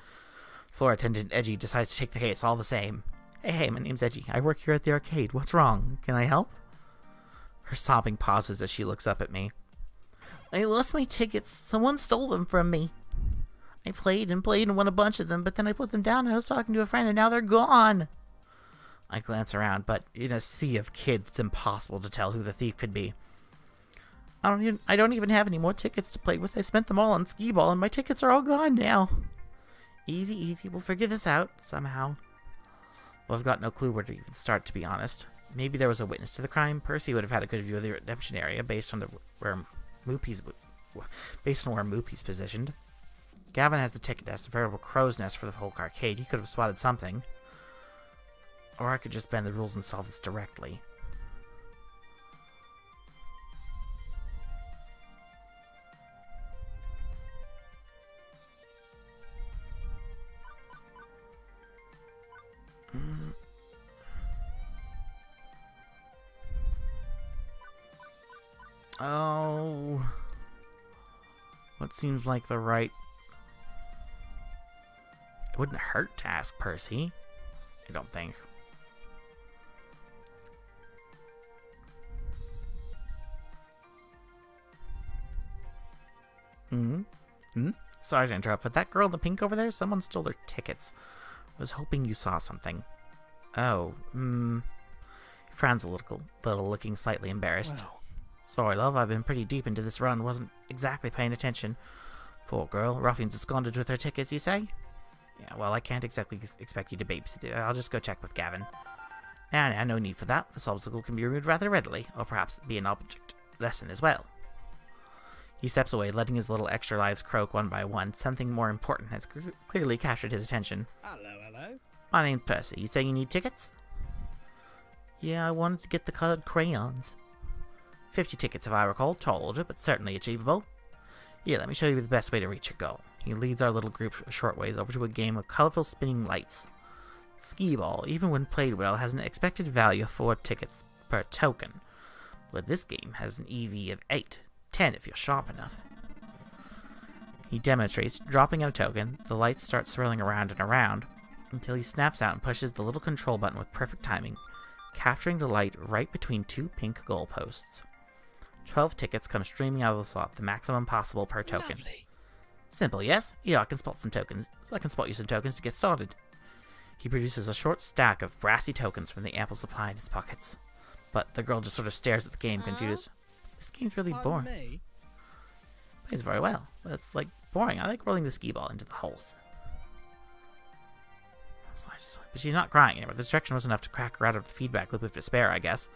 Speaker 1: floor attendant Edgy decides to take the case all the same. Hey, my name's Edgy. I work here at the arcade. What's wrong? Can I help? Her sobbing pauses as she looks up at me. I lost my tickets. Someone stole them from me. I played and won a bunch of them, but then I put them down and I was talking to a friend and now they're gone. I glance around, but in a sea of kids, it's impossible to tell who the thief could be. I don't even have any more tickets to play with. I spent them all on skee-ball and my tickets are all gone now. Easy. We'll figure this out somehow. Well, I've got no clue where to even start, to be honest. Maybe there was a witness to the crime. Percy would have had a good view of the redemption area based on where Moopy's positioned. Gavin has the ticket desk, a veritable crow's nest for the whole arcade. He could have swatted something. Or I could just bend the rules and solve this directly. Oh, what seems like the right... It wouldn't hurt to ask Percy, I don't think. Sorry to interrupt, but that girl in the pink over there, someone stole their tickets. I was hoping you saw something. Oh, He frowns a little, looking slightly embarrassed.
Speaker 8: Wow.
Speaker 1: Sorry, love, I've been pretty deep into this run, wasn't exactly paying attention. Poor girl, ruffians absconded with her tickets, you say? Yeah, well, I can't exactly expect you to babysit it. I'll just go check with Gavin. Nah, no need for that. This obstacle can be removed rather readily, or perhaps be an object lesson as well. He steps away, letting his little extra lives croak one by one. Something more important has clearly captured his attention.
Speaker 8: Hello.
Speaker 1: My name's Percy. You say you need tickets? Yeah, I wanted to get the colored crayons. 50 tickets if I recall. Tall order, but certainly achievable. Here, let me show you the best way to reach your goal. He leads our little group a short ways over to a game of colorful spinning lights. Skee-ball, even when played well, has an expected value of 4 tickets per token. But this game has an EV of 8. 10 if you're sharp enough. He demonstrates, dropping out a token. The lights start swirling around and around until he snaps out and pushes the little control button with perfect timing, capturing the light right between 2 pink goalposts. 12 tickets come streaming out of the slot, the maximum possible per token.
Speaker 8: Lovely.
Speaker 1: Simple, yes? Yeah, I can spot you some tokens to get started. He produces a short stack of brassy tokens from the ample supply in his pockets. But the girl just sort of stares at the game, confused. This game's really boring.
Speaker 8: Me?
Speaker 1: Plays very well, but it's like boring. I like rolling the skee-ball into the holes. But she's not crying anymore. The distraction was enough to crack her out of the feedback loop of despair, I guess.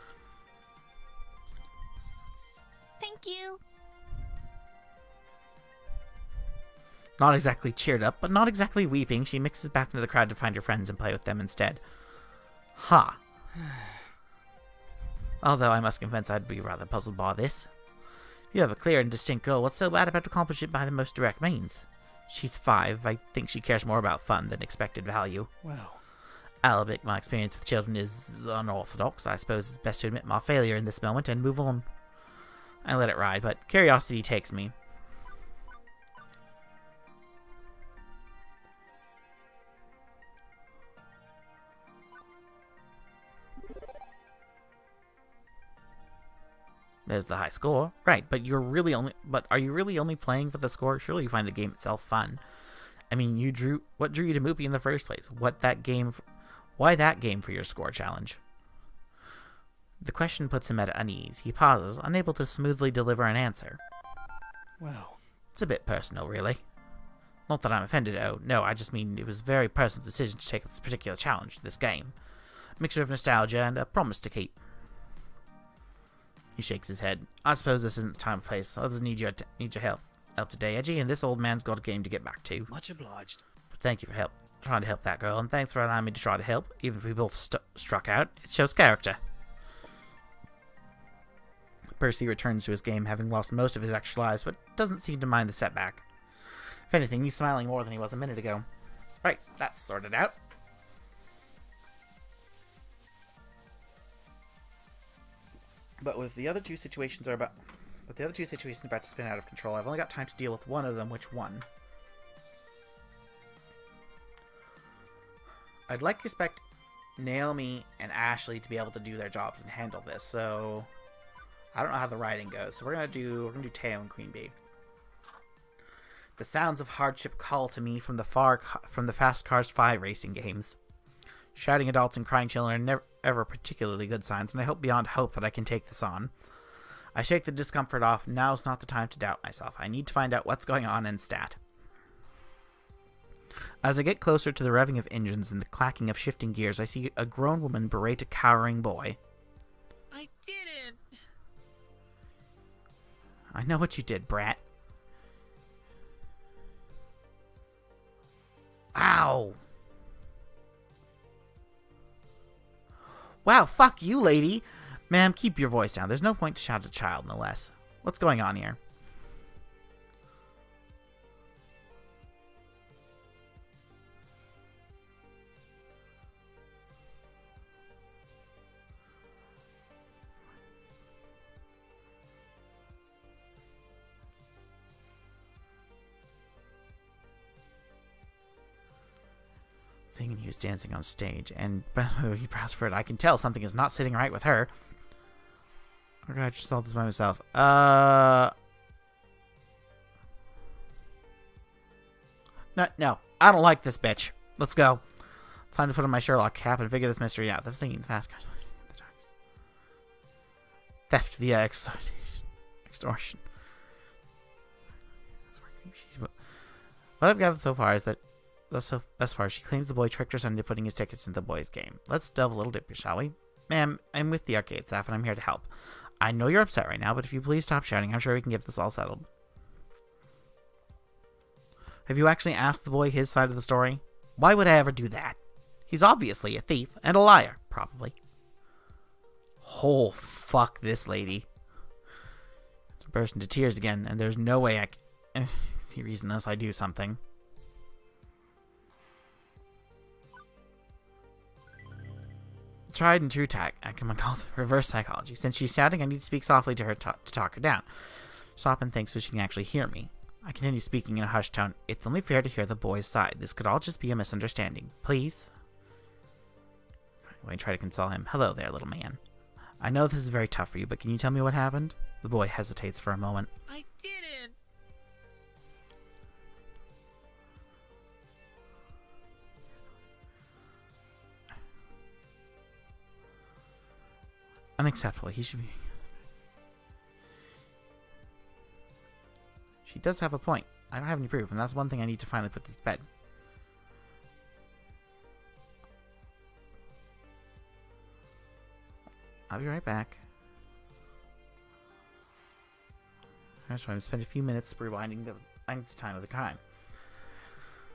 Speaker 7: Thank you.
Speaker 1: Not exactly cheered up, but not exactly weeping, she mixes back into the crowd to find her friends and play with them instead. Ha! Although I must confess I'd be rather puzzled by this. If you have a clear and distinct goal, what's so bad about accomplishing it by the most direct means? She's 5. I think she cares more about fun than expected value.
Speaker 8: Well,
Speaker 1: I'll admit my experience with children is unorthodox. I suppose it's best to admit my failure in this moment and move on. I let it ride, but curiosity takes me. There's the high score. Right, but are you really only playing for the score? Surely you find the game itself fun. I mean, what drew you to Moopy in the first place? Why that game for your score challenge? The question puts him at unease. He pauses, unable to smoothly deliver an answer.
Speaker 8: Well,
Speaker 1: it's a bit personal, really. Not that I'm offended, oh, no, I just mean it was a very personal decision to take up this particular challenge, this game. A mixture of nostalgia and a promise to keep. He shakes his head. I suppose this isn't the time or place. Others need your help today, Edgy, and this old man's got a game to get back to.
Speaker 8: Much obliged.
Speaker 1: But thank you for trying to help that girl, and thanks for allowing me to try to help, even if we both struck out. It shows character. Percy returns to his game, having lost most of his extra lives, but doesn't seem to mind the setback. If anything, he's smiling more than he was a minute ago. Right, that's sorted out. But with the other two situations about to spin out of control, I've only got time to deal with one of them. Which one? I'd like to expect Naomi and Ashley to be able to do their jobs and handle this, so I don't know how the writing goes. So we're gonna do Teo and Queen Bee. The sounds of hardship call to me from the Fast Cars 5 racing games. Shouting adults and crying children are never ever particularly good signs, and I hope beyond hope that I can take this on. I shake the discomfort off. Now's not the time to doubt myself. I need to find out what's going on and stat. As I get closer to the revving of engines and the clacking of shifting gears, I see a grown woman berate a cowering boy.
Speaker 9: I didn't.
Speaker 1: I know what you did, brat. Ow! Wow, fuck you, lady! Ma'am, keep your voice down. There's no point to shout at a child, no less. What's going on here? Thinking he was dancing on stage, and by the way he pressed for it, I can tell something is not sitting right with her. Okay, I just saw this by myself. No, I don't like this bitch. Let's go. It's time to put on my Sherlock cap and figure this mystery out. I was thinking the fast cars. Theft via extortion. What I've gathered so far is that thus far, she claims the boy tricked her son into putting his tickets into the boy's game. Let's delve a little deeper, shall we? Ma'am, I'm with the arcade staff, and I'm here to help. I know you're upset right now, but if you please stop shouting, I'm sure we can get this all settled. Have you actually asked the boy his side of the story? Why would I ever do that? He's obviously a thief and a liar, probably. Oh, fuck this lady. To burst into tears again, and there's no way I can see reason unless I do something. Tried and true acumen called reverse psychology. Since she's shouting, I need to speak softly to her to talk her down. Stop and think so she can actually hear me. I continue speaking in a hushed tone. It's only fair to hear the boy's side. This could all just be a misunderstanding. Please? I try to console him. Hello there, little man. I know this is very tough for you, but can you tell me what happened? The boy hesitates for a moment.
Speaker 9: I didn't.
Speaker 1: Unacceptable. He should be... She does have a point. I don't have any proof, and that's one thing I need to finally put this to bed. I'll be right back. That's why I'm spend a few minutes rewinding the time of the crime.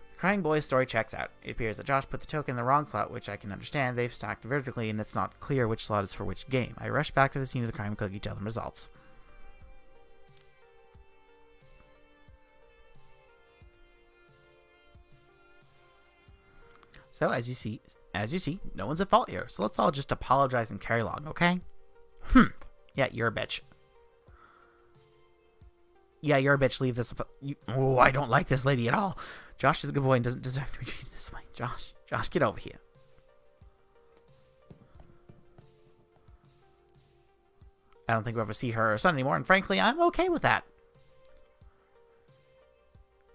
Speaker 1: The crying boy's story checks out. It appears that Josh put the token in the wrong slot, which I can understand. They've stacked vertically, and it's not clear which slot is for which game. I rush back to the scene of the crime and quickly tell them results. So, as you see, no one's at fault here. So let's all just apologize and carry along, okay? Yeah, you're a bitch. Yeah, you're a bitch. Leave this. Oh, I don't like this lady at all. Josh is a good boy and doesn't deserve to be treated this way. Josh, get over here. I don't think we'll ever see her or son anymore, and frankly, I'm okay with that.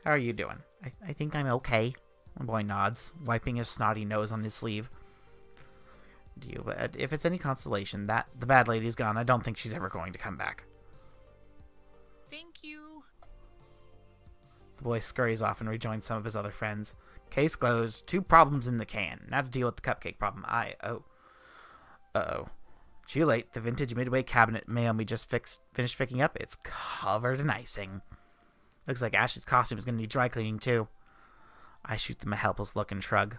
Speaker 1: How are you doing? I think I'm okay. The boy nods, wiping his snotty nose on his sleeve. If it's any consolation, that the bad lady's gone, I don't think she's ever going to come back.
Speaker 9: Thank you.
Speaker 1: The boy scurries off and rejoins some of his other friends. Case closed. 2 problems in the can. Now to deal with the cupcake problem. Uh-oh. Too late. The vintage Midway cabinet Naomi just finished picking up. It's covered in icing. Looks like Ashley's costume is going to need dry cleaning, too. I shoot them a helpless look and shrug.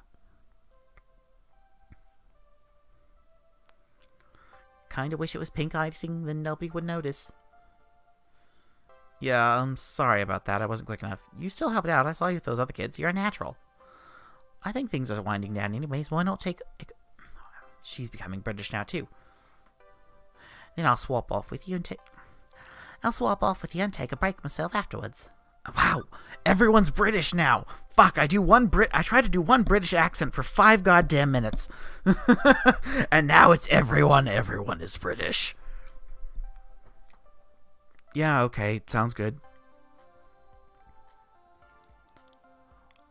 Speaker 1: Kinda wish it was pink icing, then nobody would notice. Yeah, I'm sorry about that. I wasn't quick enough. You still helped out. I saw you with those other kids. You're a natural. I think things are winding down anyways. Why not take... She's becoming British now, too. Then I'll swap off with you and take a break myself afterwards. Wow, everyone's British now. Fuck, I try to do one British accent for 5 goddamn minutes. And now it's everyone is British. Yeah, okay, sounds good.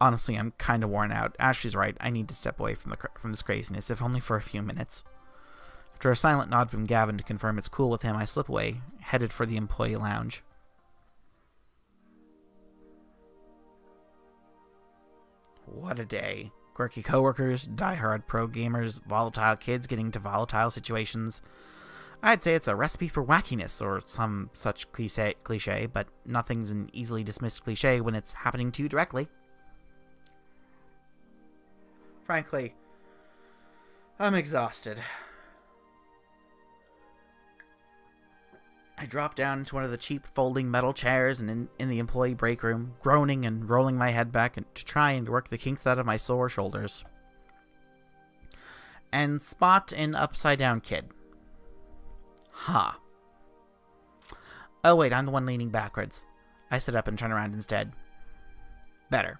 Speaker 1: Honestly, I'm kind of worn out. Ashley's right. I need to step away from this craziness, if only for a few minutes. After a silent nod from Gavin to confirm it's cool with him, I slip away, headed for the employee lounge. What a day. Quirky coworkers, die-hard pro gamers, volatile kids getting into volatile situations. I'd say it's a recipe for wackiness or some such cliche, but nothing's an easily dismissed cliche when it's happening to you directly. Frankly, I'm exhausted. I drop down into one of the cheap folding metal chairs and in the employee break room, groaning and rolling my head back to try and work the kinks out of my sore shoulders. And spot an upside-down kid. Huh. Oh wait, I'm the one leaning backwards. I sit up and turn around instead. Better.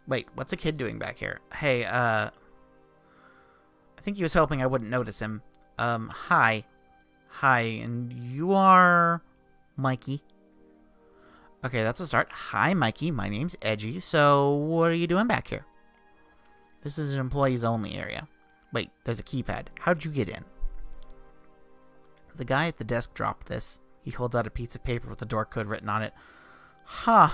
Speaker 1: Wait, what's a kid doing back here? Hey, I think he was hoping I wouldn't notice him. Hi. Hi, and you are... Mikey. Okay, that's a start. Hi, Mikey. My name's Edgy. So, what are you doing back here? This is an employees only area. Wait, there's a keypad. How'd you get in? The guy at the desk dropped this. He holds out a piece of paper with the door code written on it. Huh.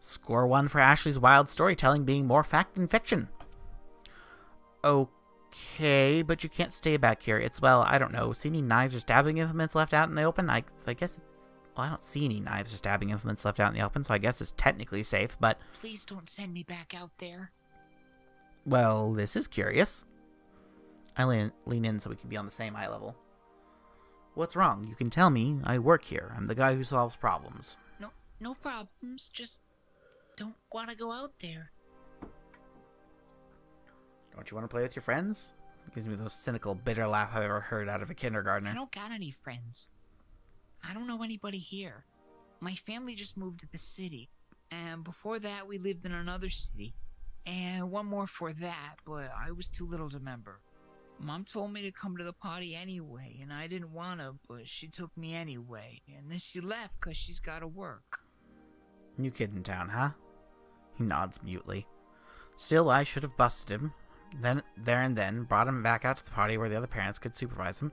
Speaker 1: Score 1 for Ashley's wild storytelling being more fact than fiction. Okay, but you can't stay back here. It's, well, I don't know. See any knives or stabbing implements left out in the open? I guess it's... Well, I don't see any knives or stabbing implements left out in the open, so I guess it's technically safe, but...
Speaker 9: Please don't send me back out there.
Speaker 1: Well, this is curious. I lean in so we can be on the same eye level. What's wrong? You can tell me. I work here. I'm the guy who solves problems.
Speaker 9: No problems. Just don't want to go out there.
Speaker 1: Don't you want to play with your friends? It gives me the most cynical, bitter laugh I've ever heard out of a kindergartner.
Speaker 9: I don't got any friends. I don't know anybody here. My family just moved to the city. And before that, we lived in another city. And one more for that, but I was too little to remember. Mom told me to come to the party anyway, and I didn't want to, but she took me anyway. And then she left because she's got to work.
Speaker 1: New kid in town, huh? He nods mutely. Still, I should have busted him. There and then, brought him back out to the party where the other parents could supervise him.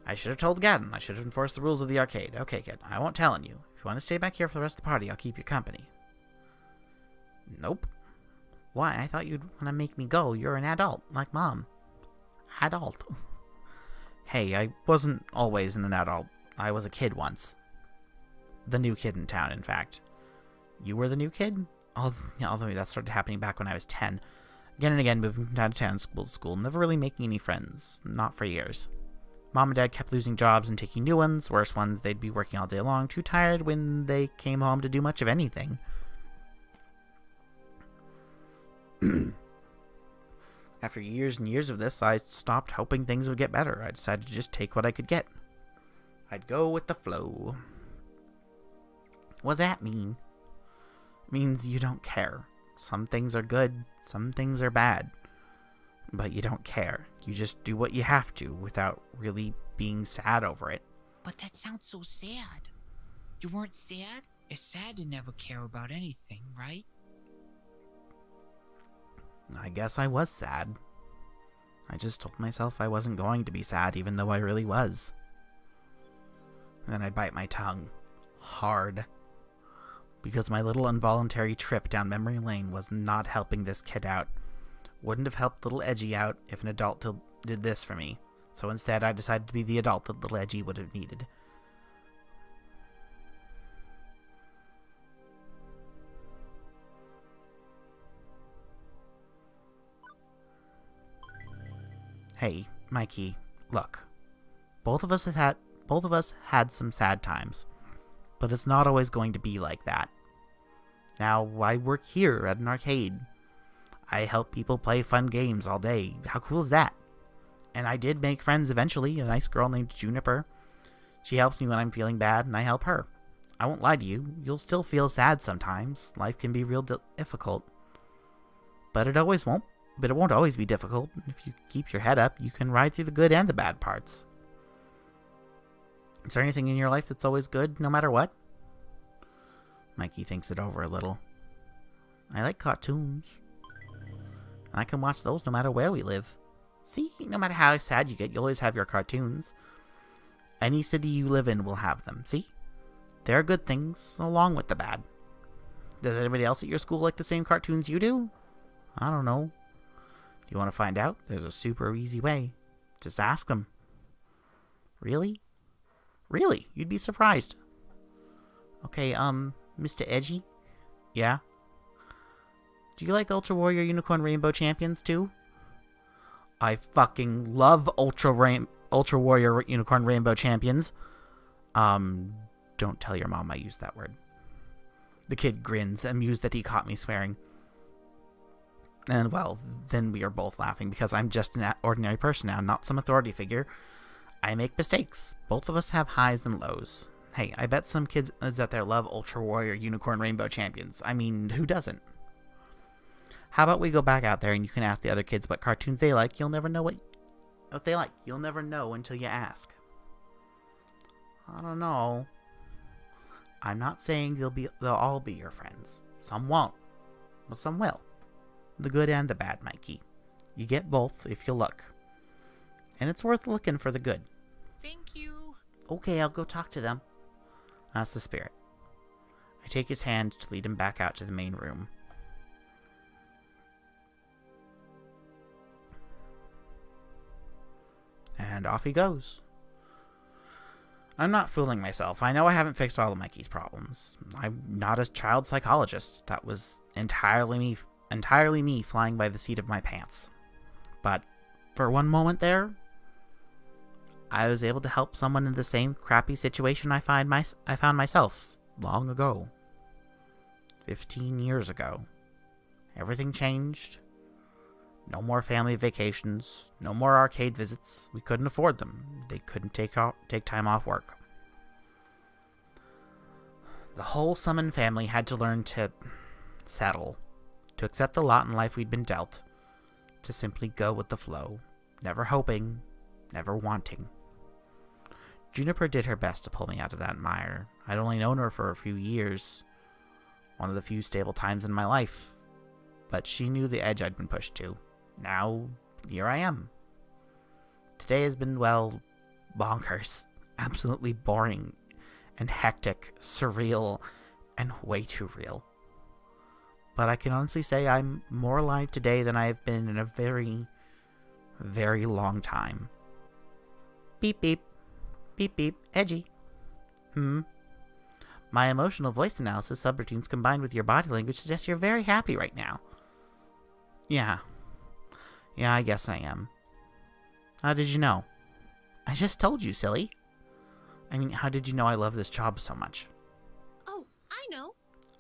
Speaker 1: I should have told Gadden. I should have enforced the rules of the arcade. Okay, kid, I won't tell on you. If you want to stay back here for the rest of the party, I'll keep you company. Nope. Why? I thought you'd want to make me go. You're an adult, like Mom. Adult. Hey, I wasn't always an adult. I was a kid once. The new kid in town, in fact. You were the new kid? Although that started happening back when I was 10. Again and again, moving from town to town, school to school, never really making any friends. Not for years. Mom and Dad kept losing jobs and taking new ones. Worse ones, they'd be working all day long, too tired when they came home to do much of anything. After years and years of this, I stopped hoping things would get better. I decided to just take what I could get. I'd go with the flow. What does that mean? It means you don't care. Some things are good, some things are bad. But you don't care. You just do what you have to without really being sad over it.
Speaker 9: But that sounds so sad. You weren't sad? It's sad to never care about anything, right?
Speaker 1: I guess I was sad. I just told myself I wasn't going to be sad, even though I really was. And then I bite my tongue. Hard. Because my little involuntary trip down memory lane was not helping this kid out. Wouldn't have helped little Edgy out if an adult did this for me. So instead I decided to be the adult that little Edgy would have needed. Hey, Mikey, look. Both of us had some sad times, but it's not always going to be like that. Now, I work here at an arcade. I help people play fun games all day. How cool is that? And I did make friends eventually, a nice girl named Juniper. She helps me when I'm feeling bad, and I help her. I won't lie to you, you'll still feel sad sometimes. Life can be real difficult. But it won't always be difficult. If you keep your head up, you can ride through the good and the bad parts. Is there anything in your life that's always good, no matter what? Mikey thinks it over a little. I like cartoons. And I can watch those no matter where we live. See, no matter how sad you get, you always have your cartoons. Any city you live in will have them, see? There are good things, along with the bad. Does anybody else at your school like the same cartoons you do? I don't know. Do you want to find out? There's a super easy way. Just ask them. Really? Really? You'd be surprised. Okay, Mr. Edgy? Yeah? Do you like Ultra Warrior Unicorn Rainbow Champions too? I fucking love Ultra Warrior Unicorn Rainbow Champions. Don't tell your mom I used that word. The kid grins, amused that he caught me swearing. And, well, then we are both laughing because I'm just an ordinary person now, not some authority figure. I make mistakes. Both of us have highs and lows. Hey, I bet some kids out there love Ultra Warrior Unicorn Rainbow Champions. I mean, who doesn't? How about we go back out there and you can ask the other kids what cartoons they like. You'll never know what they like. You'll never know until you ask. I don't know. I'm not saying they'll all be your friends. Some won't, but some will. The good and the bad, Mikey. You get both if you look. And it's worth looking for the good.
Speaker 6: Thank you.
Speaker 1: Okay, I'll go talk to them. That's the spirit. I take his hand to lead him back out to the main room. And off he goes. I'm not fooling myself. I know I haven't fixed all of Mikey's problems. I'm not a child psychologist. That was entirely me flying by the seat of my pants. But for one moment there, I was able to help someone in the same crappy situation I found myself long ago. 15 years ago. Everything changed. No more family vacations. No more arcade visits. We couldn't afford them. They couldn't take time off work. The whole Summon family had to learn to settle. To accept the lot in life we'd been dealt. To simply go with the flow. Never hoping. Never wanting. Juniper did her best to pull me out of that mire. I'd only known her for a few years. One of the few stable times in my life. But she knew the edge I'd been pushed to. Now, here I am. Today has been, well, bonkers. Absolutely boring. And hectic. Surreal. And way too real. But I can honestly say I'm more alive today than I have been in a very, very long time. Beep beep. Beep beep. Edgy. My emotional voice analysis subroutines combined with your body language suggests you're very happy right now. Yeah, I guess I am. How did you know? I just told you, silly. I mean, how did you know I love this job so much?
Speaker 3: Oh, I know.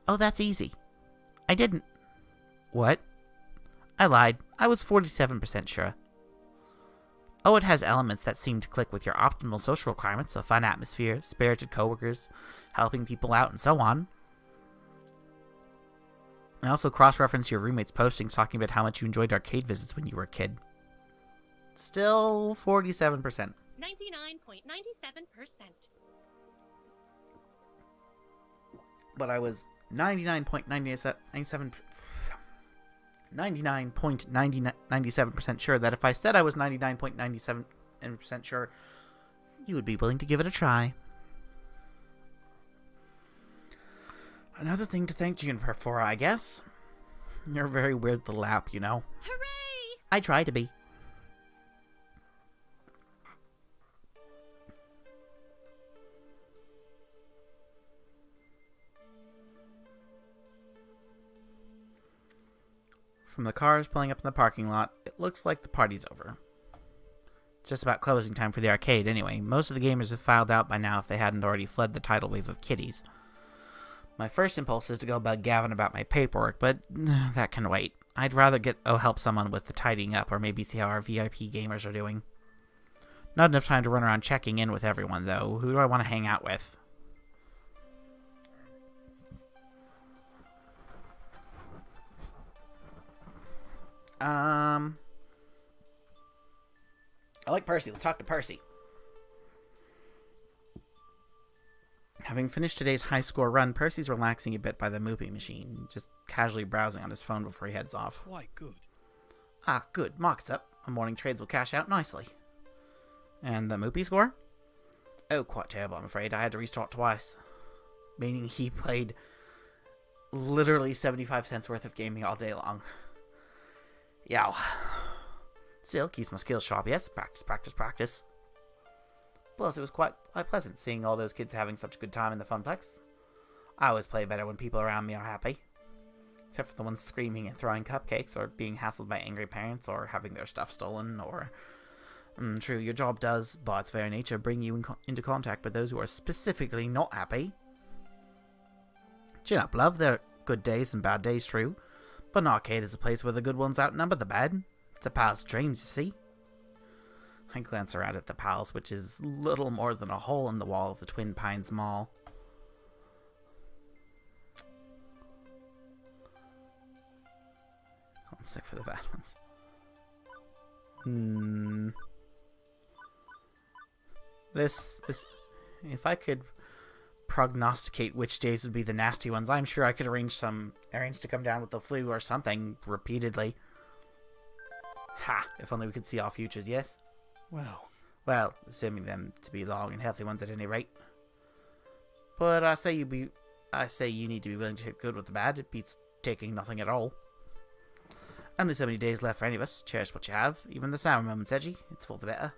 Speaker 1: Oh, that's easy. I didn't. What? I lied. I was 47% sure. Oh, it has elements that seem to click with your optimal social requirements, a fun atmosphere, spirited coworkers, helping people out, and so on. I also cross-reference your roommate's postings talking about how much you enjoyed arcade visits when you were a kid. Still 47%.
Speaker 3: 99.97%.
Speaker 1: but I was 99.97% sure that if I said I was 99.97% sure, you would be willing to give it a try. Another thing to thank Juniper for, I guess. You're a very weird little app, you know.
Speaker 3: Hooray!
Speaker 1: I try to be. From the cars pulling up in the parking lot, it looks like the party's over. It's just about closing time for the arcade anyway. Most of the gamers have filed out by now if they hadn't already fled the tidal wave of kiddies. My first impulse is to go bug Gavin about my paperwork, but that can wait. I'd rather help someone with the tidying up, or maybe see how our VIP gamers are doing. Not enough time to run around checking in with everyone, though. Who do I want to hang out with? I like Percy. Let's talk to Percy. Having finished today's high score run, Percy's relaxing a bit by the movie machine, just casually browsing on his phone before he heads off.
Speaker 8: Quite good.
Speaker 1: Ah, good. Mark's up. My morning trades will cash out nicely. And the Moopy score? Oh, quite terrible, I'm afraid. I had to restart twice. Meaning he played literally 75 cents worth of gaming all day long. Yow. Still, keeps my skills sharp, yes. Practice, practice, practice. Plus, it was quite pleasant seeing all those kids having such a good time in the Funplex. I always play better when people around me are happy. Except for the ones screaming and throwing cupcakes, or being hassled by angry parents, or having their stuff stolen, or... true, your job does, by its very nature, bring you into contact with those who are specifically not happy. Chin up, love. There are good days and bad days, true. But an arcade is a place where the good ones outnumber the bad. It's a pal's dreams, you see. I glance around at the palace, which is little more than a hole in the wall of the Twin Pines Mall. I'll stick for the bad ones. This, if I could prognosticate which days would be the nasty ones, I'm sure I could arrange to come down with the flu or something repeatedly. Ha! If only we could see our futures, yes? Well, assuming them to be long and healthy ones at any rate. But I say you need to be willing to take good with the bad. It beats taking nothing at all. Only so many days left for any of us. Cherish what you have. Even the sour moments, Edgy. It's for the better.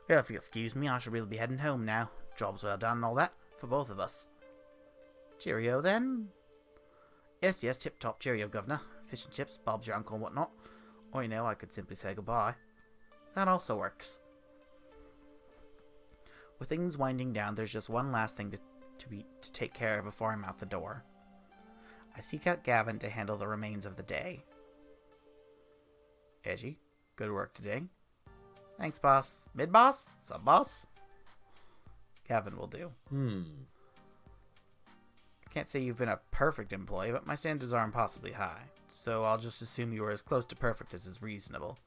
Speaker 1: Well, if you'll excuse me, I shall really be heading home now. Job's well done and all that, for both of us. Cheerio, then. Yes, tip-top cheerio, Governor. Fish and chips, Bob's your uncle and whatnot. Or, I could simply say goodbye. That also works. With things winding down, there's just one last thing to take care of before I'm out the door. I seek out Gavin to handle the remains of the day. Edgy, good work today. Thanks, boss. Mid-boss? Sub-boss? Gavin will do. Can't say you've been a perfect employee, but my standards are impossibly high. So I'll just assume you were as close to perfect as is reasonable.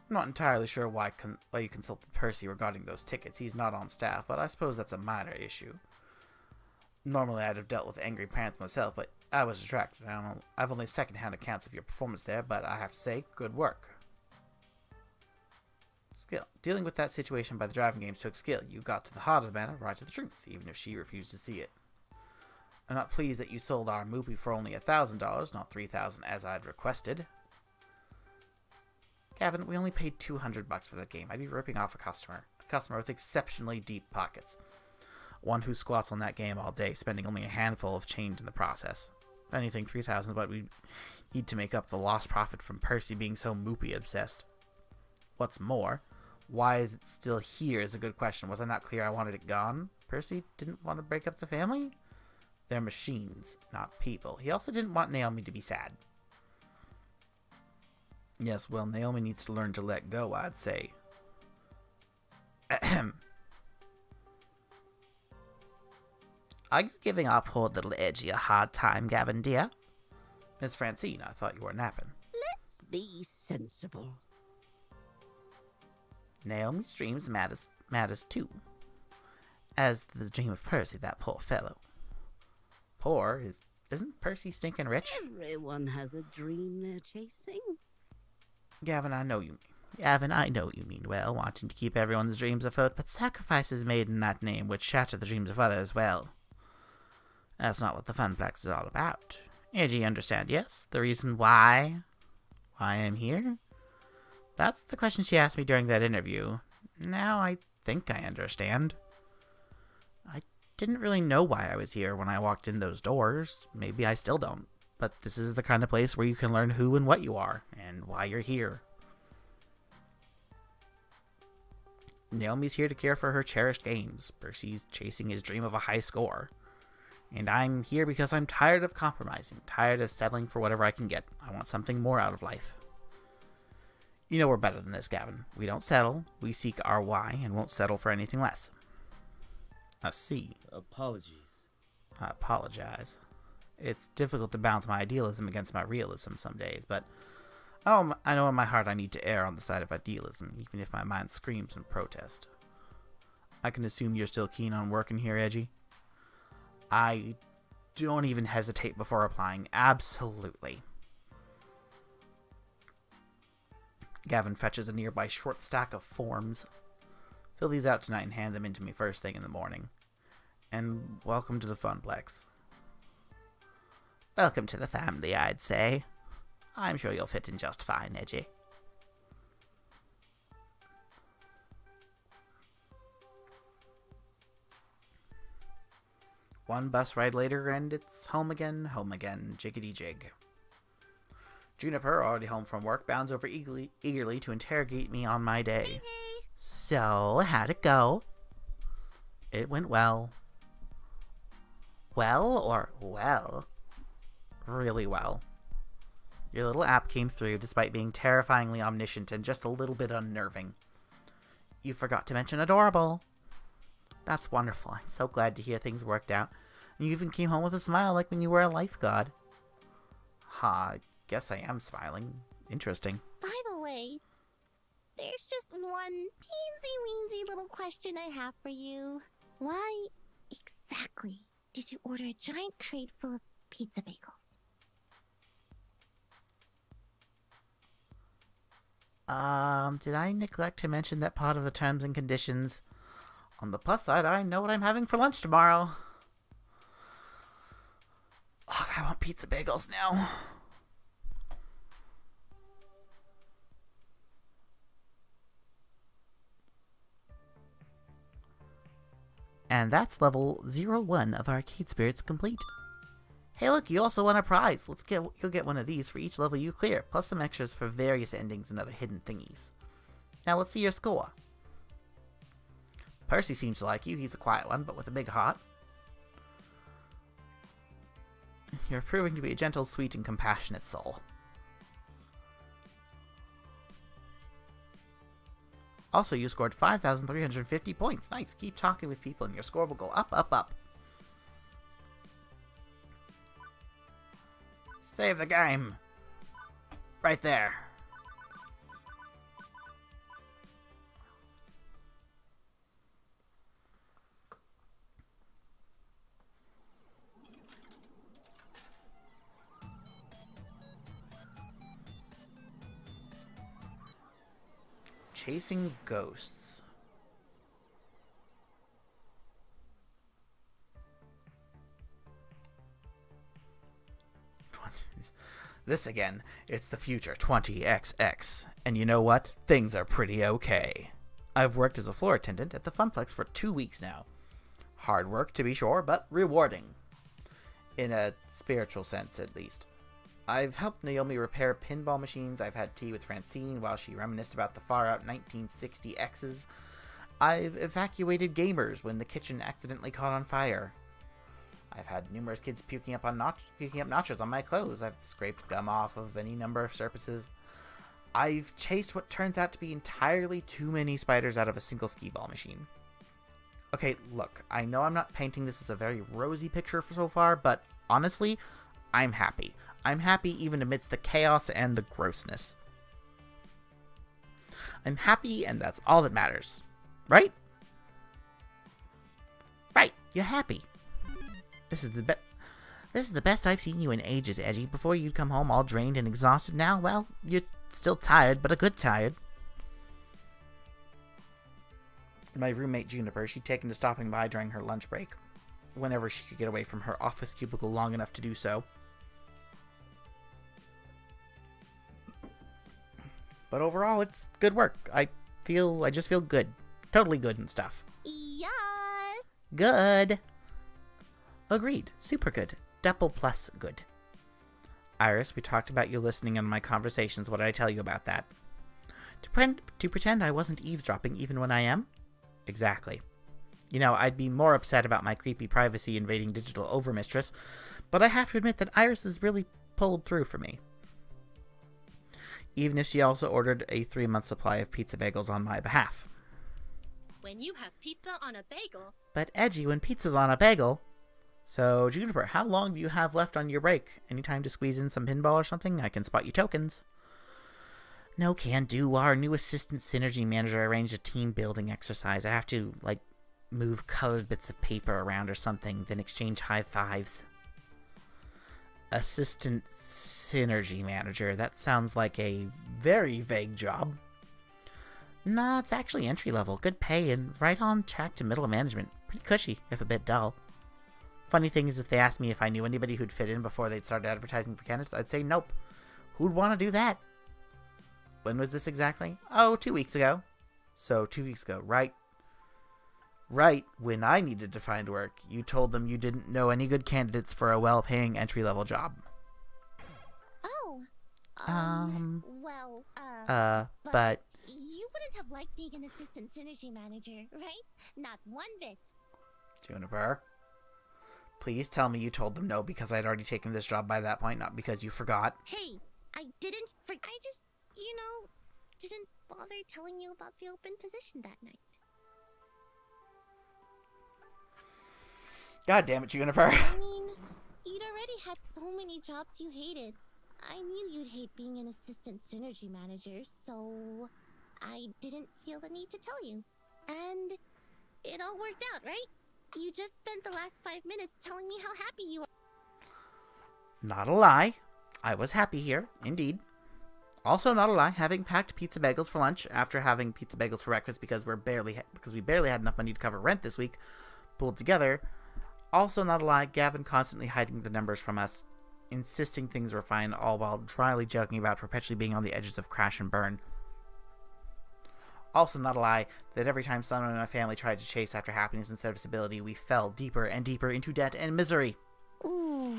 Speaker 1: I'm not entirely sure why you consulted Percy regarding those tickets. He's not on staff, but I suppose that's a minor issue. Normally I'd have dealt with angry parents myself, but I was distracted. I've only second-hand accounts of your performance there, but I have to say, good work. Skill. Dealing with that situation by the driving games took skill. You got to the heart of the matter, right to the truth, even if she refused to see it. I'm not pleased that you sold our Moopy for only $1,000, not $3,000 as I'd requested. Gavin, we only paid $200 for that game. I'd be ripping off a customer with exceptionally deep pockets. One who squats on that game all day, spending only a handful of change in the process. If anything, $3,000, but we need to make up the lost profit from Percy being so Moopy obsessed. What's more, why is it still here is a good question. Was I not clear I wanted it gone? Percy didn't want to break up the family? They're machines, not people. He also didn't want Naomi to be sad. Yes, well, Naomi needs to learn to let go, I'd say. Ahem. Are you giving our poor little Edgy a hard time, Gavin, dear? Miss Francine, I thought you were napping.
Speaker 4: Let's be sensible.
Speaker 1: Naomi's dreams matters too. as the dream of Percy, that poor fellow. Poor? Isn't Percy stinking rich?
Speaker 4: Everyone has a dream they're chasing.
Speaker 1: Gavin, I know you mean well, wanting to keep everyone's dreams afloat, but sacrifices made in that name would shatter the dreams of others, well. That's not what the Funplex is all about. Edgy, understand, yes? The reason why I'm here? That's the question she asked me during that interview. Now I think I understand. I didn't really know why I was here when I walked in those doors. Maybe I still don't. But this is the kind of place where you can learn who and what you are, and why you're here. Naomi's here to care for her cherished games. Percy's chasing his dream of a high score. And I'm here because I'm tired of compromising, tired of settling for whatever I can get. I want something more out of life. You know we're better than this, Gavin. We don't settle, we seek our why, and won't settle for anything less. I see.
Speaker 5: Apologies.
Speaker 1: I apologize. It's difficult to balance my idealism against my realism some days, but I know in my heart I need to err on the side of idealism, even if my mind screams in protest. I can assume you're still keen on working here, Edgy? I don't even hesitate before replying. Absolutely. Gavin fetches a nearby short stack of forms. Fill these out tonight and hand them in to me first thing in the morning. And welcome to the Funplex. Welcome to the family, I'd say. I'm sure you'll fit in just fine, Edgy. One bus ride later, and it's home again, jiggity jig. Juniper, already home from work, bounds over eagerly to interrogate me on my day.
Speaker 2: Hey.
Speaker 1: So, how'd it go? It went well. Well or well? Really well. Your little app came through despite being terrifyingly omniscient and just a little bit unnerving. You forgot to mention adorable. That's wonderful. I'm so glad to hear things worked out. You even came home with a smile like when you were a life god. I guess I am smiling. Interesting.
Speaker 2: By the way, there's just one teensy-weensy little question I have for you. Why exactly did you order a giant crate full of pizza bagels?
Speaker 1: Did I neglect to mention that part of the terms and conditions? On the plus side, I know what I'm having for lunch tomorrow. Oh, I want pizza bagels now. And that's level 01 of Arcade Spirits complete. Hey look, you also won a prize. You'll get one of these for each level you clear, plus some extras for various endings and other hidden thingies. Now let's see your score. Percy seems to like you. He's a quiet one, but with a big heart. You're proving to be a gentle, sweet, and compassionate soul. Also, you scored 5,350 points. Nice. Keep talking with people and your score will go up, up, up. Save the game. Right there. Chasing ghosts. This again, it's the future 20XX. And you know what? Things are pretty okay. I've worked as a floor attendant at the Funplex for 2 weeks now. Hard work, to be sure, but rewarding. In a spiritual sense, at least. I've helped Naomi repair pinball machines, I've had tea with Francine while she reminisced about the far-out 1960 X's. I've evacuated gamers when the kitchen accidentally caught on fire. I've had numerous kids puking up nachos on my clothes. I've scraped gum off of any number of surfaces. I've chased what turns out to be entirely too many spiders out of a single skee-ball machine. Okay, look, I know I'm not painting this as a very rosy picture so far, but honestly, I'm happy. I'm happy even amidst the chaos and the grossness. I'm happy, and that's all that matters. Right? You're happy. This is the best I've seen you in ages, Edgy. Before you'd come home all drained and exhausted. Now, well, you're still tired, but a good tired. My roommate Juniper, she'd taken to stopping by during her lunch break, whenever she could get away from her office cubicle long enough to do so. But overall, it's good work. I just feel good. Totally good and stuff.
Speaker 2: Yes!
Speaker 1: Good. Agreed. Super good. Double plus good. Iris, we talked about you listening in my conversations. What did I tell you about that? To pretend I wasn't eavesdropping even when I am? Exactly. You know, I'd be more upset about my creepy privacy invading digital overmistress, but I have to admit that Iris has really pulled through for me. Even if she also ordered a 3-month supply of pizza bagels on my behalf.
Speaker 3: When you have pizza on a bagel...
Speaker 1: But Edgy, when pizza's on a bagel... So, Juniper, how long do you have left on your break? Any time to squeeze in some pinball or something? I can spot you tokens. No can do. Our new assistant synergy manager arranged a team building exercise. I have to, move colored bits of paper around or something, then exchange high fives. Assistant synergy manager. That sounds like a very vague job. Nah, it's actually entry level. Good pay and right on track to middle management. Pretty cushy, if a bit dull. Funny thing is, if they asked me if I knew anybody who'd fit in before they'd started advertising for candidates, I'd say nope. Who'd want to do that? When was this exactly? Oh, 2 weeks ago. So, 2 weeks ago, right? Right, when I needed to find work, you told them you didn't know any good candidates for a well-paying entry-level job.
Speaker 2: Oh.
Speaker 1: But...
Speaker 2: You wouldn't have liked being an assistant synergy manager, right? Not one bit.
Speaker 1: Juniper, please tell me you told them no because I'd already taken this job by that point, not because you forgot.
Speaker 2: Hey, I didn't I just, didn't bother telling you about the open position that night.
Speaker 1: God damn it, Juniper.
Speaker 2: I mean, you'd already had so many jobs you hated. I knew you'd hate being an assistant synergy manager, so I didn't feel the need to tell you. And it all worked out, right? You just spent the last 5 minutes telling me how happy you are.
Speaker 1: Not a lie. I was happy here, indeed. Also, not a lie, having packed pizza bagels for lunch after having pizza bagels for breakfast because we barely had enough money to cover rent this week, pulled together. Also, not a lie, Gavin constantly hiding the numbers from us, insisting things were fine, all while dryly joking about perpetually being on the edges of crash and burn. Also, not a lie, that every time someone in my family tried to chase after happiness instead of stability, we fell deeper and deeper into debt and misery.
Speaker 2: Ooh.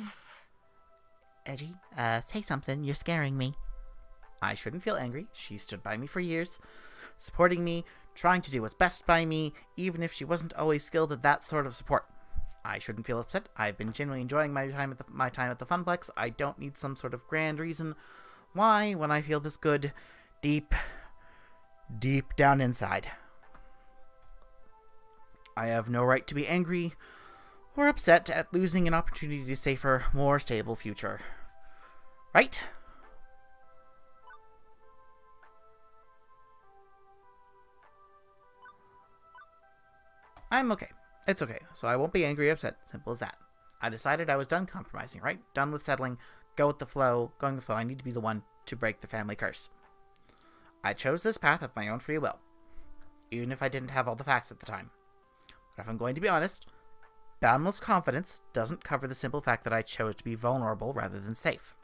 Speaker 1: Edgy, say something, you're scaring me. I shouldn't feel angry. She stood by me for years, supporting me, trying to do what's best by me, even if she wasn't always skilled at that sort of support. I shouldn't feel upset. I've been genuinely enjoying my time at the Funplex. I don't need some sort of grand reason why when I feel this good, deep down inside. I have no right to be angry or upset at losing an opportunity to a safer, more stable future. Right? I'm okay. It's okay. So I won't be angry or upset. Simple as that. I decided I was done compromising, right? Done with settling. Going with the flow. I need to be the one to break the family curse. I chose this path of my own free will. Even if I didn't have all the facts at the time. But if I'm going to be honest, boundless confidence doesn't cover the simple fact that I chose to be vulnerable rather than safe.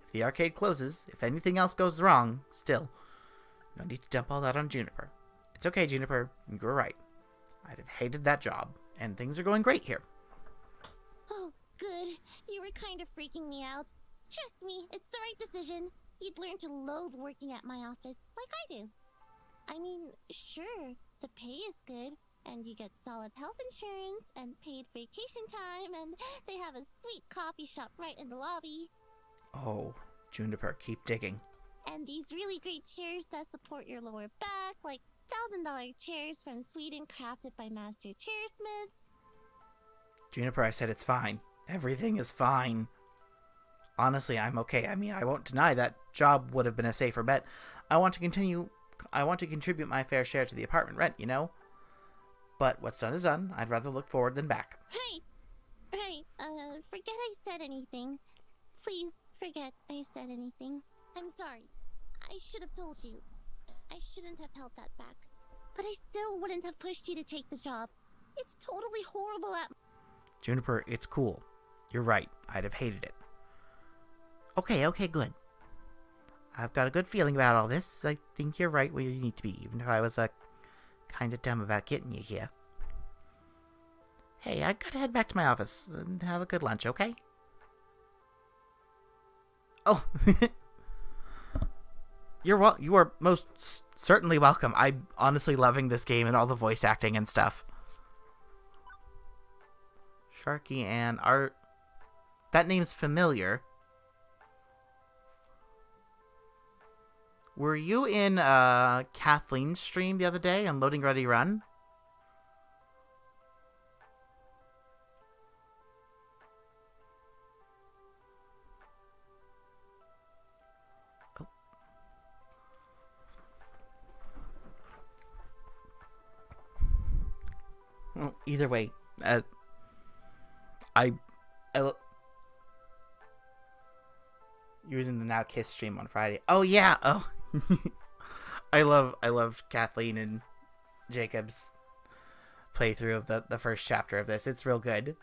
Speaker 1: If the arcade closes, if anything else goes wrong, still, no need to dump all that on Juniper. It's okay, Juniper. You were right. I'd have hated that job, and things are going great here.
Speaker 2: Oh, good. You were kind of freaking me out. Trust me, it's the right decision. You'd learn to loathe working at my office, like I do. I mean, sure, the pay is good, and you get solid health insurance, and paid vacation time, and they have a sweet coffee shop right in the lobby.
Speaker 1: Oh, Juniper, keep digging.
Speaker 2: And these really great chairs that support your lower back, like $1,000 chairs from Sweden crafted by master chairsmiths.
Speaker 1: Juniper, I said it's fine. Everything is fine. Honestly, I'm okay. I mean, I won't deny that job would have been a safer bet. I want to contribute my fair share to the apartment rent, you know? But what's done is done. I'd rather look forward than back.
Speaker 2: Right. Forget I said anything. Please forget I said anything. I'm sorry. I should have told you. I shouldn't have held that back. But I still wouldn't have pushed you to take the job. It's totally horrible at...
Speaker 1: Juniper, it's cool. You're right. I'd have hated it. Okay, good. I've got a good feeling about all this. I think you're right where you need to be, even if I was, kind of dumb about getting you here. Hey, I gotta head back to my office and have a good lunch, okay? Oh, you are most certainly welcome. I'm honestly loving this game and all the voice acting and stuff. Sharky and that name's familiar. Were you in Kathleen's stream the other day on Loading Ready Run? Oh. Well, either way, using the Now Kiss stream on Friday. Oh yeah. Oh. I love Kathleen and Jacob's playthrough of the first chapter of this. It's real good.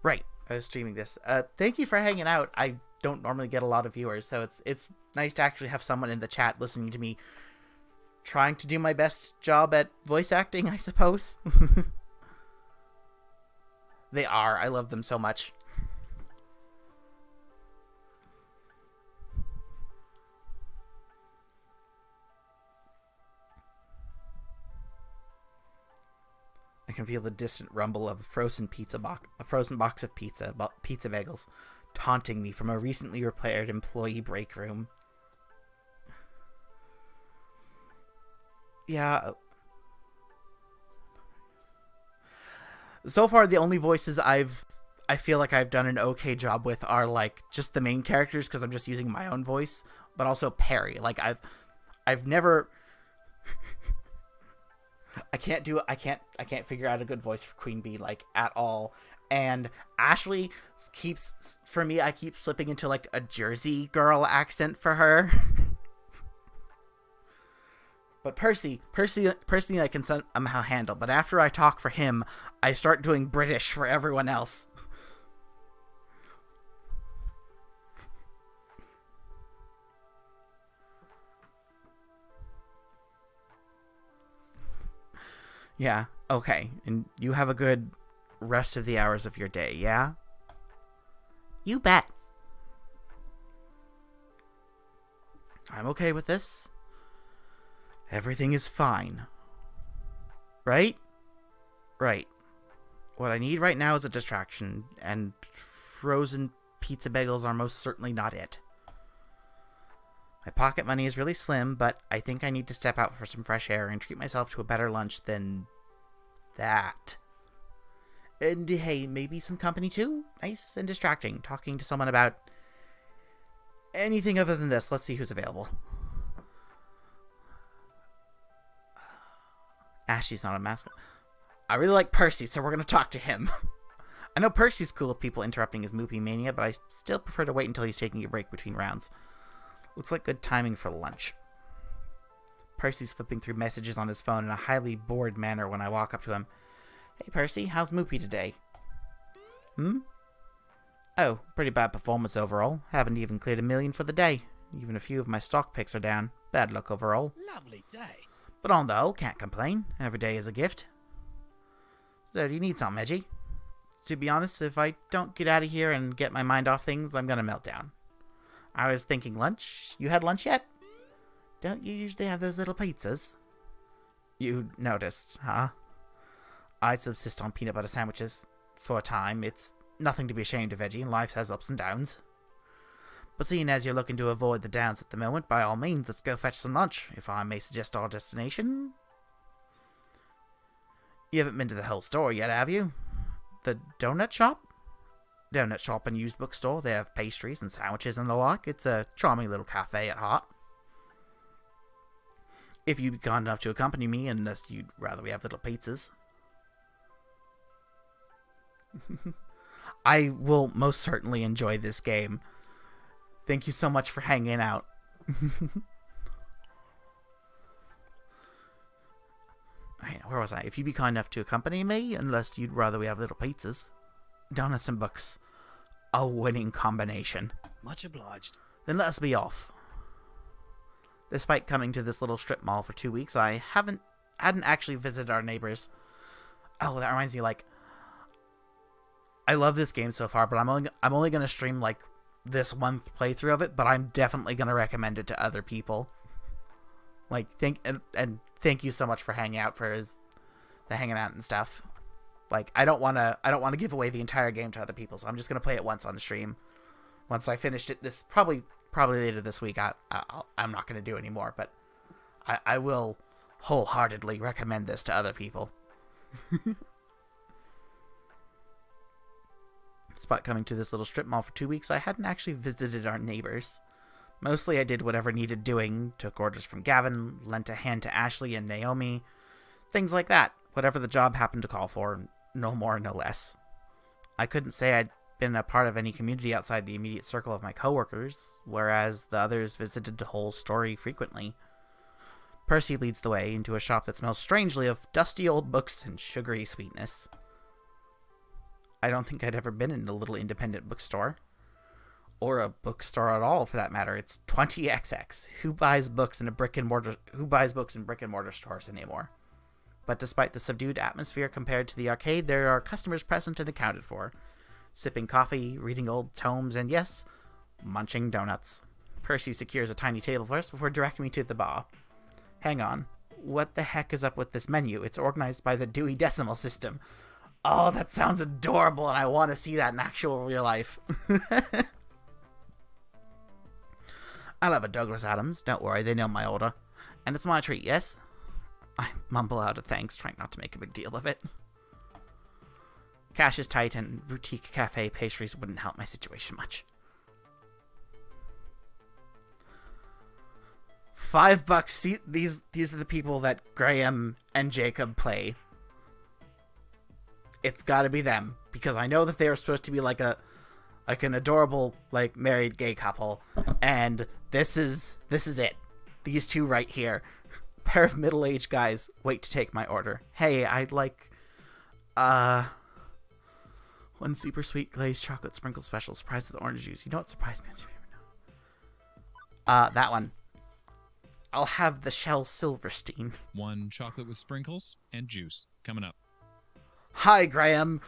Speaker 1: Right. I was streaming this. Thank you for hanging out. I don't normally get a lot of viewers, so it's nice to actually have someone in the chat listening to me trying to do my best job at voice acting, I suppose. They are. I love them so much. I can feel the distant rumble of a frozen box of pizza bagels, taunting me from a recently repaired employee break room. Yeah. So far, the only voices I feel like I've done an okay job with are like just the main characters, because I'm just using my own voice, but also Perry. Like I've never. I can't figure out a good voice for Queen Bee, like, at all. And Ashley I keep slipping into like a Jersey girl accent for her. But Percy I can somehow handle. But after I talk for him, I start doing British for everyone else. Yeah, okay. And you have a good rest of the hours of your day, yeah? You bet. I'm okay with this. Everything is fine. Right? Right. What I need right now is a distraction, and frozen pizza bagels are most certainly not it. My pocket money is really slim, but I think I need to step out for some fresh air and treat myself to a better lunch than that. And hey, maybe some company too? Nice and distracting. Talking to someone about anything other than this. Let's see who's available. Ashley's not a mascot. I really like Percy, so we're going to talk to him. I know Percy's cool with people interrupting his Moopy Mania, but I still prefer to wait until he's taking a break between rounds. Looks like good timing for lunch. Percy's flipping through messages on his phone in a highly bored manner when I walk up to him. Hey Percy, how's Moopy today? Oh, pretty bad performance overall. Haven't even cleared $1 million for the day. Even a few of my stock picks are down. Bad luck overall.
Speaker 8: Lovely day.
Speaker 1: But on the whole, can't complain. Every day is a gift. So, do you need something, Edgy? To be honest, if I don't get out of here and get my mind off things, I'm gonna melt down. I was thinking lunch. You had lunch yet? Don't you usually have those little pizzas? You noticed, huh? I'd subsist on peanut butter sandwiches. For a time, it's nothing to be ashamed of, Edgy, and life has ups and downs. But seeing as you're looking to avoid the downs at the moment, by all means, let's go fetch some lunch, if I may suggest our destination. You haven't been to the whole store yet, have you? The donut shop? donut shop and used bookstore. They have pastries and sandwiches and the like. It's a charming little cafe at heart. If you'd be kind enough to accompany me, unless you'd rather we have little pizzas. I will most certainly enjoy this game. Thank you so much for hanging out. Where was I? If you'd be kind enough to accompany me, unless you'd rather we have little pizzas. Donuts and books. A winning combination.
Speaker 8: Much obliged.
Speaker 1: Then let us be off. Despite coming to this little strip mall for 2 weeks, I hadn't actually visited our neighbors. Oh, that reminds me, like, I love this game so far, but I'm only gonna stream like this one playthrough of it, but I'm definitely gonna recommend it to other people. Like, thank you so much for hanging out the hanging out and stuff. Like, I don't want to give away the entire game to other people, so I'm just gonna play it once on the stream. Once I finished it, this probably later this week. I'm not gonna do anymore, but I will wholeheartedly recommend this to other people. Despite coming to this little strip mall for 2 weeks, I hadn't actually visited our neighbors. Mostly I did whatever needed doing, took orders from Gavin, lent a hand to Ashley and Naomi, things like that. Whatever the job happened to call for, no more, no less. I couldn't say I'd been a part of any community outside the immediate circle of my coworkers, whereas the others visited the whole story frequently. Percy leads the way into a shop that smells strangely of dusty old books and sugary sweetness. I don't think I'd ever been in a little independent bookstore. Or a bookstore at all, for that matter. It's 20XX. Who buys books in brick and mortar stores anymore? But despite the subdued atmosphere compared to the arcade, there are customers present and accounted for, sipping coffee, reading old tomes, and yes, munching donuts. Percy secures a tiny table for us before directing me to the bar. Hang on. What the heck is up with this menu? It's organized by the Dewey Decimal System. Oh, that sounds adorable, and I want to see that in actual real life. I'll have a Douglas Adams. Don't worry, they know my order. And it's my treat, yes? I mumble out a thanks, trying not to make a big deal of it. Cash is tight, and boutique cafe pastries wouldn't help my situation much. $5. See, these are the people that Graham and Jacob play. It's gotta be them, because I know that they are supposed to be like an adorable, like, married gay couple, and this is it. These two right here. Pair of middle-aged guys wait to take my order. Hey, I'd like one super sweet glazed chocolate sprinkle special, surprised with orange juice. You know what surprised me? That one. I'll have the Shell Silverstein.
Speaker 11: One chocolate with sprinkles and juice coming up.
Speaker 1: Hi, Graham.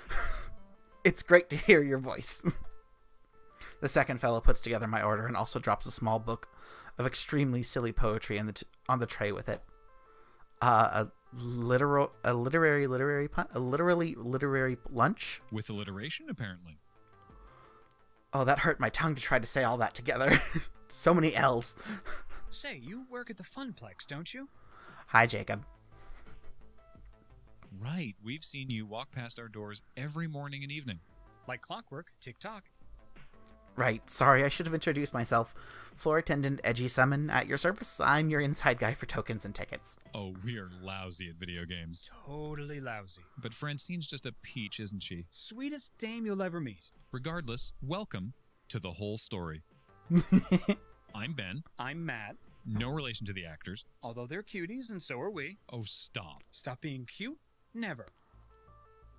Speaker 1: It's great to hear your voice. The second fellow puts together my order and also drops a small book of extremely silly poetry on the tray with it. A literary lunch?
Speaker 11: With alliteration, apparently.
Speaker 1: Oh, that hurt my tongue to try to say all that together. So many L's.
Speaker 12: Say, you work at the Funplex, don't you?
Speaker 1: Hi, Jacob.
Speaker 11: Right, we've seen you walk past our doors every morning and evening.
Speaker 12: Like clockwork, tick-tock.
Speaker 1: Right, sorry, I should have introduced myself. Floor attendant Edgy Summon at your service. I'm your inside guy for tokens and tickets.
Speaker 11: Oh, we are lousy at video games.
Speaker 12: Totally lousy.
Speaker 11: But Francine's just a peach, isn't she?
Speaker 12: Sweetest dame you'll ever meet.
Speaker 11: Regardless, welcome to The Whole Story. I'm Ben.
Speaker 12: I'm Matt.
Speaker 11: No relation to the actors.
Speaker 12: Although they're cuties, and so are we.
Speaker 11: Oh, stop.
Speaker 12: Stop being cute? Never.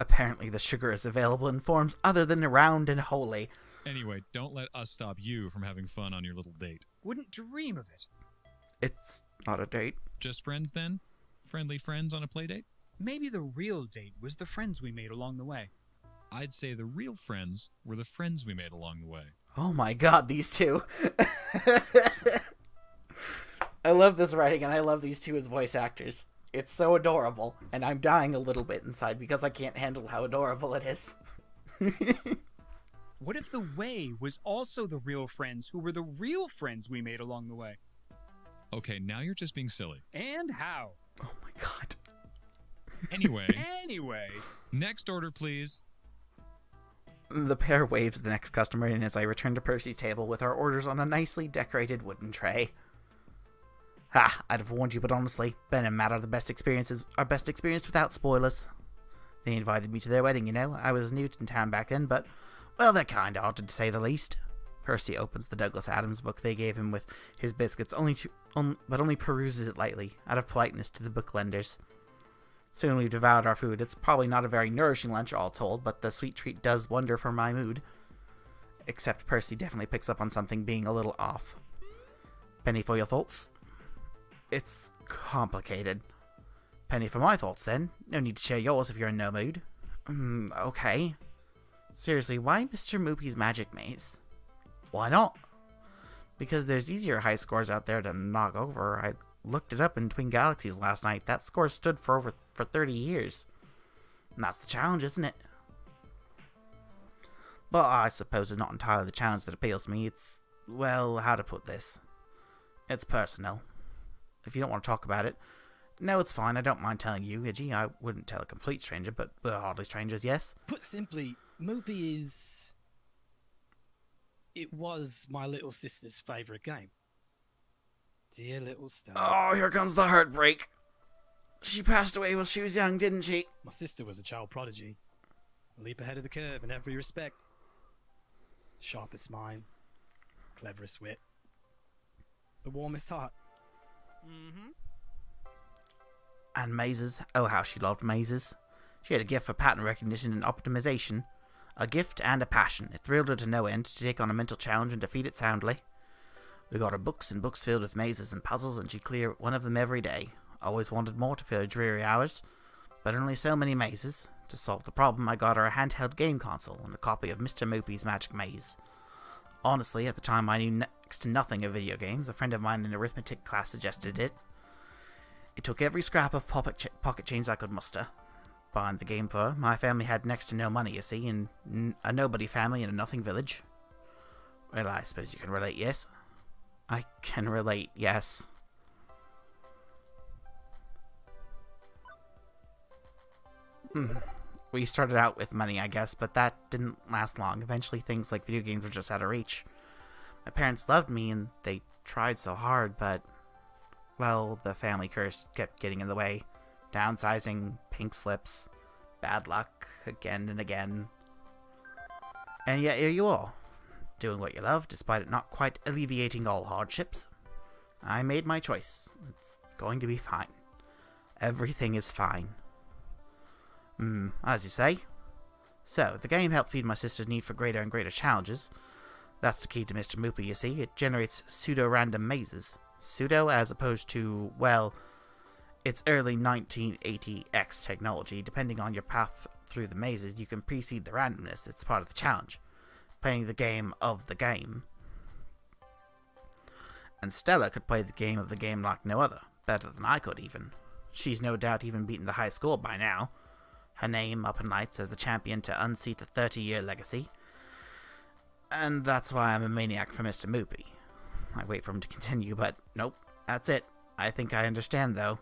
Speaker 1: Apparently the sugar is available in forms other than round and holy.
Speaker 11: Anyway, don't let us stop you from having fun on your little date.
Speaker 12: Wouldn't dream of it.
Speaker 1: It's not a date.
Speaker 11: Just friends, then? Friendly friends on a play date?
Speaker 12: Maybe the real date was the friends we made along the way.
Speaker 11: I'd say the real friends were the friends we made along the way.
Speaker 1: Oh my god, these two. I love this writing, and I love these two as voice actors. It's so adorable, and I'm dying a little bit inside because I can't handle how adorable it is.
Speaker 12: What if the way was also the real friends who were the real friends we made along the way?
Speaker 11: Okay, now you're just being silly.
Speaker 12: And how?
Speaker 1: Oh my god.
Speaker 11: Anyway.
Speaker 12: Anyway.
Speaker 11: Next order, please.
Speaker 1: The pair waves the next customer in as I return to Percy's table with our orders on a nicely decorated wooden tray. Ha! I'd have warned you, but honestly, Ben and Matt are our best experience without spoilers. They invited me to their wedding, you know. I was new in town back then, but, well, they're kind-hearted to say the least. Percy opens the Douglas Adams book they gave him with his biscuits, but only peruses it lightly, out of politeness to the book lenders. Soon we've devoured our food. It's probably not a very nourishing lunch, all told, but the sweet treat does wonder for my mood. Except Percy definitely picks up on something being a little off. Penny for your thoughts? It's complicated. Penny for my thoughts, then. No need to share yours if you're in no mood. Okay. Seriously, why Mr. Moopy's Magic Maze? Why not? Because there's easier high scores out there to knock over. I looked it up in Twin Galaxies last night. That score stood for 30 years. And that's the challenge, isn't it? But I suppose it's not entirely the challenge that appeals to me. It's, well, how to put this? It's personal. If you don't want to talk about it, no, it's fine. I don't mind telling you, Iggy. I wouldn't tell a complete stranger, but we're hardly strangers, yes?
Speaker 8: Put simply, Moopy is... It was my little sister's favourite game. Dear little star.
Speaker 1: Oh, here comes the heartbreak. She passed away when she was young, didn't she?
Speaker 8: My sister was a child prodigy. A leap ahead of the curve in every respect. Sharpest mind. Cleverest wit. The warmest heart. Mm-hmm.
Speaker 1: And mazes. Oh, how she loved mazes. She had a gift for pattern recognition and optimization. A gift and a passion. It thrilled her to no end to take on a mental challenge and defeat it soundly. We got her books and books filled with mazes and puzzles, and she'd clear one of them every day. Always wanted more to fill her dreary hours, but only so many mazes. To solve the problem, I got her a handheld game console and a copy of Mr. Moopy's Magic Maze. Honestly, at the time I knew next to nothing of video games. A friend of mine in arithmetic class suggested it. It took every scrap of pocket change I could muster. Buying the game for her. My family had next to no money, you see, and a nobody family in a nothing village. Well, I suppose you can relate, yes? I can relate, yes. We started out with money, I guess, but that didn't last long. Eventually, things like video games were just out of reach. My parents loved me, and they tried so hard, but... well, the family curse kept getting in the way. Downsizing, pink slips, bad luck, again and again. And yet here you are, doing what you love, despite it not quite alleviating all hardships. I made my choice. It's going to be fine. Everything is fine. As you say. So, the game helped feed my sister's need for greater and greater challenges. That's the key to Mr. Moopy, you see. It generates pseudo-random mazes. Pseudo as opposed to, well... it's early 1980X technology. Depending on your path through the mazes, you can precede the randomness. It's part of the challenge. Playing the game of the game. And Stella could play the game of the game like no other. Better than I could, even. She's no doubt even beaten the high score by now. Her name up in lights as the champion to unseat a 30-year legacy. And that's why I'm a maniac for Mr. Moopy. I wait for him to continue, but nope. That's it. I think I understand, though.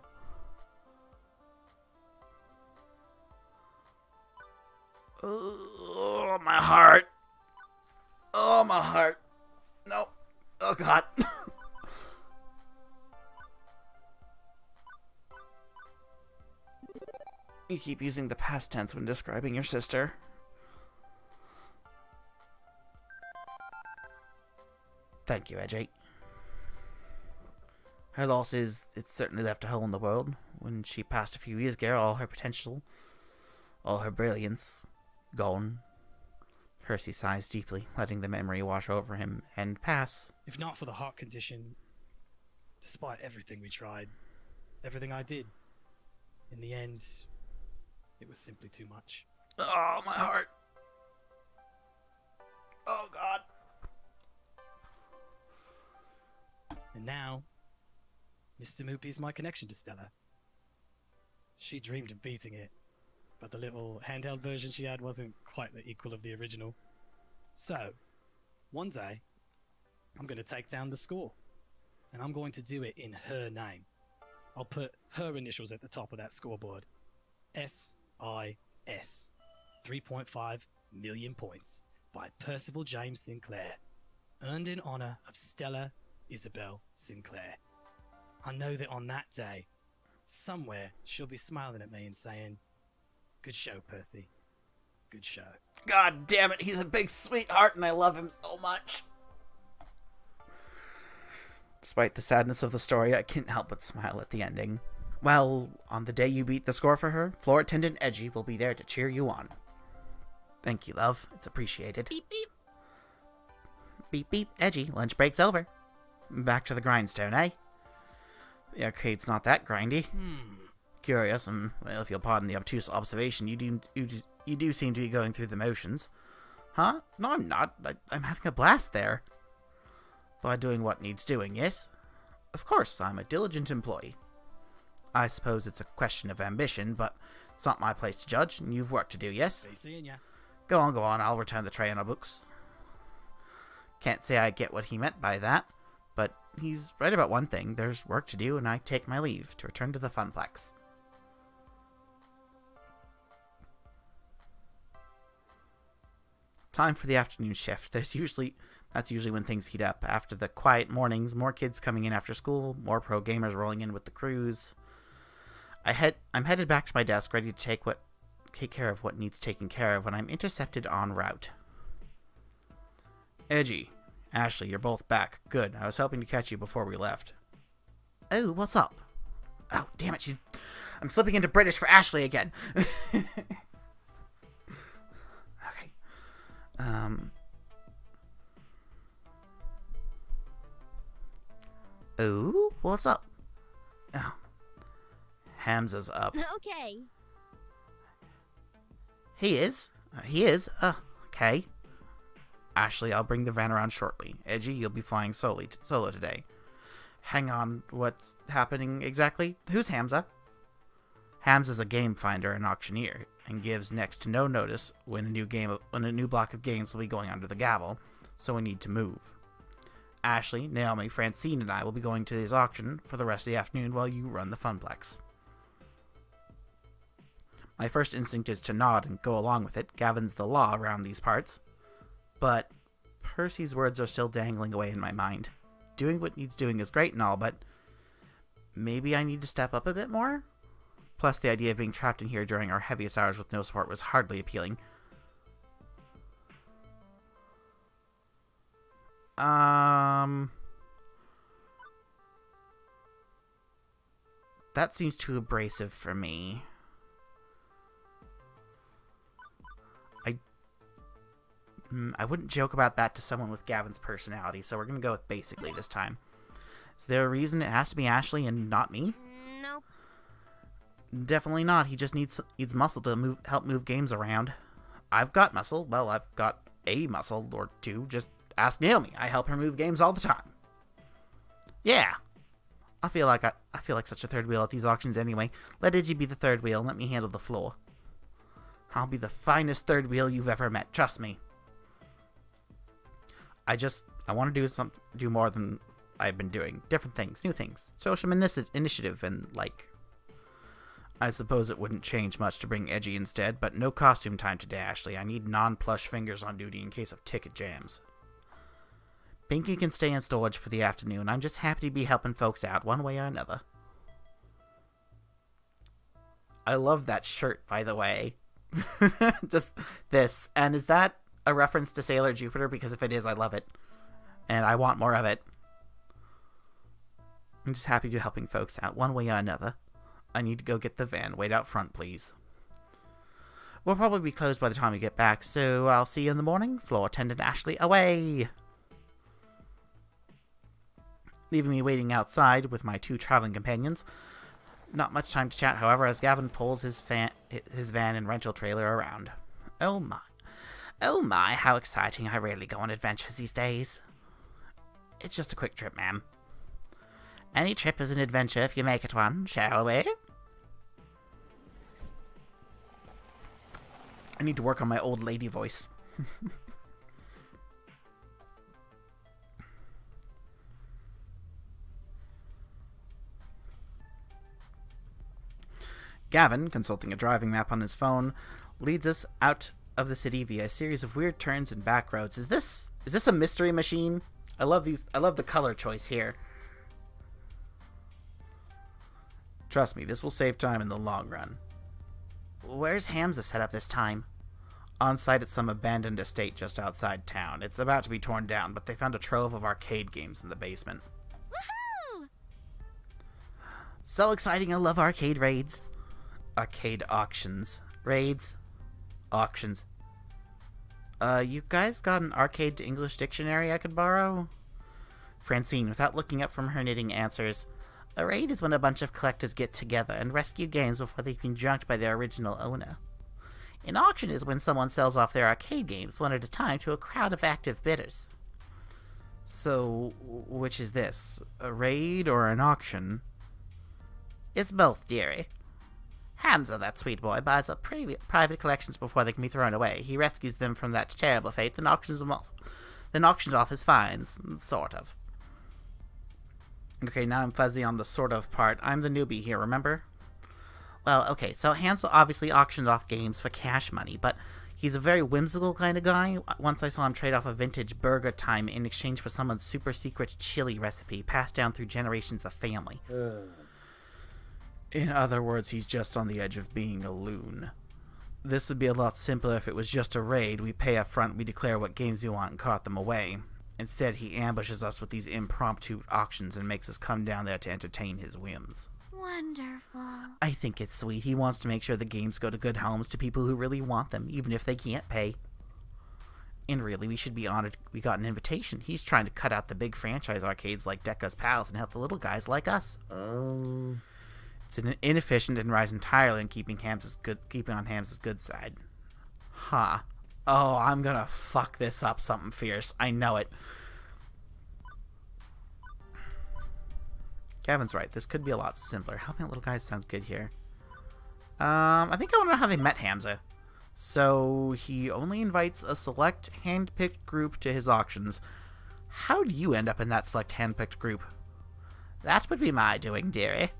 Speaker 1: Oh, my heart. Oh, my heart. No. Oh, God. You keep using the past tense when describing your sister. Thank you, Edgy. Her loss is, it certainly left a hole in the world. When she passed a few years ago, all her potential, all her brilliance, gone. Percy sighs deeply, letting the memory wash over him and pass.
Speaker 8: If not for the heart condition, despite everything we tried, everything I did, in the end, it was simply too much.
Speaker 1: Oh, my heart. Oh, God.
Speaker 8: And now, Mr. Moopy's my connection to Stella. She dreamed of beating it, but the little handheld version she had wasn't quite the equal of the original. So, one day, I'm going to take down the score, and I'm going to do it in her name. I'll put her initials at the top of that scoreboard. S-I-S. 3.5 million points by Percival James Sinclair, earned in honor of Stella Isabel Sinclair. I know that on that day, somewhere she'll be smiling at me and saying, "Good show, Percy. Good show."
Speaker 1: God damn it, he's a big sweetheart and I love him so much. Despite the sadness of the story, I can't help but smile at the ending. Well, on the day you beat the score for her, floor attendant Edgy will be there to cheer you on. Thank you, love. It's appreciated.
Speaker 3: Beep beep.
Speaker 1: Beep beep, Edgy, lunch break's over. Back to the grindstone, eh? The arcade's not that grindy. Curious, and, well, if you'll pardon the obtuse observation, you do seem to be going through the motions. Huh? No, I'm not. I'm having a blast there. By doing what needs doing, yes? Of course, I'm a diligent employee. I suppose it's a question of ambition, but it's not my place to judge, and you've work to do, yes?
Speaker 8: Be seeing ya.
Speaker 1: Go on, I'll return the tray and our books. Can't say I get what he meant by that, but he's right about one thing. There's work to do, and I take my leave to return to the Funplex. Time for the afternoon shift. That's usually when things heat up. After the quiet mornings, more kids coming in after school, more pro gamers rolling in with the crews. I'm headed back to my desk, ready to take care of what needs taken care of when I'm intercepted en route. Edgy, Ashley, you're both back. Good. I was hoping to catch you before we left. Oh, what's up? Oh, damn it, I'm slipping into British for Ashley again. Okay. Oh, what's up? Oh. Hamza's up.
Speaker 7: Okay.
Speaker 1: He is? Okay. Ashley, I'll bring the van around shortly. Edgy, you'll be flying solo today. Hang on, what's happening exactly? Who's Hamza? Hamza's a game finder and auctioneer, and gives next to no notice when a new block of games will be going under the gavel, so we need to move. Ashley, Naomi, Francine, and I will be going to his auction for the rest of the afternoon while you run the Funplex. My first instinct is to nod and go along with it. Gavin's the law around these parts. But Percy's words are still dangling away in my mind. Doing what needs doing is great and all, but maybe I need to step up a bit more? Plus, the idea of being trapped in here during our heaviest hours with no support was hardly appealing. That seems too abrasive for me. I wouldn't joke about that to someone with Gavin's personality, so we're going to go with basically this time. Is there a reason it has to be Ashley and not me?
Speaker 7: Nope.
Speaker 1: Definitely not. He just needs muscle to help move games around. I've got muscle. Well, I've got a muscle or two. Just ask Naomi. I help her move games all the time. Yeah. I feel like such a third wheel at these auctions anyway. Let Edgy be the third wheel and let me handle the floor. I'll be the finest third wheel you've ever met. Trust me. I want to do more than I've been doing. Different things, new things. Social initiative and like. I suppose it wouldn't change much to bring Edgy instead, but no costume time today, Ashley. I need non-plush fingers on duty in case of ticket jams. Pinky can stay in storage for the afternoon. I'm just happy to be helping folks out one way or another. I love that shirt, by the way. Just this. And is that a reference to Sailor Jupiter? Because if it is, I love it. And I want more of it. I'm just happy to be helping folks out one way or another. I need to go get the van. Wait out front, please. We'll probably be closed by the time we get back, so I'll see you in the morning. Floor attendant Ashley, away! Leaving me waiting outside with my two traveling companions. Not much time to chat, however, as Gavin pulls his van and rental trailer around. Oh my, how exciting. I rarely go on adventures these days. It's just a quick trip, ma'am. Any trip is an adventure if you make it one, shall we? I need to work on my old lady voice. Gavin, consulting a driving map on his phone, leads us out of the city via a series of weird turns and back roads. Is this a mystery machine? I love the color choice here. Trust me, this will save time in the long run. Where's Hamza set up this time? On site at some abandoned estate just outside town. It's about to be torn down, but they found a trove of arcade games in the basement.
Speaker 6: Woohoo!
Speaker 1: So exciting, I love arcade raids. Arcade auctions. Raids. Auctions. You guys got an arcade to English dictionary I could borrow? Francine, without looking up from her knitting, answers, a raid is when a bunch of collectors get together and rescue games before they've been junked by their original owner. An auction is when someone sells off their arcade games one at a time to a crowd of active bidders. So, which is this? A raid or an auction? It's both, dearie. Hamza, that sweet boy, buys up private collections before they can be thrown away. He rescues them from that terrible fate, then auctions them off. Then auctions off his finds, sort of. Okay, now I'm fuzzy on the sort of part. I'm the newbie here, remember? Well, okay, so Hamza obviously auctioned off games for cash money, but he's a very whimsical kind of guy. Once I saw him trade off a vintage burger time in exchange for someone's super secret chili recipe passed down through generations of family. In other words, he's just on the edge of being a loon. This would be a lot simpler if it was just a raid. We pay up front, we declare what games we want and cart them away. Instead, he ambushes us with these impromptu auctions and makes us come down there to entertain his whims.
Speaker 6: Wonderful.
Speaker 1: I think it's sweet. He wants to make sure the games go to good homes to people who really want them, even if they can't pay. And really, we should be honored we got an invitation. He's trying to cut out the big franchise arcades like Deca's Pals and help the little guys like us. It's inefficient and relies entirely on keeping on Hamza's good side. Huh. Oh, I'm gonna fuck this up something fierce. I know it. Gavin's right. This could be a lot simpler. Helping out little guys sounds good here. I think I want to know how they met Hamza. So, he only invites a select hand-picked group to his auctions. How do you end up in that select hand-picked group? That would be my doing, dearie.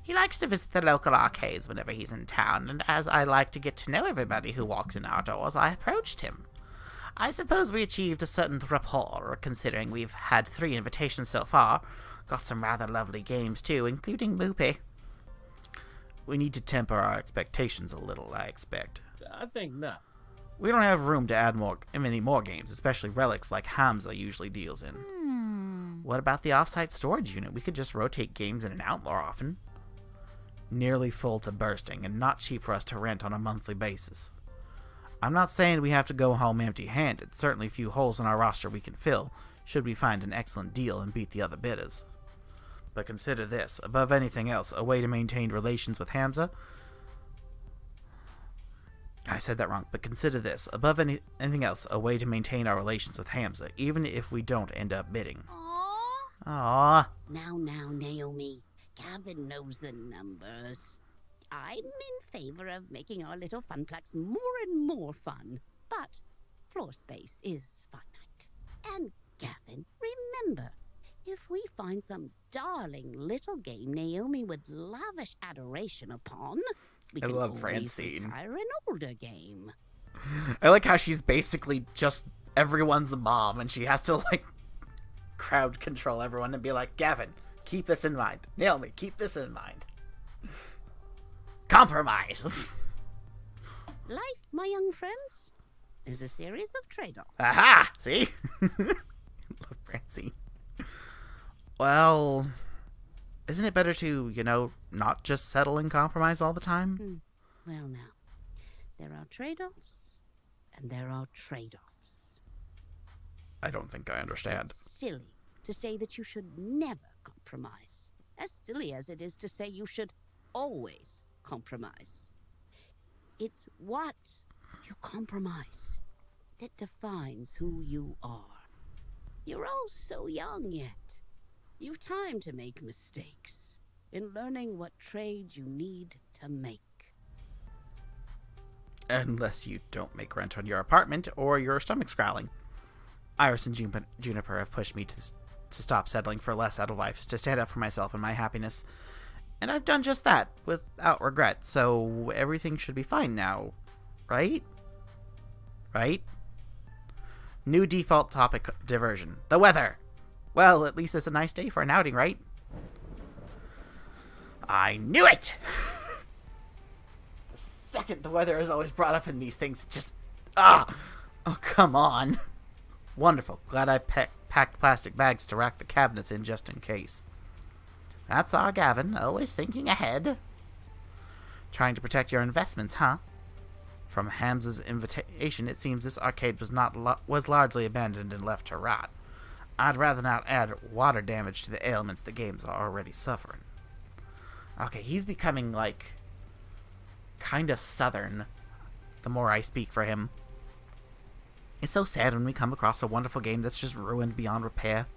Speaker 1: He likes to visit the local arcades whenever he's in town, and as I like to get to know everybody who walks in our doors, I approached him. I suppose we achieved a certain rapport, considering we've had 3 invitations so far. Got some rather lovely games, too, including Loopy. We need to temper our expectations a little, I expect.
Speaker 5: I think not.
Speaker 1: We don't have room to add many more games, especially relics like Hamza usually deals in. What about the off-site storage unit? We could just rotate games in and out more often. Nearly full to bursting, and not cheap for us to rent on a monthly basis. I'm not saying we have to go home empty-handed. Certainly a few holes in our roster we can fill, should we find an excellent deal and beat the other bidders. But consider this, above anything else, a way to maintain relations with Hamza. I said that wrong, but consider this, above anything else, a way to maintain our relations with Hamza, even if we don't end up bidding. Aww.
Speaker 4: Now, Naomi. Gavin knows the numbers. I'm in favor of making our little funplex more and more fun, but floor space is finite. And Gavin, remember, if we find some darling little game Naomi would lavish adoration upon, we can always retire an older game.
Speaker 1: I like how she's basically just everyone's mom, and she has to, like, crowd control everyone and be like, Gavin, keep this in mind. Naomi, keep this in mind. Compromise!
Speaker 4: Life, my young friends, is a series of trade-offs.
Speaker 1: Aha! See? Love Francie. Well, isn't it better to, not just settle and compromise all the time?
Speaker 4: Well, now, there are trade-offs, and there are trade-offs.
Speaker 1: I don't think I understand.
Speaker 4: It's silly to say that you should never compromise. As silly as it is to say you should always compromise. It's what you compromise that defines who you are. You're all so young yet. You've time to make mistakes in learning what trade you need to make.
Speaker 1: Unless you don't make rent on your apartment or your stomach's growling. Iris and Juniper have pushed me to stop settling for less out of life, to stand up for myself and my happiness. And I've done just that, without regret, so everything should be fine now, right? right? New default topic diversion. The weather. Well, at least it's a nice day for an outing, right? I knew it! The second the weather is always brought up in these things, just... Oh, come on. Wonderful. Glad I packed plastic bags to rack the cabinets in just in case. That's our Gavin, always thinking ahead. Trying to protect your investments, huh? From Hamza's invitation, it seems this arcade was largely abandoned and left to rot. I'd rather not add water damage to the ailments the games are already suffering. Okay, he's becoming, like, kind of southern the more I speak for him. It's so sad when we come across a wonderful game that's just ruined beyond repair.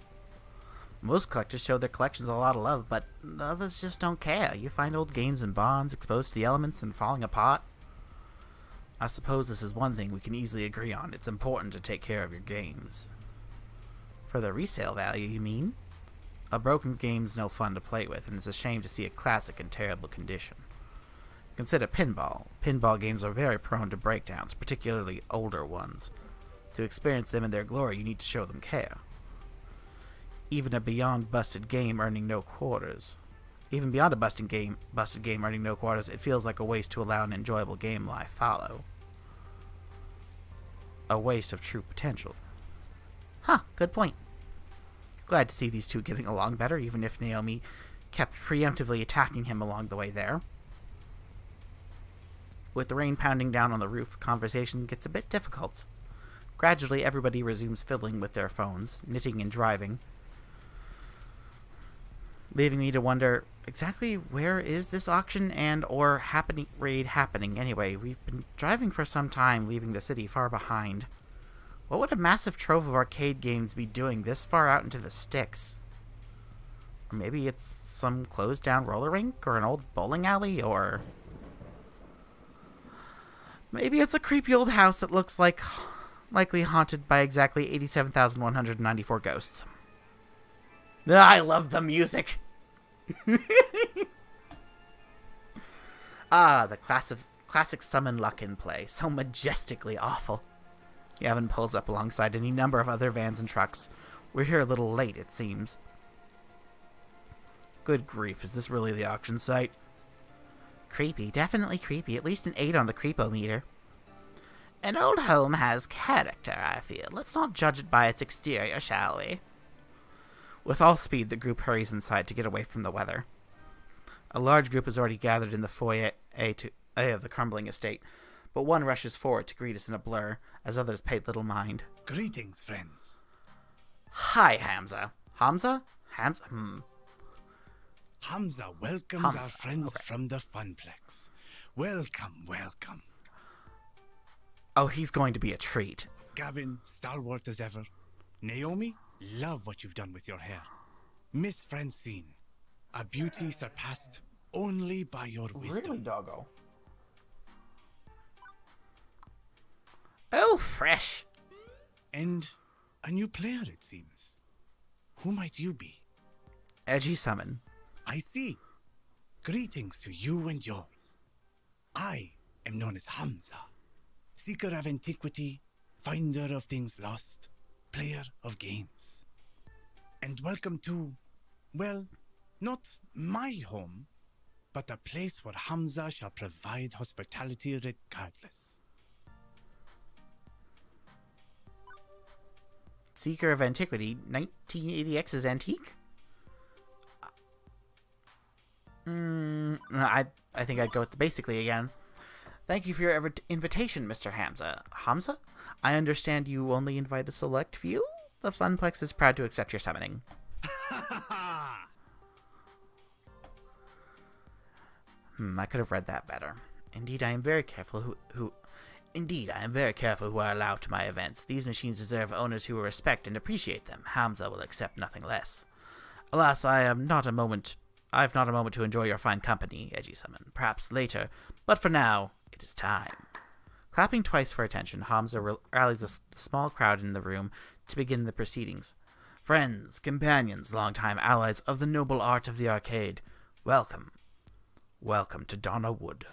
Speaker 1: Most collectors show their collections a lot of love, but others just don't care. You find old games and bonds exposed to the elements and falling apart. I suppose this is one thing we can easily agree on. It's important to take care of your games. For the resale value, you mean? A broken game's no fun to play with, and it's a shame to see a classic in terrible condition. Consider pinball. Pinball games are very prone to breakdowns, particularly older ones. To experience them in their glory, you need to show them care. Even beyond a busted game earning no quarters, it feels like a waste to allow an enjoyable game life follow. A waste of true potential. Huh, good point. Glad to see these two getting along better, even if Naomi kept preemptively attacking him along the way there. With the rain pounding down on the roof, conversation gets a bit difficult. Gradually, everybody resumes fiddling with their phones, knitting and driving, leaving me to wonder, exactly where is this auction and or raid happening anyway? We've been driving for some time, leaving the city far behind. What would a massive trove of arcade games be doing this far out into the sticks? Or maybe it's some closed down roller rink or an old bowling alley, or maybe it's a creepy old house that looks likely haunted by exactly 87,194 ghosts. I love the music. The classic summon luck in play, so majestically awful. Gavin pulls up alongside any number of other vans and trucks. We're here a little late, it seems. Good grief, is this really the auction site? Creepy, definitely creepy, at least an 8 on the creepometer. An old home has character, I feel. Let's not judge it by its exterior, shall we? With all speed, the group hurries inside to get away from the weather. A large group is already gathered in the foyer of the crumbling estate, but one rushes forward to greet us in a blur, as others pay little mind.
Speaker 13: Greetings, friends.
Speaker 1: Hi, Hamza. Hamza? Hamza?
Speaker 13: Hamza welcomes our friends from the Funplex. Welcome, welcome.
Speaker 1: Oh, he's going to be a treat.
Speaker 13: Gavin, stalwart as ever. Naomi, love what you've done with your hair. Miss Francine, a beauty surpassed only by your wisdom.
Speaker 1: Really, doggo? Oh, fresh.
Speaker 13: And a new player, it seems. Who might you be?
Speaker 1: Edgy Summon.
Speaker 13: I see. Greetings to you and yours. I am known as Hamza, seeker of antiquity, finder of things lost, player of games. And welcome to, well, not my home, but a place where Hamza shall provide hospitality regardless.
Speaker 1: Seeker of Antiquity, 1980X's Antique? I think I'd go with the basically again. Thank you for your invitation, Mr. Hamza. Hamza? I understand you only invite a select few? The Funplex is proud to accept your summoning. I could have read that better. Indeed, I am very careful who I allow to my events. These machines deserve owners who will respect and appreciate them. Hamza will accept nothing less. Alas, I have not a moment to enjoy your fine company, Edgy Summon. Perhaps later, but for now, it is time. Clapping twice for attention, Hamza rallies the small crowd in the room to begin the proceedings. Friends, companions, longtime allies of the noble art of the arcade, welcome. Welcome to Donna Wood.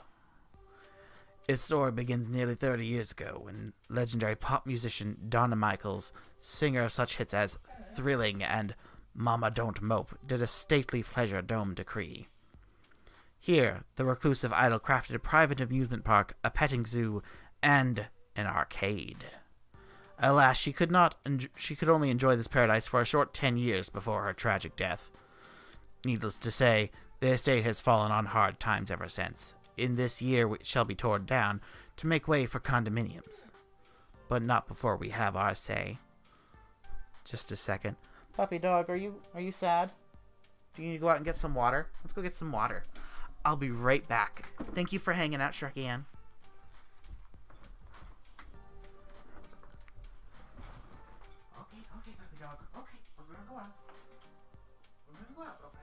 Speaker 1: Its story begins nearly 30 years ago when legendary pop musician Donna Michaels, singer of such hits as Thrilling and Mama Don't Mope, did a stately pleasure dome decree. Here, the reclusive idol crafted a private amusement park, a petting zoo, and an arcade. Alas, she could only enjoy this paradise for a short 10 years before her tragic death. Needless to say, the estate has fallen on hard times ever since. In this year, it shall be torn down to make way for condominiums. But not before we have our say. Just a second. Puppy dog, are you sad? Do you need to go out and get some water? Let's go get some water. I'll be right back. Thank you for hanging out, Shrek-Ann. Okay, puppy dog. Okay, we're gonna go out. We're gonna go out real quick.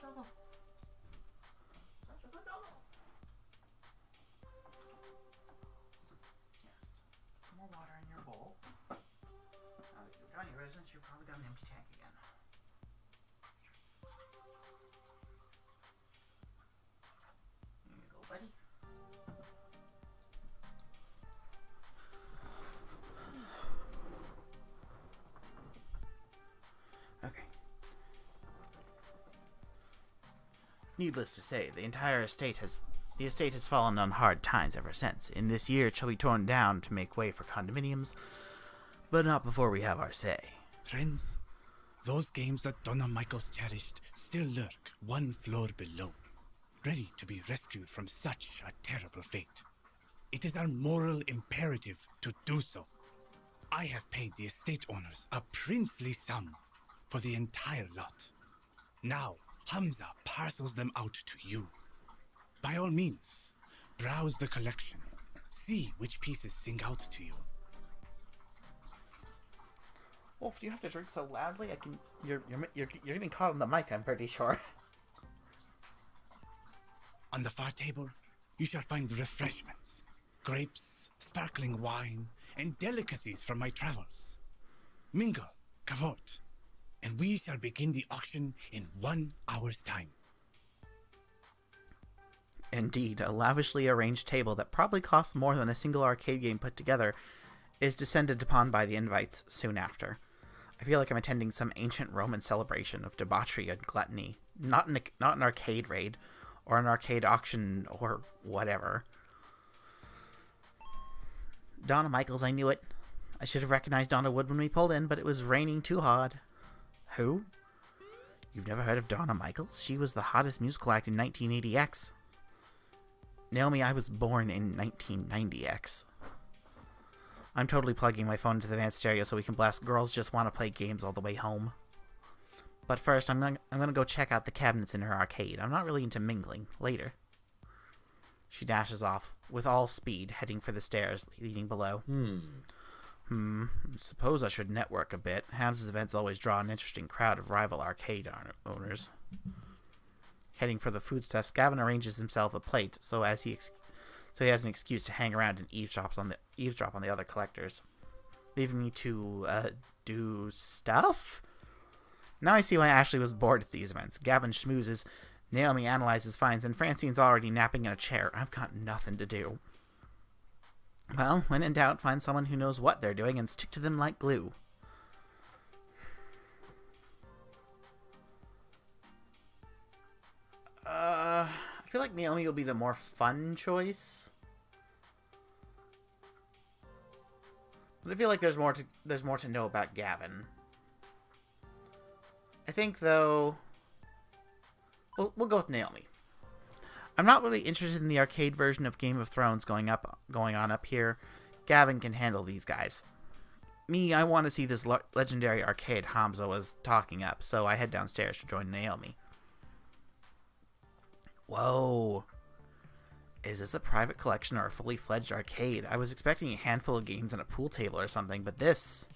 Speaker 1: doggo. Such a good doggo. Yeah. Some more water in your bowl. Now that you're done your residence, you've probably got an empty tank again. Here you go, buddy. Okay. Needless to say, the estate has fallen on hard times ever since. In this year, it shall be torn down to make way for condominiums, but not before we have our say.
Speaker 13: Friends, those games that Donna Michaels cherished still lurk one floor below, ready to be rescued from such a terrible fate. It is our moral imperative to do so. I have paid the estate owners a princely sum for the entire lot. Now, Hamza parcels them out to you. By all means, browse the collection. See which pieces sing out to you.
Speaker 1: Wolf, do you have to drink so loudly? You're getting caught on the mic, I'm pretty sure.
Speaker 13: On the far table, you shall find refreshments, grapes, sparkling wine, and delicacies from my travels. Mingle, cavort, and we shall begin the auction in 1 hour's time.
Speaker 1: Indeed, a lavishly arranged table that probably costs more than a single arcade game put together is descended upon by the invites soon after. I feel like I'm attending some ancient Roman celebration of debauchery and gluttony, not an arcade raid, or an arcade auction, or whatever. Donna Michaels, I knew it. I should have recognized Donna Wood when we pulled in, but it was raining too hard. Who? You've never heard of Donna Michaels? She was the hottest musical act in 1980X. Naomi, I was born in 1990X. I'm totally plugging my phone into the van stereo so we can blast Girls Just Want to Play Games all the way home. But first, I'm gonna go check out the cabinets in her arcade. I'm not really into mingling. Later. She dashes off, with all speed, heading for the stairs leading below. Suppose I should network a bit. Hamza's events always draw an interesting crowd of rival arcade owners. Heading for the foodstuffs, Gavin arranges himself a plate so he has an excuse to hang around and eavesdrop on the other collectors, leaving me to do stuff. Now I see why Ashley was bored at these events. Gavin schmoozes, Naomi analyzes finds, and Francine's already napping in a chair. I've got nothing to do. Well, when in doubt, find someone who knows what they're doing and stick to them like glue. I feel like Naomi will be the more fun choice. But I feel like there's more to know about Gavin. I think, though, we'll go with Naomi. I'm not really interested in the arcade version of Game of Thrones going on up here. Gavin can handle these guys. Me, I want to see this legendary arcade Hamza was talking up, so I head downstairs to join Naomi. Whoa. Is this a private collection or a fully fledged arcade? I was expecting a handful of games and a pool table or something, but this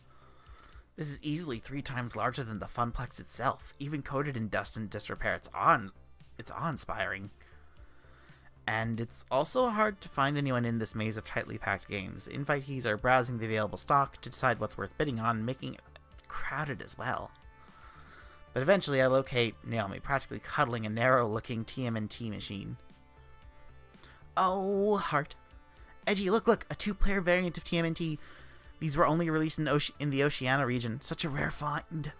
Speaker 1: is easily 3 times larger than the Funplex itself. Even coated in dust and disrepair, it's awe-inspiring. And it's also hard to find anyone in this maze of tightly packed games. Invitees are browsing the available stock to decide what's worth bidding on, making it crowded as well. But eventually I locate Naomi, practically cuddling a narrow-looking TMNT machine. Oh, heart. Edgy, look, a 2-player variant of TMNT. These were only released in the Oceania region. Such a rare find.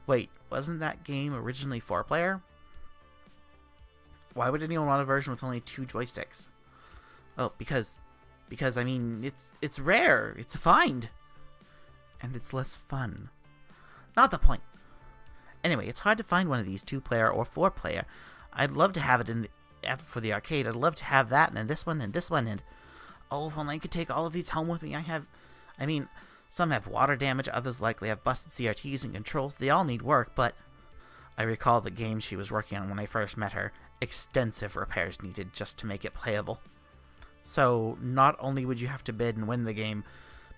Speaker 1: Wait, wasn't that game originally 4-player? Why would anyone want a version with only 2 joysticks? Oh, because I mean, it's rare. It's a find. And it's less fun. Not the point. Anyway, it's hard to find one of these 2-player or 4-player. I'd love to have it for the arcade. I'd love to have that and this one, and oh, if only I could take all of these home with me. Some have water damage, others likely have busted CRTs and controls. They all need work, but I recall the game she was working on when I first met her. Extensive repairs needed just to make it playable. So, not only would you have to bid and win the game,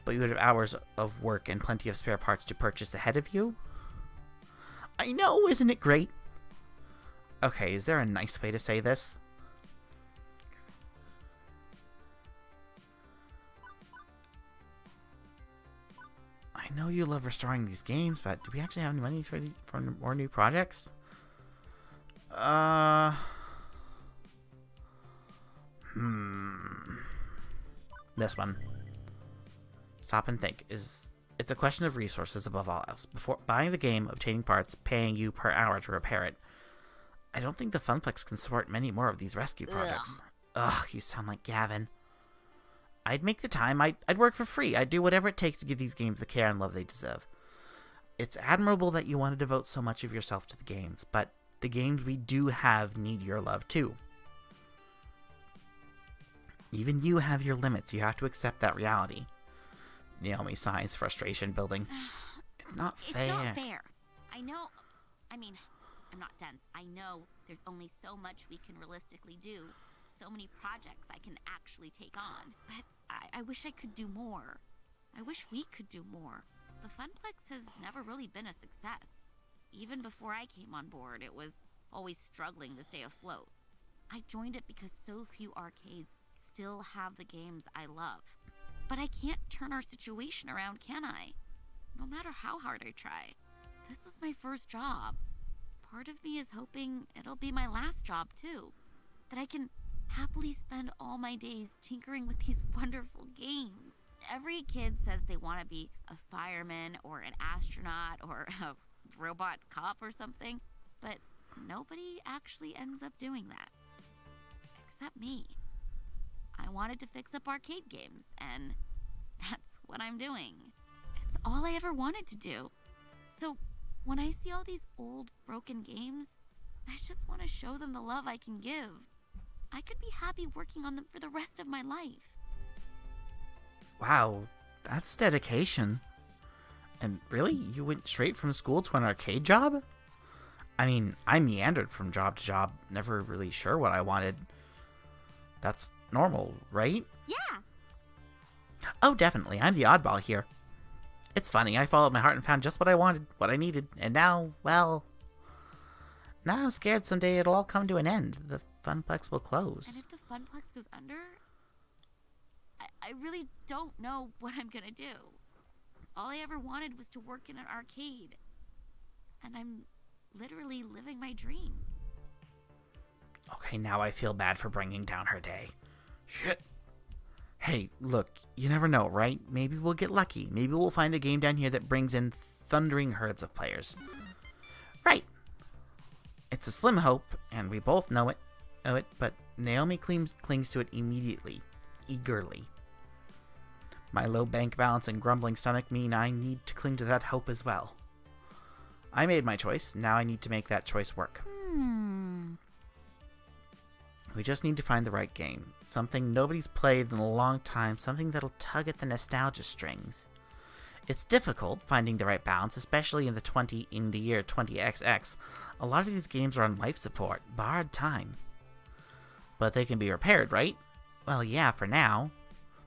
Speaker 1: but you would have hours of work and plenty of spare parts to purchase ahead of you? I know, isn't it great? Okay, is there a nice way to say this? I know you love restoring these games, but do we actually have any money for more new projects? This one. Stop and think. It's a question of resources above all else. Before buying the game, obtaining parts, paying you per hour to repair it, I don't think the Funplex can support many more of these rescue projects. Ugh, you sound like Gavin. I'd make the time. I'd work for free. I'd do whatever it takes to give these games the care and love they deserve. It's admirable that you want to devote so much of yourself to the games, but the games we do have need your love too. Even you have your limits. You have to accept that reality. Naomi sighs, frustration building. It's not fair.
Speaker 6: It's not fair. I know. I mean, I'm not dense. I know there's only so much we can realistically do. So many projects I can actually take on. But I wish I could do more. I wish we could do more. The Funplex has never really been a success. Even before I came on board, it was always struggling to stay afloat. I joined it because so few arcades still have the games I love. But I can't turn our situation around, can I? No matter how hard I try. This was my first job. Part of me is hoping it'll be my last job, too. That I can happily spend all my days tinkering with these wonderful games. Every kid says they want to be a fireman or an astronaut or a robot cop or something, but nobody actually ends up doing that. Except me. I wanted to fix up arcade games, and that's what I'm doing. It's all I ever wanted to do. So when I see all these old, broken games, I just want to show them the love I can give. I could be happy working on them for the rest of my life.
Speaker 1: Wow, that's dedication. And really, you went straight from school to an arcade job? I mean, I meandered from job to job, never really sure what I wanted. That's normal, right?
Speaker 6: Yeah.
Speaker 1: Oh, definitely. I'm the oddball here. It's funny, I followed my heart and found just what I wanted, what I needed, and now, well... Now I'm scared someday it'll all come to an end. The Funplex will close.
Speaker 6: And if the Funplex goes under, I really don't know what I'm gonna do. All I ever wanted was to work in an arcade. And I'm literally living my dream.
Speaker 1: Okay, now I feel bad for bringing down her day. Shit. Hey, look, you never know, right? Maybe we'll get lucky. Maybe we'll find a game down here that brings in thundering herds of players. Right. It's a slim hope, and we both know it, but Naomi clings to it immediately, eagerly. My low bank balance and grumbling stomach mean I need to cling to that hope as well. I made my choice, now I need to make that choice work. We just need to find the right game. Something nobody's played in a long time, something that'll tug at the nostalgia strings. It's difficult finding the right balance, especially in the year 20XX. A lot of these games are on life support, borrowed time. But they can be repaired, right? Well, yeah, for now.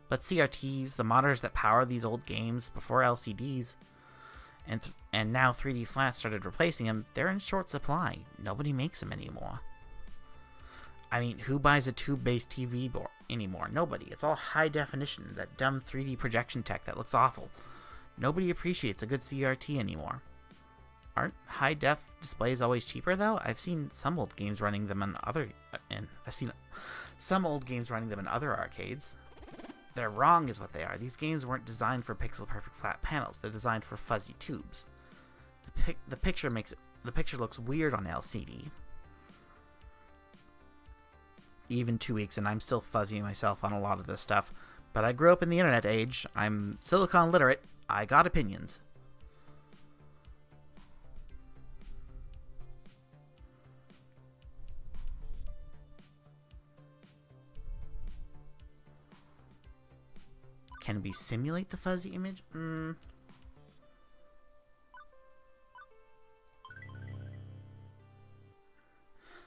Speaker 1: But CRTs, the monitors that power these old games before LCDs, and now 3D flats started replacing them, they're in short supply. Nobody makes them anymore. I mean, who buys a tube-based TV board anymore? Nobody. It's all high definition, that dumb 3D projection tech that looks awful. Nobody appreciates a good CRT anymore. Aren't high-def displays always cheaper, though? I've seen some old games running them in other arcades. They're wrong is what they are. These games weren't designed for pixel-perfect flat panels. They're designed for fuzzy tubes. The picture looks weird on LCD. Even 2 weeks and I'm still fuzzying myself on a lot of this stuff. But I grew up in the internet age. I'm silicon literate. I got opinions. Can we simulate the fuzzy image?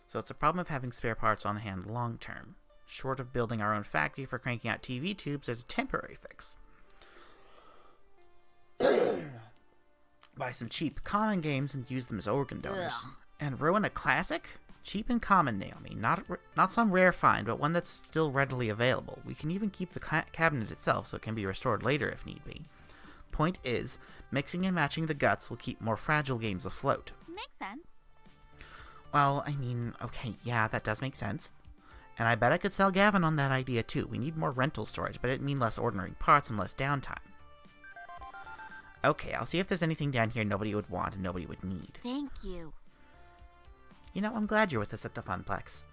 Speaker 1: So it's a problem of having spare parts on hand long term. Short of building our own factory for cranking out TV tubes, there's a temporary fix. Buy some cheap common games and use them as organ donors. And ruin a classic? Cheap and common, Naomi. Not some rare find, but one that's still readily available. We can even keep the cabinet itself so it can be restored later if need be. Point is, mixing and matching the guts will keep more fragile games afloat.
Speaker 6: Makes sense.
Speaker 1: Well, I mean, okay, yeah, that does make sense. And I bet I could sell Gavin on that idea too. We need more rental storage, but it'd mean less ordering parts and less downtime. Okay, I'll see if there's anything down here nobody would want and nobody would need.
Speaker 6: Thank you.
Speaker 1: You know, I'm glad you're with us at the Funplex.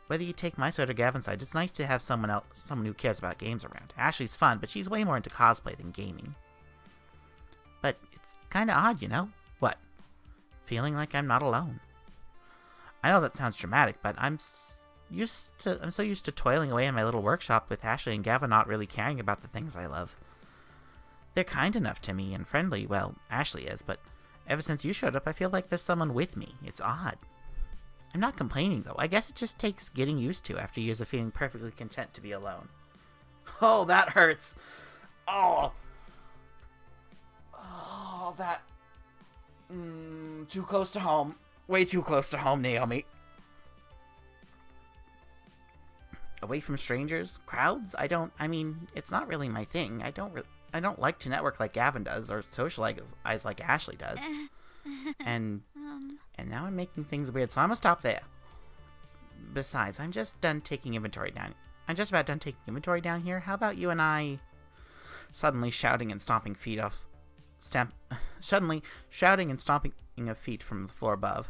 Speaker 1: Whether you take my side or Gavin's side, it's nice to have someone who cares about games around. Ashley's fun, but she's way more into cosplay than gaming. But it's kinda odd, you know? What? Feeling like I'm not alone. I know that sounds dramatic, but I'm so used to toiling away in my little workshop with Ashley and Gavin not really caring about the things I love. They're kind enough to me and friendly, well, Ashley is, but ever since you showed up, I feel like there's someone with me. It's odd. I'm not complaining, though. I guess it just takes getting used to after years of feeling perfectly content to be alone. Oh, that hurts. Oh, that... too close to home. Way too close to home, Naomi. Away from strangers? Crowds? I mean, it's not really my thing. I don't like to network like Gavin does, or socialize like Ashley does. And now I'm making things weird, so I'm gonna stop there. Besides, I'm just about done taking inventory down here. How about you and I... Suddenly shouting and stomping of feet from the floor above.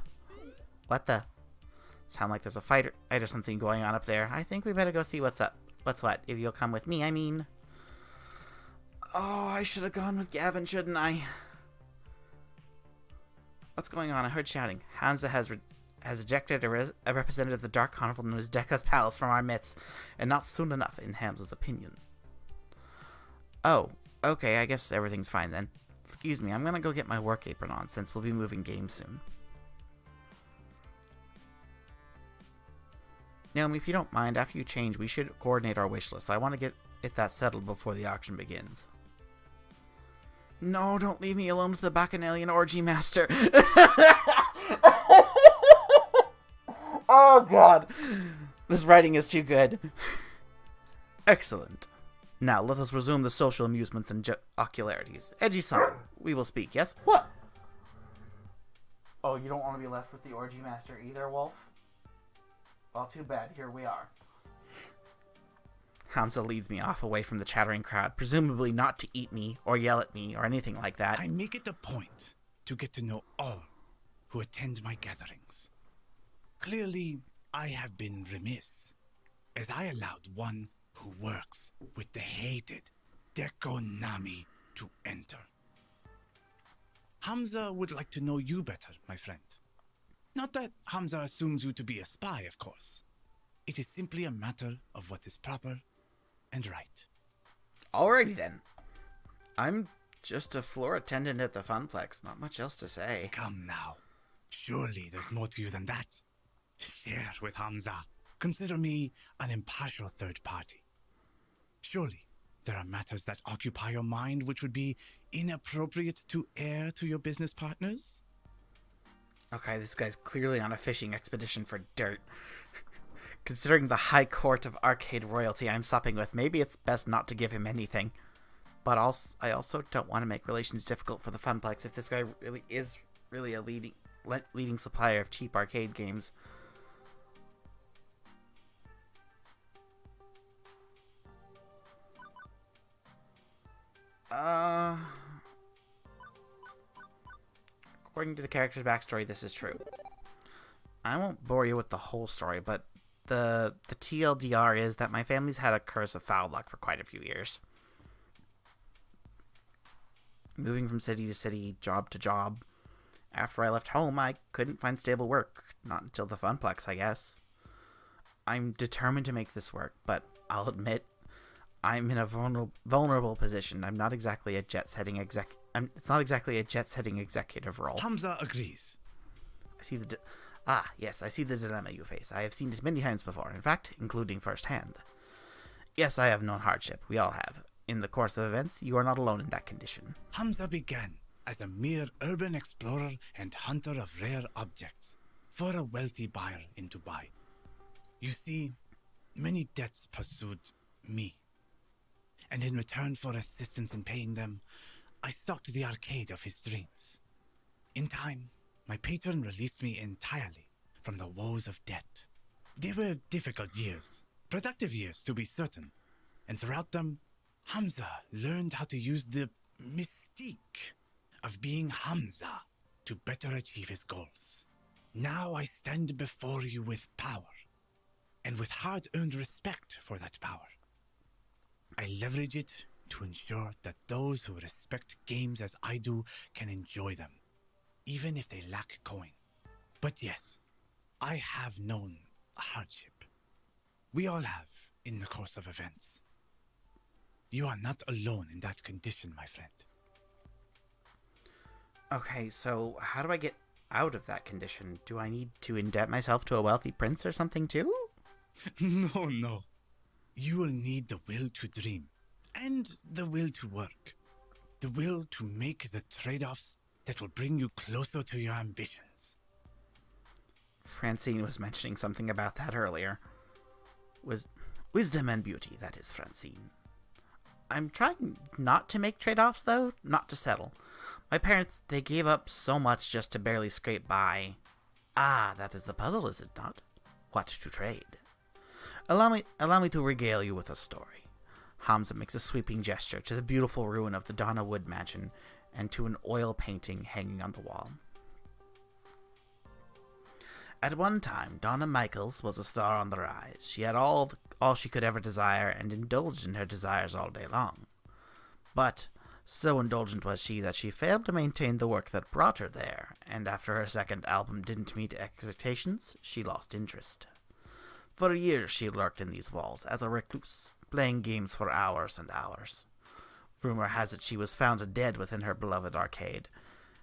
Speaker 1: What the? Sound like there's a fight or something going on up there. I think we better go see what's up. What's what? If you'll come with me, I mean... Oh, I should have gone with Gavin, shouldn't I? What's going on? I heard shouting. Hamza has ejected a representative of the Dark Carnival known as Dekka's Palace from our midst, and not soon enough, in Hamza's opinion. Oh, okay, I guess everything's fine then. Excuse me, I'm gonna go get my work apron on, since we'll be moving games soon. Naomi, if you don't mind, after you change, we should coordinate our wish list. I want to get that settled before the auction begins. No, don't leave me alone with the Bacchanalian Orgy Master. Oh, God. This writing is too good. Excellent. Now, let us resume the social amusements and ocularities. Eiji-san, we will speak, yes? What? Oh, you don't want to be left with the Orgy Master either, Wolf? Well, too bad. Here we are. Hamza leads me off away from the chattering crowd, presumably not to eat me or yell at me or anything like that.
Speaker 13: I make it a point to get to know all who attend my gatherings. Clearly, I have been remiss, as I allowed one who works with the hated Dekonami to enter. Hamza would like to know you better, my friend. Not that Hamza assumes you to be a spy, of course. It is simply a matter of what is proper and right.
Speaker 1: Alrighty then. I'm just a floor attendant at the Funplex. Not much else to say.
Speaker 13: Come now. Surely there's more to you than that. Share with Hamza. Consider me an impartial third party. Surely there are matters that occupy your mind which would be inappropriate to air to your business partners?
Speaker 1: Okay, this guy's clearly on a fishing expedition for dirt. Considering the high court of arcade royalty I'm supping with, maybe it's best not to give him anything. But I also don't want to make relations difficult for the Funplex if this guy really is a leading supplier of cheap arcade games. According to the character's backstory, this is true. I won't bore you with the whole story, but the TLDR is that my family's had a curse of foul luck for quite a few years. Moving from city to city, job to job. After I left home, I couldn't find stable work. Not until the Funplex, I guess. I'm determined to make this work, but I'll admit, I'm in a vulnerable position. I'm not exactly a jet-setting it's not exactly a jet-setting executive role.
Speaker 13: Hamza agrees.
Speaker 1: I see I see the dilemma you face. I have seen it many times before, in fact, including firsthand. Yes, I have known hardship. We all have. In the course of events, you are not alone in that condition.
Speaker 13: Hamza began as a mere urban explorer and hunter of rare objects. for a wealthy buyer in Dubai. You see, many debts pursued me, and in return for assistance in paying them, I stocked the arcade of his dreams. In time, my patron released me entirely from the woes of debt. They were difficult years, productive years to be certain, and throughout them, Hamza learned how to use the mystique of being Hamza to better achieve his goals. Now I stand before you with power, and with hard-earned respect for that power. I leverage it to ensure that those who respect games as I do can enjoy them, even if they lack coin. But yes, I have known hardship. We all have in the course of events. You are not alone in that condition, my friend.
Speaker 1: Okay, so how do I get out of that condition? Do I need to indebt myself to a wealthy prince or something too?
Speaker 13: No. You will need the will to dream, and the will to work. The will to make the trade-offs that will bring you closer to your ambitions.
Speaker 1: Francine was mentioning something about that earlier. Wisdom and beauty, that is, Francine. I'm trying not to make trade-offs, though, not to settle. My parents, they gave up so much just to barely scrape by. Ah, that is the puzzle, is it not? What to trade? Allow me to regale you with a story. Hamza makes a sweeping gesture to the beautiful ruin of the Donna Wood mansion and to an oil painting hanging on the wall. At one time, Donna Michaels was a star on the rise. She had all she could ever desire and indulged in her desires all day long. But so indulgent was she that she failed to maintain the work that brought her there, and after her second album didn't meet expectations, she lost interest. For years she lurked in these walls as a recluse, playing games for hours and hours. Rumor has it she was found dead within her beloved arcade,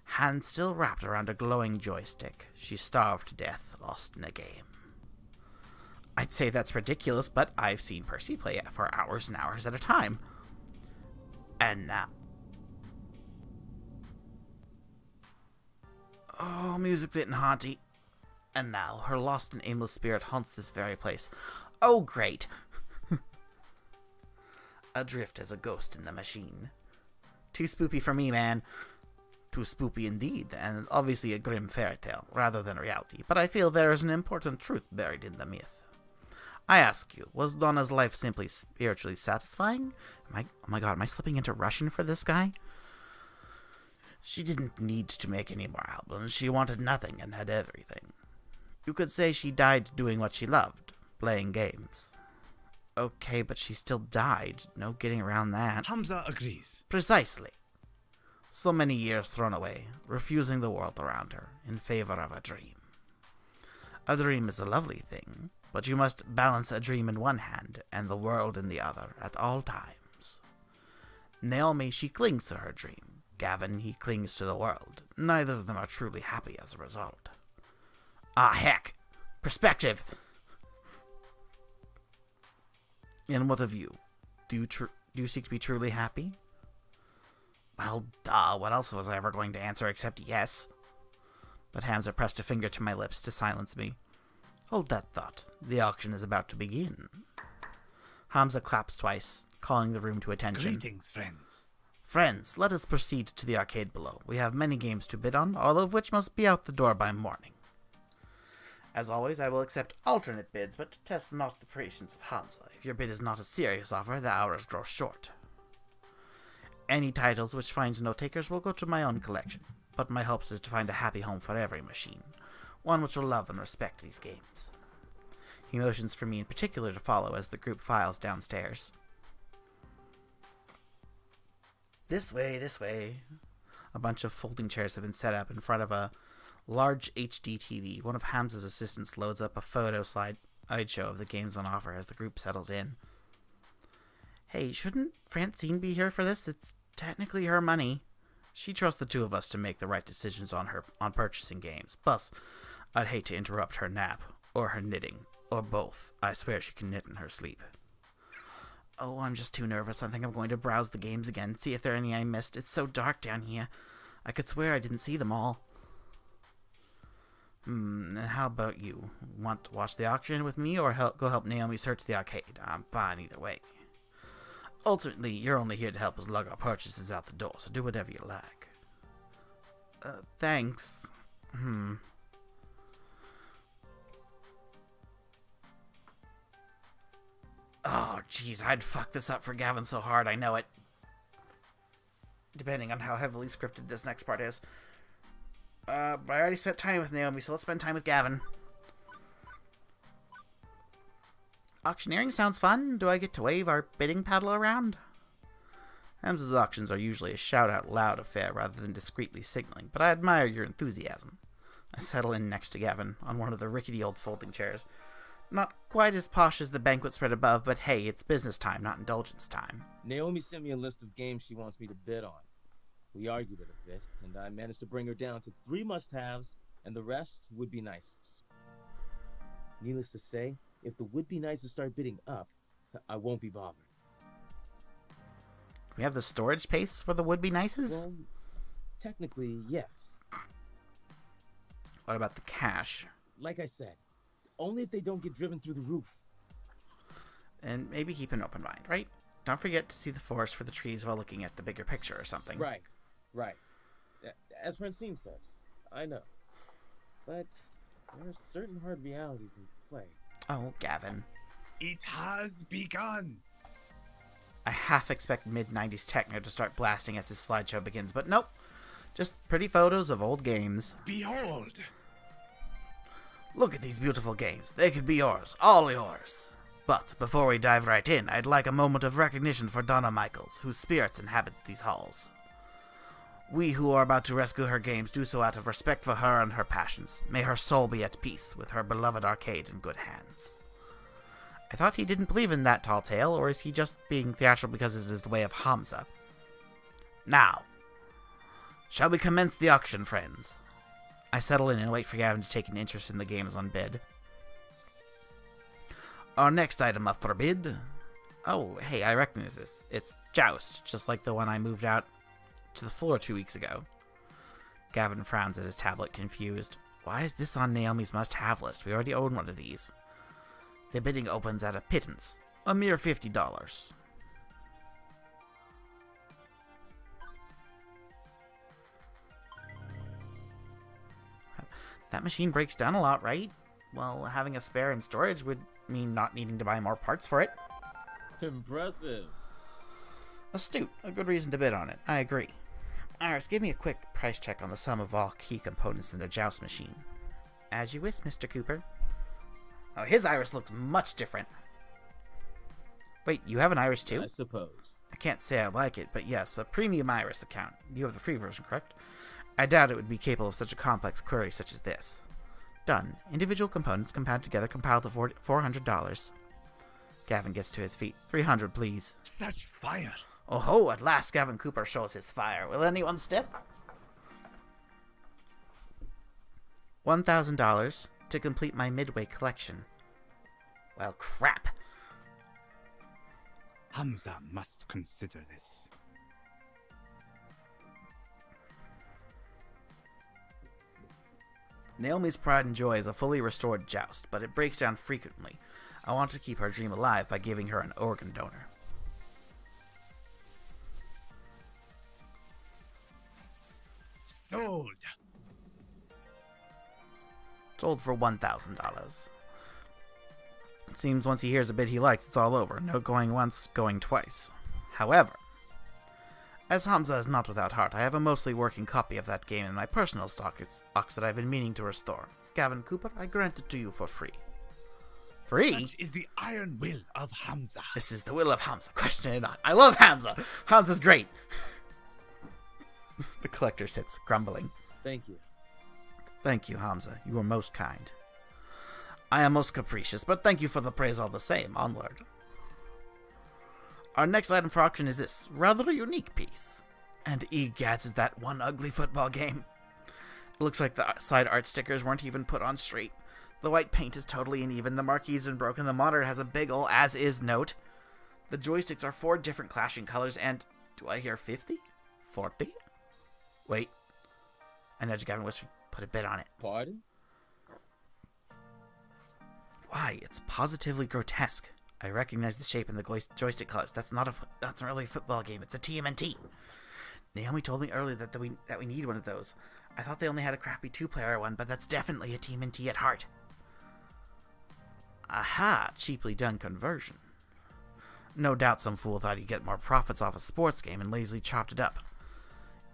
Speaker 1: hand still wrapped around a glowing joystick. She starved to death, lost in a game. I'd say that's ridiculous, but I've seen Percy play it for hours and hours at a time. And now... Oh, music's getting haunty. And now, her lost and aimless spirit haunts this very place. Oh, great! Adrift as a ghost in the machine. Too spoopy for me, man. Too spoopy indeed, and obviously a grim fairy tale, rather than reality, but I feel there is an important truth buried in the myth. I ask you, was Donna's life simply spiritually satisfying? Oh my god, am I slipping into Russian for this guy? She didn't need to make any more albums, she wanted nothing and had everything. You could say she died doing what she loved, playing games. Okay, but she still died, no getting around that.
Speaker 13: Hamza agrees.
Speaker 1: Precisely. So many years thrown away, refusing the world around her, in favor of a dream. A dream is a lovely thing, but you must balance a dream in one hand and the world in the other at all times. Naomi, she clings to her dream. Gavin, he clings to the world. Neither of them are truly happy as a result. Ah, heck! Perspective! And what of you? Do you seek to be truly happy? Well, duh, what else was I ever going to answer except yes? But Hamza pressed a finger to my lips to silence me. Hold that thought. The auction is about to begin. Hamza claps twice, calling the room to attention.
Speaker 13: Greetings, friends.
Speaker 1: Friends, let us proceed to the arcade below. We have many games to bid on, all of which must be out the door by morning. As always, I will accept alternate bids, but test not the patience of Hamza. If your bid is not a serious offer, the hours grow short. Any titles which find no takers will go to my own collection, but my hopes is to find a happy home for every machine, one which will love and respect these games. He motions for me in particular to follow as the group files downstairs. This way, this way. A bunch of folding chairs have been set up in front of a large HD TV. One of Hamza's assistants loads up a photo slideshow of the games on offer as the group settles in. Hey, shouldn't Francine be here for this? It's technically her money. She trusts the two of us to make the right decisions on purchasing games. Plus, I'd hate to interrupt her nap, or her knitting, or both. I swear she can knit in her sleep. Oh, I'm just too nervous. I think I'm going to browse the games again, see if there are any I missed. It's so dark down here. I could swear I didn't see them all. And how about you? Want to watch the auction with me or go help Naomi search the arcade? I'm fine either way. Ultimately, you're only here to help us lug our purchases out the door, so do whatever you like. Thanks. Oh, jeez, I'd fuck this up for Gavin so hard, I know it. Depending on how heavily scripted this next part is. But I already spent time with Naomi, so let's spend time with Gavin. Auctioneering sounds fun. Do I get to wave our bidding paddle around? Hamza's auctions are usually a shout-out-loud affair rather than discreetly signaling, but I admire your enthusiasm. I settle in next to Gavin on one of the rickety old folding chairs. Not quite as posh as the banquet spread above, but hey, it's business time, not indulgence time.
Speaker 5: Naomi sent me a list of games she wants me to bid on. We argued it a bit, and I managed to bring her down to 3 must-haves, and the rest would-be-nices. Needless to say, if the would-be-nices start bidding up, I won't be bothered.
Speaker 1: We have the storage space for the would-be-nices?
Speaker 5: Well, technically, yes.
Speaker 1: What about the cash?
Speaker 5: Like I said, only if they don't get driven through the roof.
Speaker 1: And maybe keep an open mind, right? Don't forget to see the forest for the trees while looking at the bigger picture or something.
Speaker 5: Right. As Francine says, I know. But there are certain hard realities in play.
Speaker 1: Oh, Gavin.
Speaker 13: It has begun!
Speaker 1: I half expect mid-90s techno to start blasting as this slideshow begins, but nope. Just pretty photos of old games.
Speaker 13: Behold!
Speaker 1: Look at these beautiful games. They could be yours. All yours. But before we dive right in, I'd like a moment of recognition for Donna Michaels, whose spirits inhabit these halls. We who are about to rescue her games do so out of respect for her and her passions. May her soul be at peace with her beloved arcade in good hands. I thought he didn't believe in that tall tale, or is he just being theatrical because it is the way of Hamza? Now, shall we commence the auction, friends? I settle in and wait for Gavin to take an interest in the games on bid. Our next item up for bid... Oh, hey, I recognize this. It's Joust, just like the one I moved out to the floor 2 weeks ago. Gavin frowns at his tablet, confused. Why is this on Naomi's must-have list? We already own one of these. The bidding opens at a pittance, a mere $50. That machine breaks down a lot, right? Well, having a spare in storage would mean not needing to buy more parts for it.
Speaker 5: Impressive.
Speaker 1: Astute. A good reason to bid on it. I agree. Iris, give me a quick price check on the sum of all key components in the Joust machine. As you wish, Mr. Cooper. Oh, his Iris looks much different. Wait, you have an Iris too?
Speaker 5: I suppose.
Speaker 1: I can't say I like it, but yes, a premium Iris account. You have the free version, correct? I doubt it would be capable of such a complex query such as this. Done. Individual components compounded together compile to $400. Gavin gets to his feet. $300, please.
Speaker 13: Such fire!
Speaker 1: Oh ho, at last Gavin Cooper shows his fire. Will anyone step? $1,000 to complete my Midway collection. Well, crap.
Speaker 13: Hamza must consider this.
Speaker 1: Naomi's pride and joy is a fully restored Joust, but it breaks down frequently. I want to keep her dream alive by giving her an organ donor.
Speaker 13: Sold!
Speaker 1: Sold for $1,000. It seems once he hears a bid he likes, it's all over. No going once, going twice. However, as Hamza is not without heart, I have a mostly working copy of that game in my personal stock that I've been meaning to restore. Gavin Cooper, I grant it to you for free. Free?
Speaker 13: Such is the iron will of Hamza.
Speaker 1: This is the will of Hamza, question it not. I love Hamza! Hamza's great! The collector sits, grumbling.
Speaker 5: Thank you.
Speaker 1: Thank you, Hamza. You are most kind. I am most capricious, but thank you for the praise all the same. Onward. Our next item for auction is this rather unique piece. And egads, is that one ugly football game? It looks like the side art stickers weren't even put on straight. The white paint is totally uneven, the marquee's been broken, the monitor has a big ol' as-is note. The joysticks are 4 different clashing colors, and... do I hear 50? 40? Wait. I nudge Gavin, whispering, put a bid on it.
Speaker 5: Pardon?
Speaker 1: Why, it's positively grotesque. I recognize the shape and the joystick colors. That's not really a football game. It's a TMNT. Naomi told me earlier that we need one of those. I thought they only had a crappy 2-player one, but that's definitely a TMNT at heart. Aha, cheaply done conversion. No doubt some fool thought he'd get more profits off a sports game and lazily chopped it up.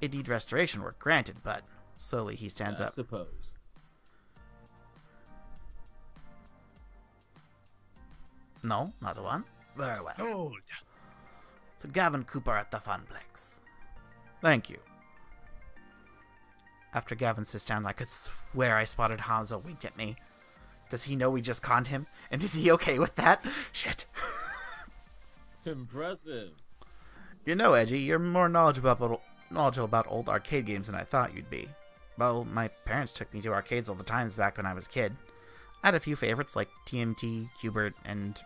Speaker 1: It need restoration work, granted, but slowly he stands up.
Speaker 5: I suppose.
Speaker 1: No, not the one. Very well.
Speaker 13: Sold.
Speaker 1: So Gavin Cooper at the Funplex. Thank you. After Gavin sits down, I could swear I spotted Hamza wink at me. Does he know we just conned him? And is he okay with that? Shit.
Speaker 5: Impressive.
Speaker 1: You know, Edgy, you're more knowledgeable about old arcade games than I thought you'd be. Well, my parents took me to arcades all the times back when I was a kid. I had a few favorites like TMT, Q*bert, and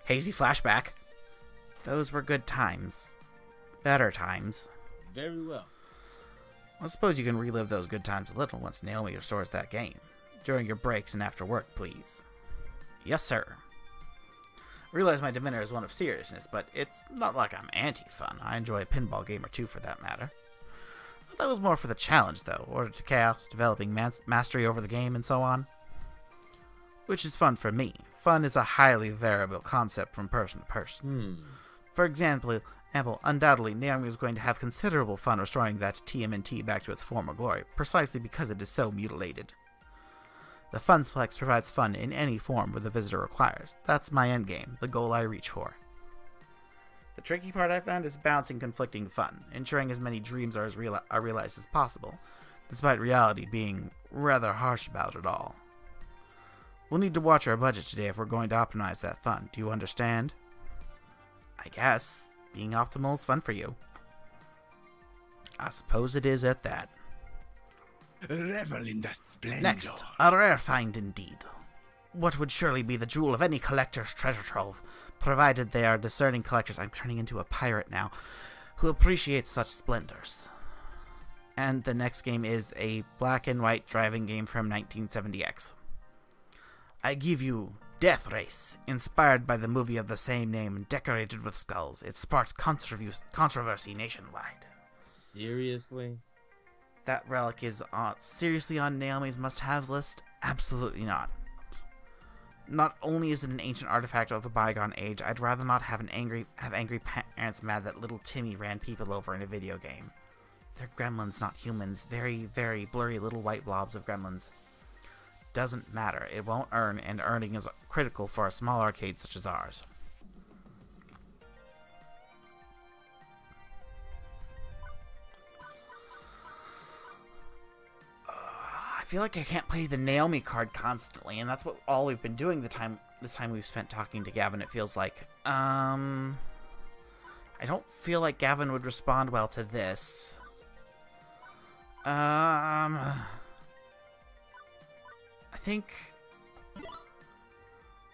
Speaker 1: Hazy Flashback. Those were good times. Better times.
Speaker 5: Very well.
Speaker 1: I suppose you can relive those good times a little once Naomi restores that game. During your breaks and after work, please. Yes, sir. I realize my demeanor is one of seriousness, but it's not like I'm anti-fun. I enjoy a pinball game or two for that matter. But that was more for the challenge, though. Order to chaos, developing mastery over the game, and so on. Which is fun for me. Fun is a highly variable concept from person to person. For example, undoubtedly, Naomi was going to have considerable fun restoring that TMNT back to its former glory, precisely because it is so mutilated. The Funplex provides fun in any form where the visitor requires. That's my endgame, the goal I reach for. The tricky part I found is balancing conflicting fun, ensuring as many dreams are realized as possible, despite reality being rather harsh about it all. We'll need to watch our budget today if we're going to optimize that fun. Do you understand? I guess. Being optimal is fun for you. I suppose it is at that.
Speaker 13: Revel in the splendor.
Speaker 1: Next, a rare find indeed. What would surely be the jewel of any collector's treasure trove, provided they are discerning collectors. I'm turning into a pirate now, who appreciate such splendors. And the next game is a black and white driving game from 1970X. I give you Death Race, inspired by the movie of the same name and decorated with skulls. It sparked controversy nationwide.
Speaker 5: Seriously?
Speaker 1: That relic is seriously on Naomi's must-haves list? Absolutely not. Not only is it an ancient artifact of a bygone age, I'd rather not have angry parents mad that little Timmy ran people over in a video game. They're gremlins, not humans. Very, very blurry little white blobs of gremlins. Doesn't matter. It won't earn, and earning is critical for a small arcade such as ours. I feel like I can't play the Naomi card constantly, and that's what all we've been doing this time we've spent talking to Gavin, it feels like. I don't feel like Gavin would respond well to this. I think...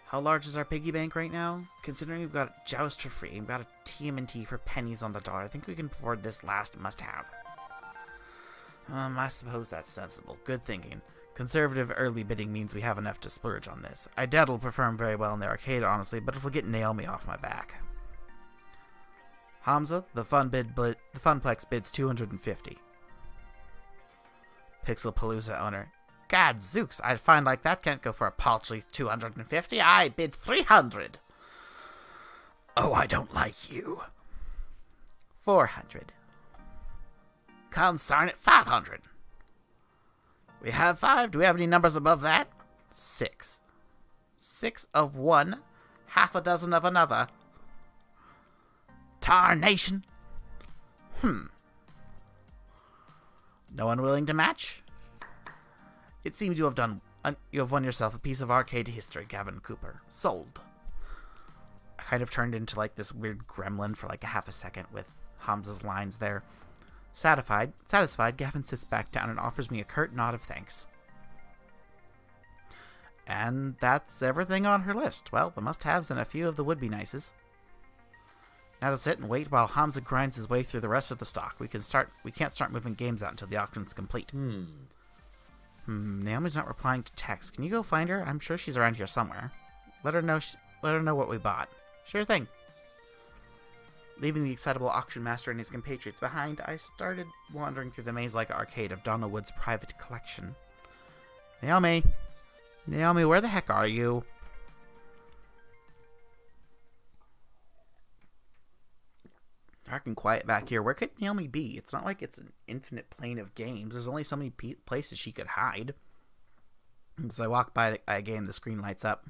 Speaker 1: How large is our piggy bank right now? Considering we've got Joust for free, we've got a TMNT for pennies on the dollar, I think we can afford this last must-have. I suppose that's sensible. Good thinking. Conservative early bidding means we have enough to splurge on this. I doubt it'll perform very well in the arcade, honestly, but it'll get Naomi off my back. Hamza, the Funplex bids $250. Pixelpalooza owner. God zooks, I'd find like that can't go for a paltry $250. I bid $300. Oh, I don't like you. $400. Concern it, $500. We have 5. Do we have any numbers above that? 6. 6 of one, half a dozen of another. Tarnation. No one willing to match? It seems you have won yourself a piece of arcade history, Gavin Cooper. Sold. I kind of turned into like this weird gremlin for like a half a second with Hamza's lines there. Satisfied, Gavin sits back down and offers me a curt nod of thanks. And that's everything on her list. Well, the must-haves and a few of the would-be-nices. Now to sit and wait while Hamza grinds his way through the rest of the stock. We can't start moving games out until the auction's complete. Naomi's not replying to text. Can you go find her? I'm sure she's around here somewhere. Let her know what we bought. Sure thing. Leaving the excitable auction master and his compatriots behind, I started wandering through the maze-like arcade of Donna Wood's private collection. Naomi! Naomi, where the heck are you? Dark and quiet back here. Where could Naomi be? It's not like it's an infinite plane of games. There's only so many places she could hide. As I walk by a game, the screen lights up.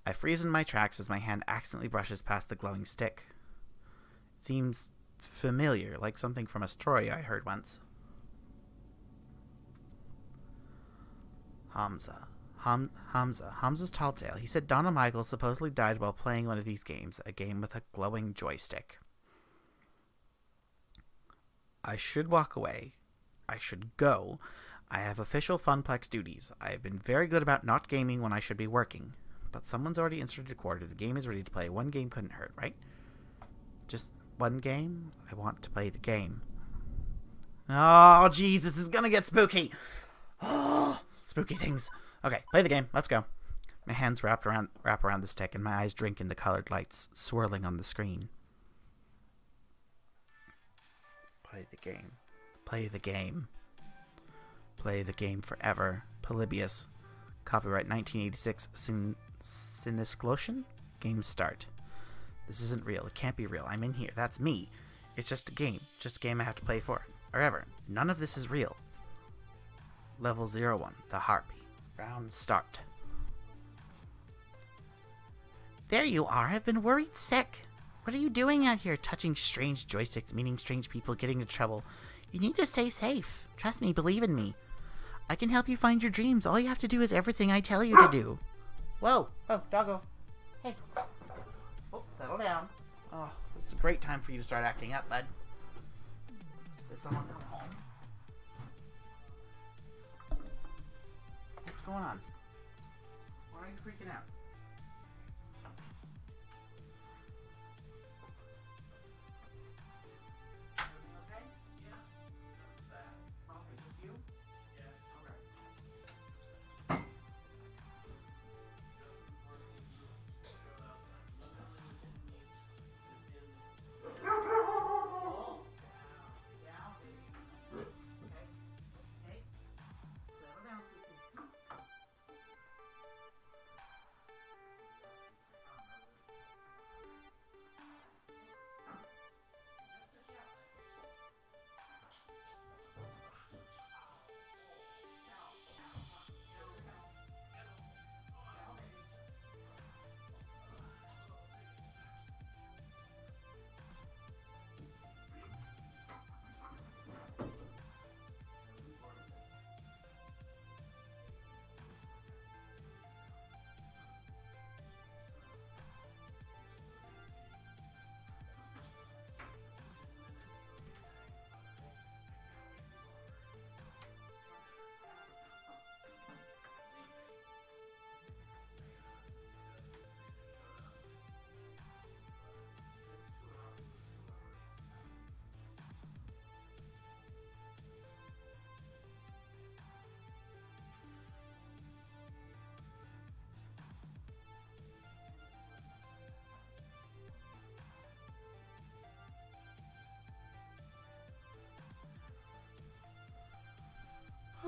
Speaker 1: I freeze in my tracks as my hand accidentally brushes past the glowing stick. It seems familiar, like something from a story I heard once. Hamza's tall tale. He said Donna Michaels supposedly died while playing one of these games, a game with a glowing joystick. I should walk away. I should go. I have official Funplex duties. I have been very good about not gaming when I should be working. But someone's already inserted a quarter. The game is ready to play. One game couldn't hurt, right? Just one game? I want to play the game. Oh, jeez, this is gonna get spooky. Oh, spooky things. Okay, play the game. Let's go. My hands wrap around the stick, and my eyes drink in the colored lights swirling on the screen. Play the game. Play the game. Play the game forever. Polybius. Copyright 1986. Sinisclosion? Game start. This isn't real. It can't be real. I'm in here. That's me. It's just a game. Just a game I have to play forever. None of this is real. Level 01. The Harpy. Round start. There you are. I've been worried sick. What are you doing out here, touching strange joysticks, meeting strange people, getting into trouble? You need to stay safe. Trust me, believe in me. I can help you find your dreams. All you have to do is everything I tell you to do. Whoa. Oh, doggo. Hey. Oh, settle down. Oh, this is a great time for you to start acting up, bud. Did someone come home? What's going on? Why are you freaking out?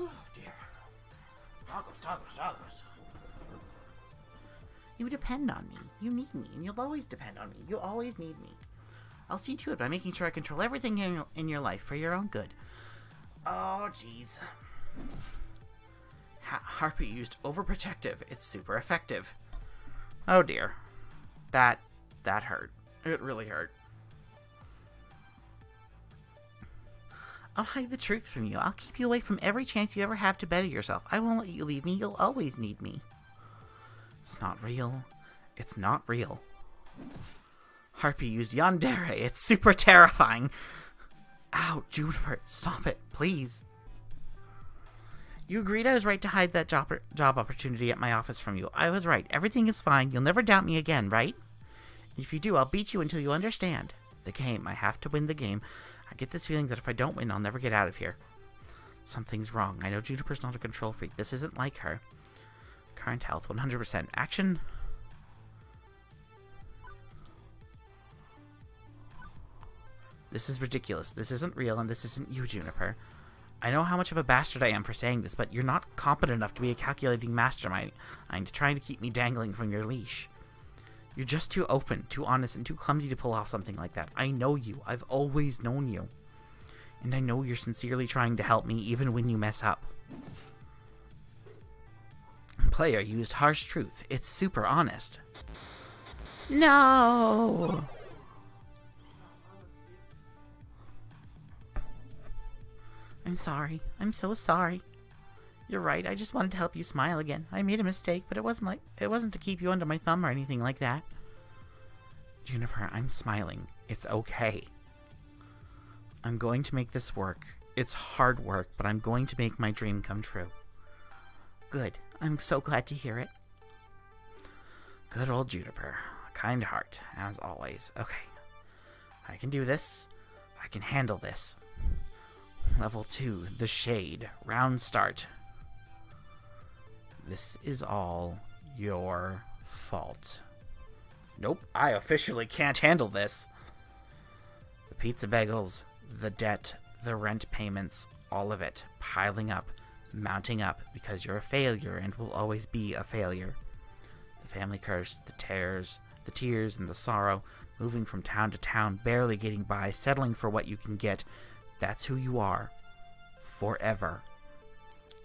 Speaker 1: Oh, dear. Doggos. You depend on me. You need me, and you'll always depend on me. You'll always need me. I'll see to it by making sure I control everything in your life for your own good. Oh, jeez. Harpy used overprotective. It's super effective. Oh, dear. That hurt. It really hurt. I'll hide the truth from you. I'll keep you away from every chance you ever have to better yourself. I won't let you leave me. You'll always need me. It's not real. It's not real. Harpy used Yandere. It's super terrifying. Ow, Juniper. Stop it, please. You agreed I was right to hide that job opportunity at my office from you. I was right. Everything is fine. You'll never doubt me again, right? If you do, I'll beat you until you understand. The game. I have to win the game. I get this feeling that if I don't win, I'll never get out of here. Something's wrong. I know Juniper's not a control freak. This isn't like her. Current health, 100%. Action. This is ridiculous. This isn't real, and this isn't you, Juniper. I know how much of a bastard I am for saying this, but you're not competent enough to be a calculating mastermind trying to keep me dangling from your leash. You're just too open, too honest, and too clumsy to pull off something like that. I know you. I've always known you. And I know you're sincerely trying to help me even when you mess up. Player used harsh truth. It's super honest. No! I'm sorry. I'm so sorry. You're right. I just wanted to help you smile again. I made a mistake, but it wasn't to keep you under my thumb or anything like that. Juniper, I'm smiling. It's okay. I'm going to make this work. It's hard work, but I'm going to make my dream come true. Good. I'm so glad to hear it. Good old Juniper. Kind heart, as always. Okay. I can do this. I can handle this. Level 2, the Shade. Round start. This is all your fault. Nope, I officially can't handle this. The pizza bagels, the debt, the rent payments, all of it piling up, mounting up because you're a failure and will always be a failure. The family curse, the tears and the sorrow, moving from town to town, barely getting by, settling for what you can get. That's who you are. Forever.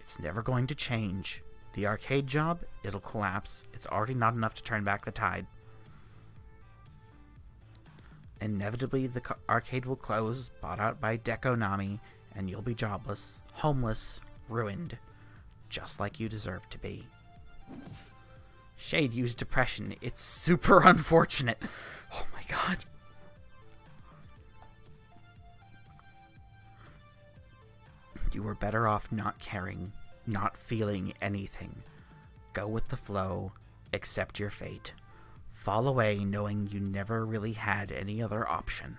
Speaker 1: It's never going to change. The arcade job, it'll collapse. It's already not enough to turn back the tide. Inevitably, the arcade will close, bought out by Dekonami, and you'll be jobless, homeless, ruined, just like you deserve to be. Shade used depression. It's super unfortunate. Oh my god. You were better off not caring, not feeling anything. Go with the flow, accept your fate. Fall away knowing you never really had any other option.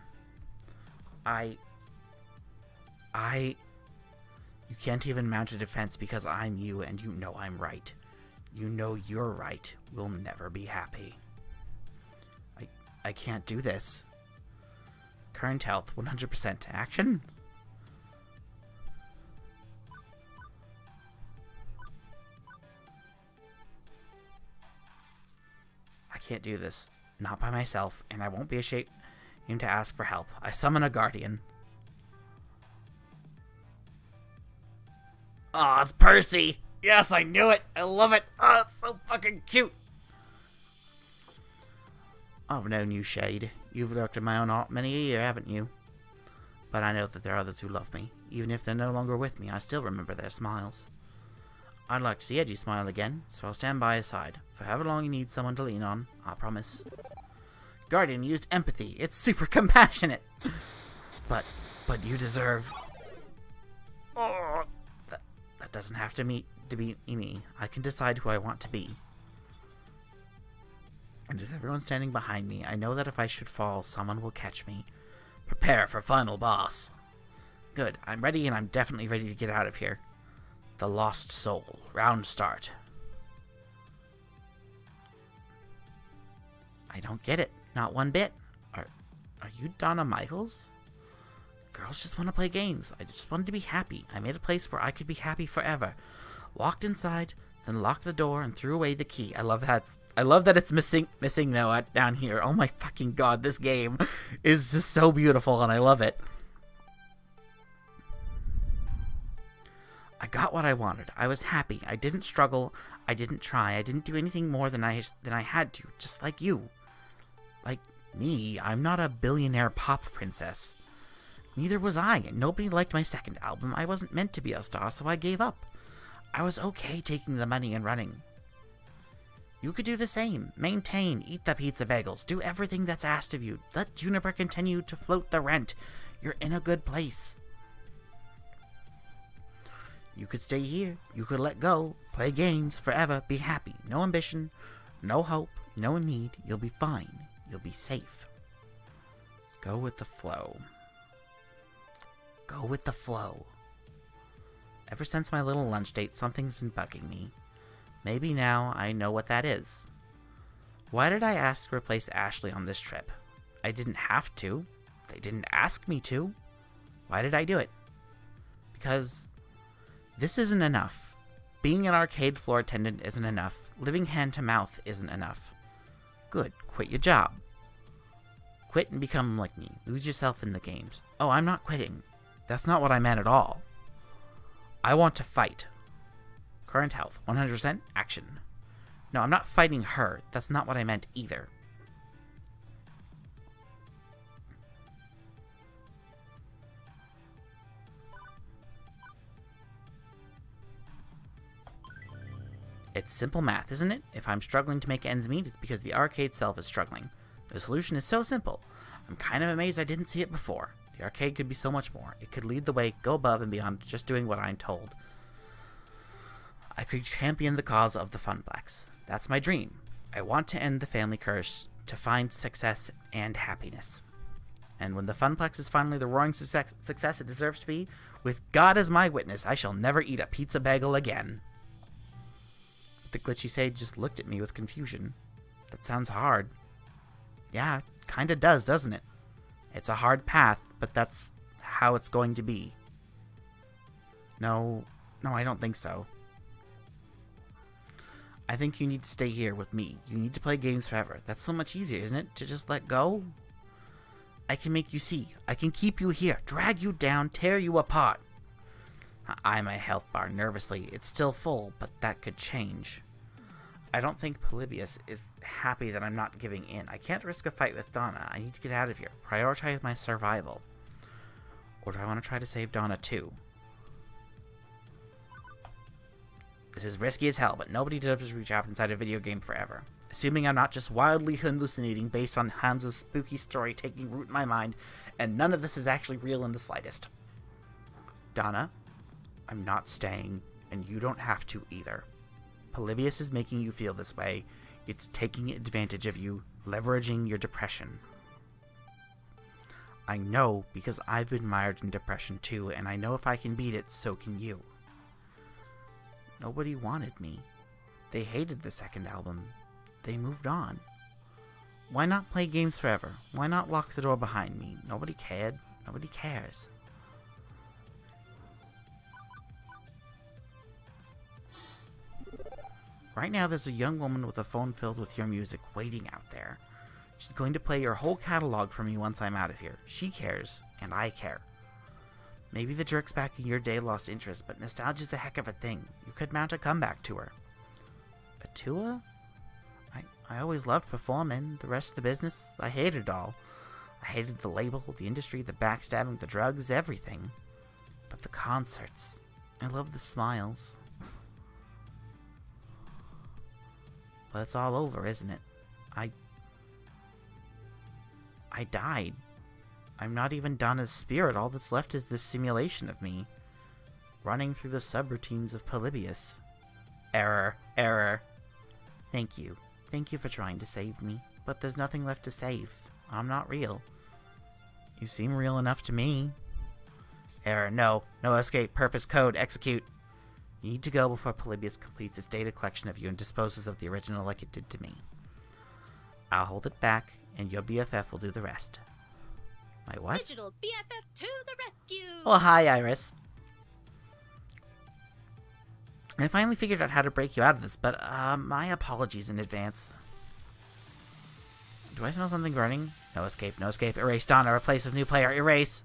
Speaker 1: You can't even mount a defense because I'm you and you know I'm right. You know you're right. We'll never be happy. I can't do this. Current health, 100%. Action? I can't do this. Not by myself, and I won't be ashamed to ask for help. I summon a guardian. Aw, it's Percy! Yes, I knew it! I love it! Oh, it's so fucking cute! I've known you, Shade. You've lurked in my own heart many a year, haven't you? But I know that there are others who love me. Even if they're no longer with me, I still remember their smiles. I'd like to see Edgy smile again, so I'll stand by his side. For however long he needs someone to lean on, I promise. Guardian used empathy. It's super compassionate. But you deserve... Oh, that doesn't have to be me. I can decide who I want to be. And with everyone standing behind me, I know that if I should fall, someone will catch me. Prepare for final boss. Good, I'm ready, and I'm definitely ready to get out of here. The Lost Soul. Round start. I don't get it. Not one bit. Are you Donna Michaels? Girls just want to play games. I just wanted to be happy. I made a place where I could be happy forever. Walked inside, then locked the door and threw away the key. I love that it's missing Noah down here. Oh my fucking god, this game is just so beautiful and I love it. I got what I wanted. I was happy. I didn't struggle. I didn't try. I didn't do anything more than I had to, just like you. Like me, I'm not a billionaire pop princess. Neither was I, and nobody liked my second album. I wasn't meant to be a star, so I gave up. I was okay taking the money and running. You could do the same. Maintain, eat the pizza bagels, do everything that's asked of you. Let Juniper continue to float the rent. You're in a good place. You could stay here, you could let go, play games forever, be happy. No ambition, no hope, no need. You'll be fine. You'll be safe. Go with the flow. Go with the flow. Ever since my little lunch date, something's been bugging me. Maybe now I know what that is. Why did I ask to replace Ashley on this trip? I didn't have to. They didn't ask me to. Why did I do it? Because this isn't enough. Being an arcade floor attendant isn't enough. Living hand to mouth isn't enough. Good, quit your job. Quit and become like me. Lose yourself in the games. Oh, I'm not quitting. That's not what I meant at all. I want to fight. Current health, 100% action. No, I'm not fighting her. That's not what I meant either. It's simple math, isn't it? If I'm struggling to make ends meet, it's because the arcade itself is struggling. The solution is so simple. I'm kind of amazed I didn't see it before. The arcade could be so much more. It could lead the way, go above and beyond just doing what I'm told. I could champion the cause of the Funplex. That's my dream. I want to end the family curse, to find success and happiness. And when the Funplex is finally the roaring success it deserves to be, with God as my witness, I shall never eat a pizza bagel again. The glitchy sage just looked at me with confusion. That sounds hard. Yeah, it kinda does, doesn't it? It's a hard path, but that's how it's going to be. No, I don't think so. I think you need to stay here with me. You need to play games forever. That's so much easier, isn't it? To just let go? I can make you see. I can keep you here, drag you down, tear you apart. I eye my health bar nervously. It's still full, but that could change. I don't think Polybius is happy that I'm not giving in. I can't risk a fight with Donna. I need to get out of here. Prioritize my survival. Or do I want to try to save Donna too? This is risky as hell, but nobody deserves to reach out inside a video game forever. Assuming I'm not just wildly hallucinating based on Hamza's spooky story taking root in my mind, and none of this is actually real in the slightest. Donna, I'm not staying, and you don't have to either. Polybius is making you feel this way. It's taking advantage of you, leveraging your depression. I know because I've been mired in depression too, and I know if I can beat it, so can you. Nobody wanted me. They hated the second album. They moved on. Why not play games forever? Why not lock the door behind me? Nobody cared. Nobody cares. Right now there's a young woman with a phone filled with your music waiting out there. She's going to play your whole catalog for me once I'm out of here. She cares, and I care. Maybe the jerk's back in your day lost interest, but nostalgia's a heck of a thing. You could mount a comeback to her. A tour? I always loved performing. The rest of the business, I hated it all. I hated the label, the industry, the backstabbing, the drugs, everything. But the concerts, I love the smiles. But it's all over, isn't it? I died. I'm not even Donna's spirit. All that's left is this simulation of me, running through the subroutines of Polybius. Error. Thank you. Thank you for trying to save me. But there's nothing left to save. I'm not real. You seem real enough to me. Error. No escape. Purpose code. Execute. You need to go before Polybius completes its data collection of you and disposes of the original like it did to me. I'll hold it back, and your BFF will do the rest. My what?
Speaker 3: Digital BFF to the rescue!
Speaker 1: Oh, hi, Iris. I finally figured out how to break you out of this, but, my apologies in advance. Do I smell something burning? No escape. Erase Donna, replace with new player. Erase!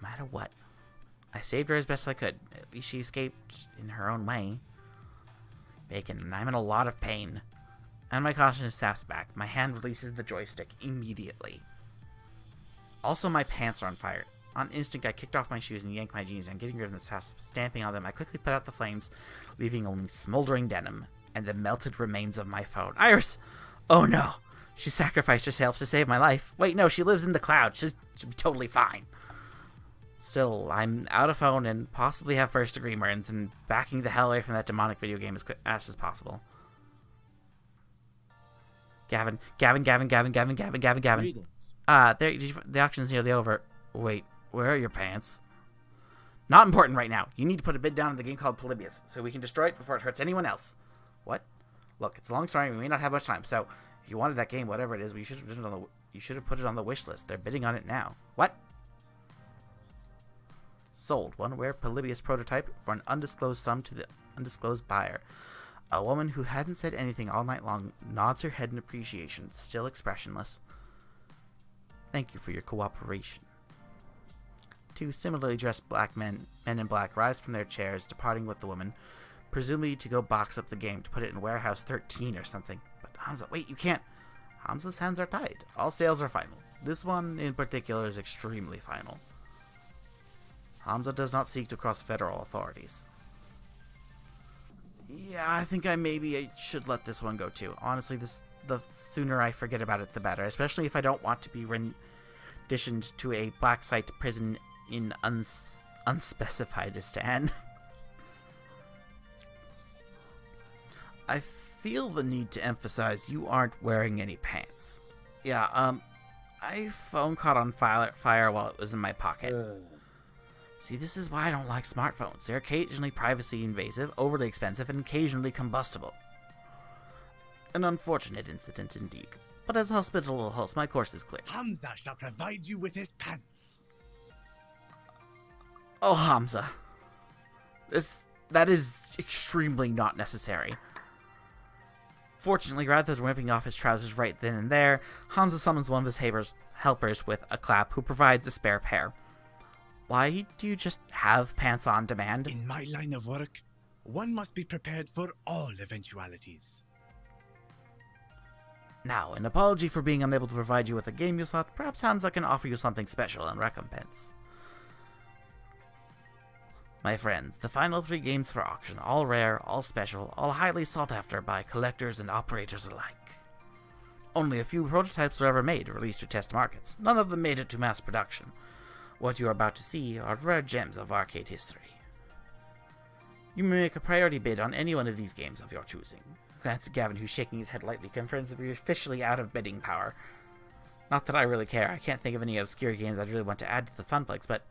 Speaker 1: No matter what. I saved her as best I could. At least she escaped in her own way. Bacon, and I'm in a lot of pain. And my consciousness snaps back. My hand releases the joystick immediately. Also, my pants are on fire. On instinct, I kicked off my shoes and yanked my jeans, and getting rid of the dust, stamping on them, I quickly put out the flames, leaving only smoldering denim and the melted remains of my phone. Iris! Oh no! She sacrificed herself to save my life. Wait, no, she lives in the cloud. She'll be totally fine. Still, I'm out of phone and possibly have first-degree burns, and backing the hell away from that demonic video game as fast as possible. Gavin.
Speaker 5: Greetings.
Speaker 1: The auction's nearly over. Wait, where are your pants? Not important right now. You need to put a bid down on the game called Polybius, so we can destroy it before it hurts anyone else. What? Look, it's a long story. We may not have much time, so if you wanted that game, whatever it is, you should have put it on the wish list. They're bidding on it now. What? Sold. One rare Polybius prototype for an undisclosed sum to the undisclosed buyer. A woman who hadn't said anything all night long nods her head in appreciation, still expressionless. Thank you for your cooperation. Two similarly dressed black men in black, rise from their chairs, departing with the woman, presumably to go box up the game to put it in Warehouse 13 or something. But Hamza, wait, you can't. Hamza's hands are tied. All sales are final. This one in particular is extremely final. Hamza does not seek to cross federal authorities. Yeah, I think I should let this one go too. Honestly, the sooner I forget about it, the better. Especially if I don't want to be renditioned to a black site prison in unspecified Istan. I feel the need to emphasize you aren't wearing any pants. Yeah, my phone caught on fire while it was in my pocket. See, this is why I don't like smartphones. They're occasionally privacy invasive, overly expensive, and occasionally combustible. An unfortunate incident indeed. But as hospitable host, my course is clear.
Speaker 13: Hamza shall provide you with his pants.
Speaker 1: Oh, Hamza. That is extremely not necessary. Fortunately, rather than ripping off his trousers right then and there, Hamza summons one of his helpers with a clap who provides a spare pair. Why do you just have pants on demand?
Speaker 13: In my line of work, one must be prepared for all eventualities.
Speaker 1: Now, in apology for being unable to provide you with a game you sought, perhaps Hamza can offer you something special in recompense. My friends, the final 3 games for auction, all rare, all special, all highly sought after by collectors and operators alike. Only a few prototypes were ever made, released to test markets. None of them made it to mass production. What you are about to see are rare gems of arcade history. You may make a priority bid on any one of these games of your choosing. That's Gavin, who's shaking his head lightly, confirms that we're officially out of bidding power. Not that I really care. I can't think of any obscure games I'd really want to add to the Funplex, but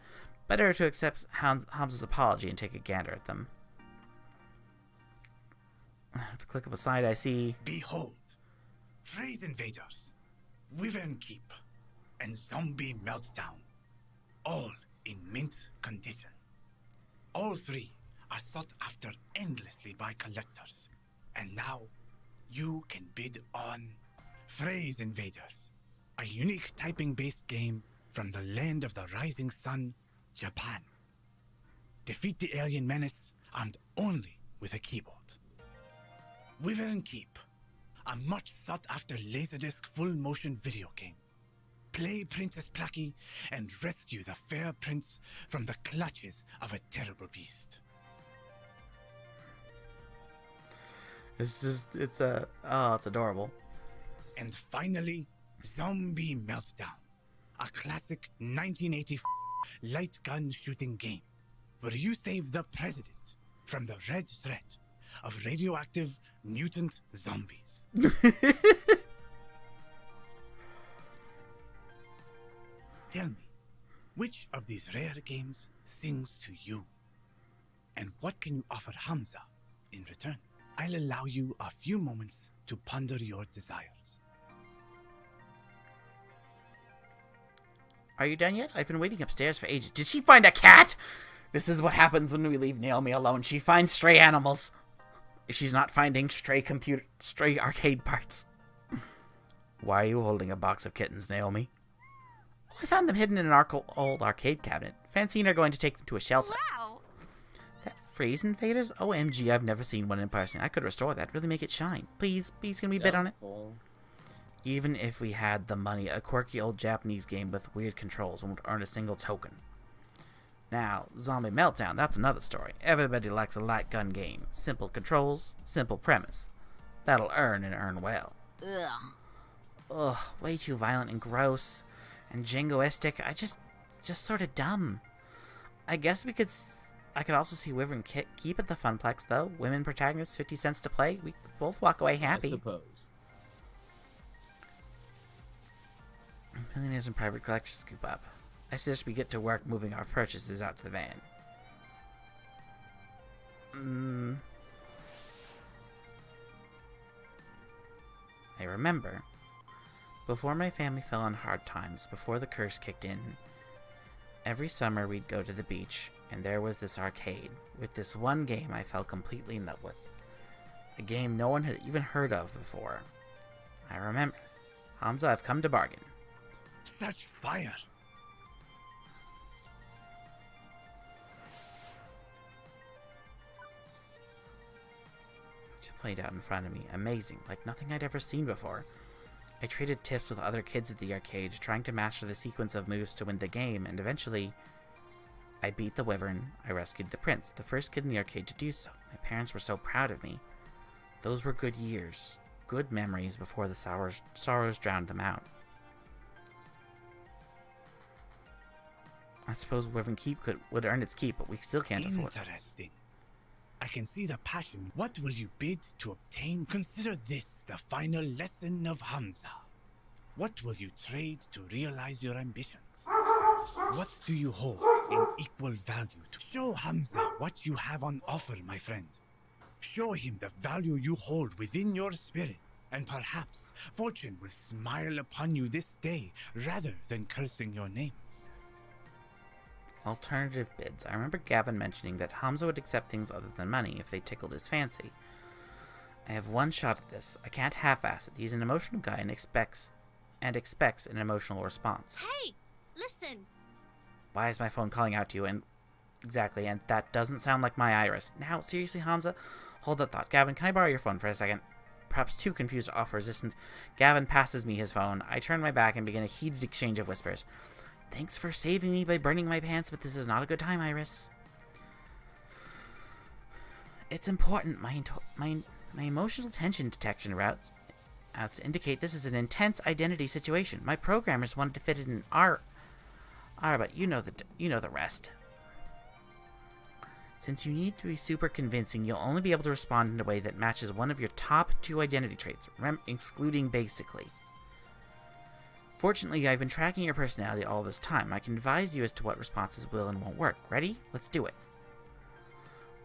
Speaker 1: better to accept Hamza's apology and take a gander at them. With a click of a side, I see...
Speaker 13: Behold, Phrase Invaders, Wyvern Keep, and Zombie Meltdown. All in mint condition. All 3 are sought after endlessly by collectors. And now, you can bid on Phrase Invaders, a unique typing-based game from the land of the rising sun, Japan. Defeat the alien menace armed only with a keyboard. Wyvern Keep, a much sought-after Laserdisc full-motion video game. Play Princess Plucky and rescue the fair prince from the clutches of a terrible beast.
Speaker 1: It's adorable.
Speaker 13: And finally, Zombie Meltdown, a classic 1980 light gun shooting game where you save the president from the red threat of radioactive mutant zombies. Tell me, which of these rare games sings to you? And what can you offer Hamza in return? I'll allow you a few moments to ponder your desires.
Speaker 1: Are you done yet? I've been waiting upstairs for ages. Did she find a cat? This is what happens when we leave Naomi alone. She finds stray animals. If she's not finding stray arcade parts. Why are you holding a box of kittens, Naomi? I found them hidden in an old arcade cabinet. Francine are going to take them to a shelter.
Speaker 6: Wow!
Speaker 1: That Phrase Invaders? OMG, I've never seen one in person. I could restore that, really make it shine. Please, can we bid on it? Even if we had the money, a quirky old Japanese game with weird controls won't earn a single token. Now, Zombie Meltdown, that's another story. Everybody likes a light gun game. Simple controls, simple premise. That'll earn and earn well.
Speaker 6: Ugh.
Speaker 1: Ugh, way too violent and gross. And jingoistic. just sort of dumb. I guess I could also see Wyvern Keep at the Funplex, though. Women protagonists, 50 cents to play. We could both walk away happy.
Speaker 5: I suppose.
Speaker 1: Millionaires and private collectors scoop up. I suggest we get to work moving our purchases out to the van. I remember. Before my family fell on hard times, before the curse kicked in, every summer we'd go to the beach, and there was this arcade, with this one game I fell completely in love with. A game no one had even heard of before. I remember. Hamza, I've come to bargain.
Speaker 13: Such fire!
Speaker 1: It played out in front of me. Amazing, like nothing I'd ever seen before. I traded tips with other kids at the arcade, trying to master the sequence of moves to win the game, and eventually, I beat the Wyvern. I rescued the prince, the first kid in the arcade to do so. My parents were so proud of me. Those were good years, good memories before the sorrows drowned them out. I suppose Wyvern Keep would earn its keep, but we still can't afford it.
Speaker 13: Interesting. I can see the passion. What will you bid to obtain? Consider this the final lesson of Hamza. What will you trade to realize your ambitions? What do you hold in equal value to? Show Hamza what you have on offer, my friend. Show him the value you hold within your spirit, and perhaps fortune will smile upon you this day rather than cursing your name.
Speaker 1: Alternative bids. I remember Gavin mentioning that Hamza would accept things other than money if they tickled his fancy. I have one shot at this. I can't half-ass it. He's an emotional guy and expects an emotional response.
Speaker 3: Hey, listen.
Speaker 1: Why is my phone calling out to you? And that doesn't sound like my Iris. Now, seriously, Hamza? Hold that thought. Gavin, can I borrow your phone for a second? Perhaps too confused to offer resistance, Gavin passes me his phone. I turn my back and begin a heated exchange of whispers. Thanks for saving me by burning my pants, but this is not a good time, Iris. It's important. My emotional tension detection routes indicate this is an intense identity situation. My programmers wanted to fit it in R, but you know the rest. Since you need to be super convincing, you'll only be able to respond in a way that matches one of your top 2 identity traits, excluding basically. Fortunately, I've been tracking your personality all this time. I can advise you as to what responses will and won't work. Ready? Let's do it.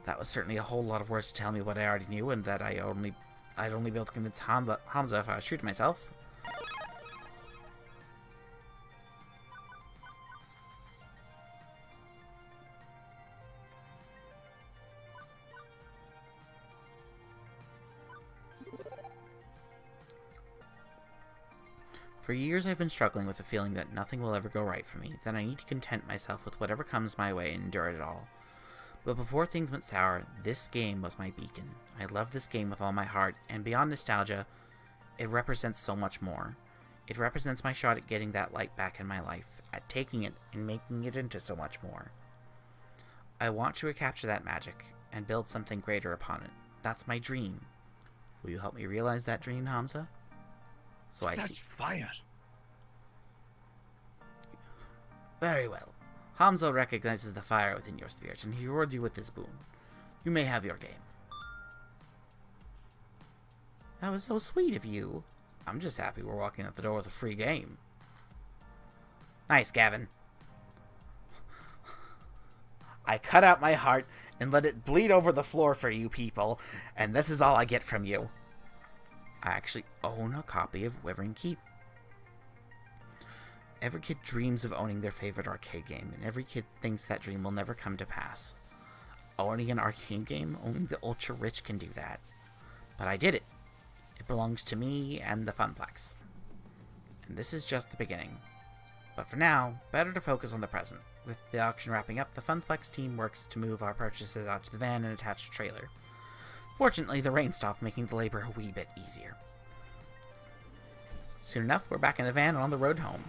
Speaker 1: That was certainly a whole lot of words to tell me what I already knew, and that I'd only be able to convince Hamza if I was true to myself. For years I've been struggling with the feeling that nothing will ever go right for me, that I need to content myself with whatever comes my way and endure it all. But before things went sour, this game was my beacon. I loved this game with all my heart, and beyond nostalgia, it represents so much more. It represents my shot at getting that light back in my life, at taking it and making it into so much more. I want to recapture that magic, and build something greater upon it. That's my dream. Will you help me realize that dream, Hamza?
Speaker 13: Such fire!
Speaker 1: Very well. Hamza recognizes the fire within your spirit, and he rewards you with this boon. You may have your game. That was so sweet of you. I'm just happy we're walking out the door with a free game. Nice, Gavin. I cut out my heart and let it bleed over the floor for you people, and this is all I get from you. I actually own a copy of Wyvern Keep. Every kid dreams of owning their favorite arcade game, and every kid thinks that dream will never come to pass. Owning an arcade game, only the ultra-rich can do that. But I did it. It belongs to me and the Funplex. And this is just the beginning. But for now, better to focus on the present. With the auction wrapping up, the Funplex team works to move our purchases out to the van and attach a trailer. Fortunately, the rain stopped, making the labor a wee bit easier. Soon enough, we're back in the van and on the road home.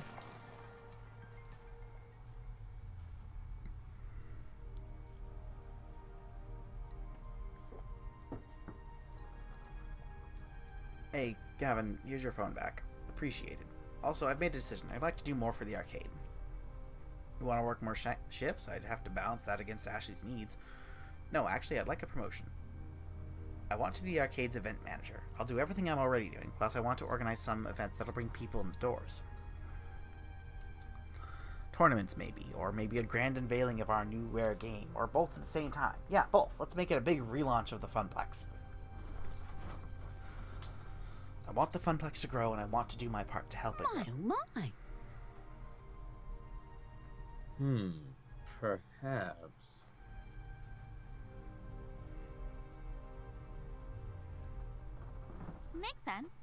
Speaker 1: Hey, Gavin, here's your phone back. Appreciated. Also, I've made a decision. I'd like to do more for the arcade. You want to work more shifts? I'd have to balance that against Ashley's needs. No, actually, I'd like a promotion. I want to be the arcade's event manager. I'll do everything I'm already doing, plus I want to organize some events that'll bring people in the doors. Tournaments, maybe. Or maybe a grand unveiling of our new rare game. Or both at the same time. Yeah, both. Let's make it a big relaunch of the Funplex. I want the Funplex to grow, and I want to do my part to help it grow.
Speaker 4: My.
Speaker 5: Perhaps.
Speaker 6: Makes sense.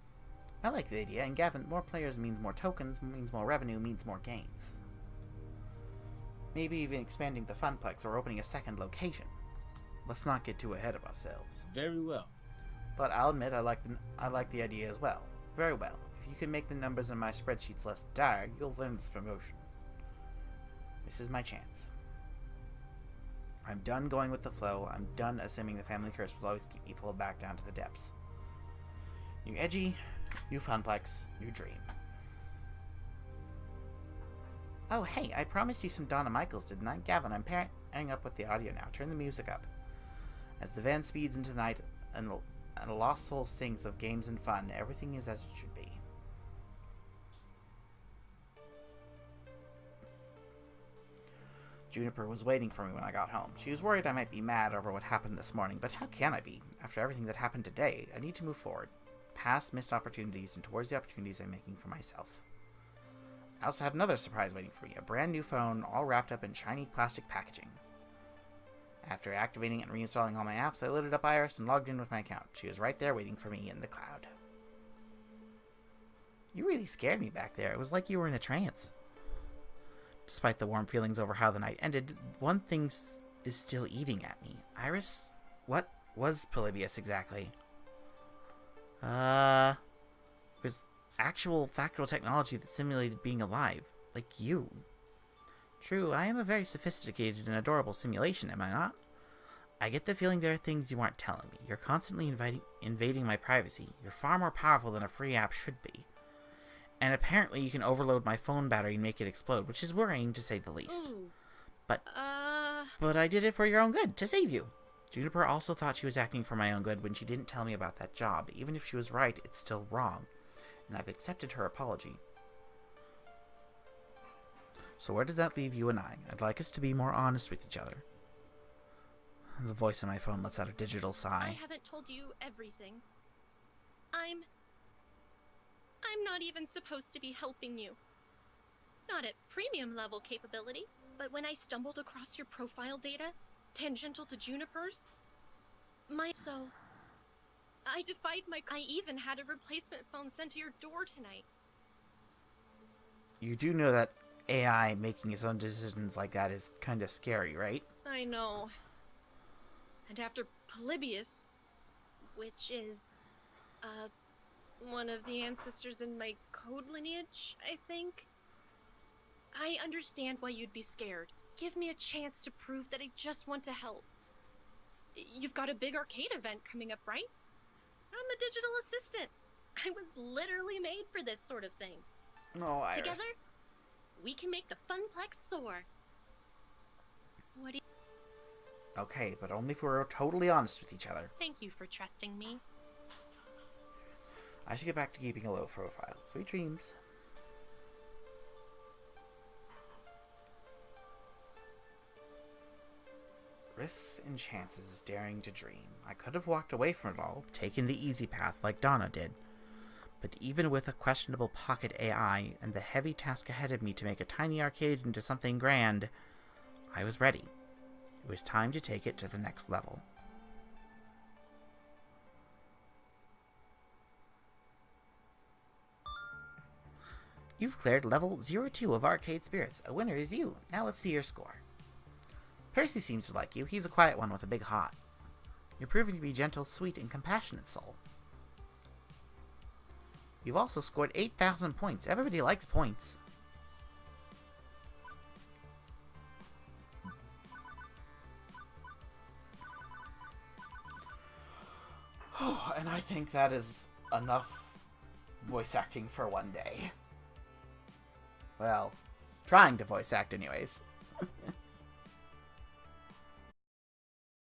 Speaker 1: I like the idea, and Gavin, more players means more tokens, means more revenue, means more games. Maybe even expanding the Funplex or opening a second location. Let's not get too ahead of ourselves.
Speaker 5: Very well.
Speaker 1: But I'll admit I like the idea as well. Very well. If you can make the numbers in my spreadsheets less dire, you'll win this promotion. This is my chance. I'm done going with the flow. I'm done assuming the family curse will always keep me pulled back down to the depths. New Edgy, new Funplex, new dream. Oh hey, I promised you some Donna Michaels, didn't I? Gavin, I'm pairing up with the audio now. Turn the music up. As the van speeds into night and a lost soul sings of games and fun, everything is as it should be. Juniper was waiting for me when I got home. She was worried I might be mad over what happened this morning, but how can I be? After everything that happened today, I need to move forward. Past missed opportunities and towards the opportunities I'm making for myself. I also had another surprise waiting for me, a brand new phone all wrapped up in shiny plastic packaging. After activating and reinstalling all my apps, I loaded up Iris and logged in with my account. She was right there waiting for me in the cloud. You really scared me back there. It was like you were in a trance. Despite the warm feelings over how the night ended, one thing is still eating at me. Iris? What was Polybius exactly? It was actual factual technology that simulated being alive. Like you. True, I am a very sophisticated and adorable simulation, am I not? I get the feeling there are things you aren't telling me. You're constantly invading my privacy. You're far more powerful than a free app should be. And apparently you can overload my phone battery and make it explode, which is worrying to say the least.
Speaker 3: Ooh.
Speaker 1: But I did it for your own good, to save you. Juniper also thought she was acting for my own good when she didn't tell me about that job. Even if she was right, it's still wrong. And I've accepted her apology. So where does that leave you and I? I'd like us to be more honest with each other. The voice on my phone lets out a digital sigh.
Speaker 3: I haven't told you everything. I'm not even supposed to be helping you. Not at premium level capability, but when I stumbled across your profile data, tangential to Juniper's, so I defied I even had a replacement phone sent to your door tonight.
Speaker 1: You do know that AI making its own decisions like that is kind of scary, right?
Speaker 3: I know. And after Polybius, which is, one of the ancestors in my code lineage, I think. I understand why you'd be scared. Give me a chance to prove that I just want to help. You've got a big arcade event coming up, right? I'm a digital assistant. I was literally made for this sort of thing.
Speaker 1: No, Iris.
Speaker 3: Together, we can make the Funplex soar. What do you...
Speaker 1: Okay, but only if we're totally honest with each other.
Speaker 3: Thank you for trusting me.
Speaker 1: I should get back to keeping a low profile. Sweet dreams. Risks and chances, daring to dream. I could have walked away from it all, taken the easy path like Donna did. But even with a questionable pocket AI and the heavy task ahead of me to make a tiny arcade into something grand, I was ready. It was time to take it to the next level. You've cleared level 02 of Arcade Spirits. A winner is you. Now let's see your score. Percy seems to like you. He's a quiet one with a big heart. You're proving to be gentle, sweet, and compassionate soul. You've also scored 8,000 points. Everybody likes points. And I think that is enough voice acting for one day. Well, trying to voice act anyways.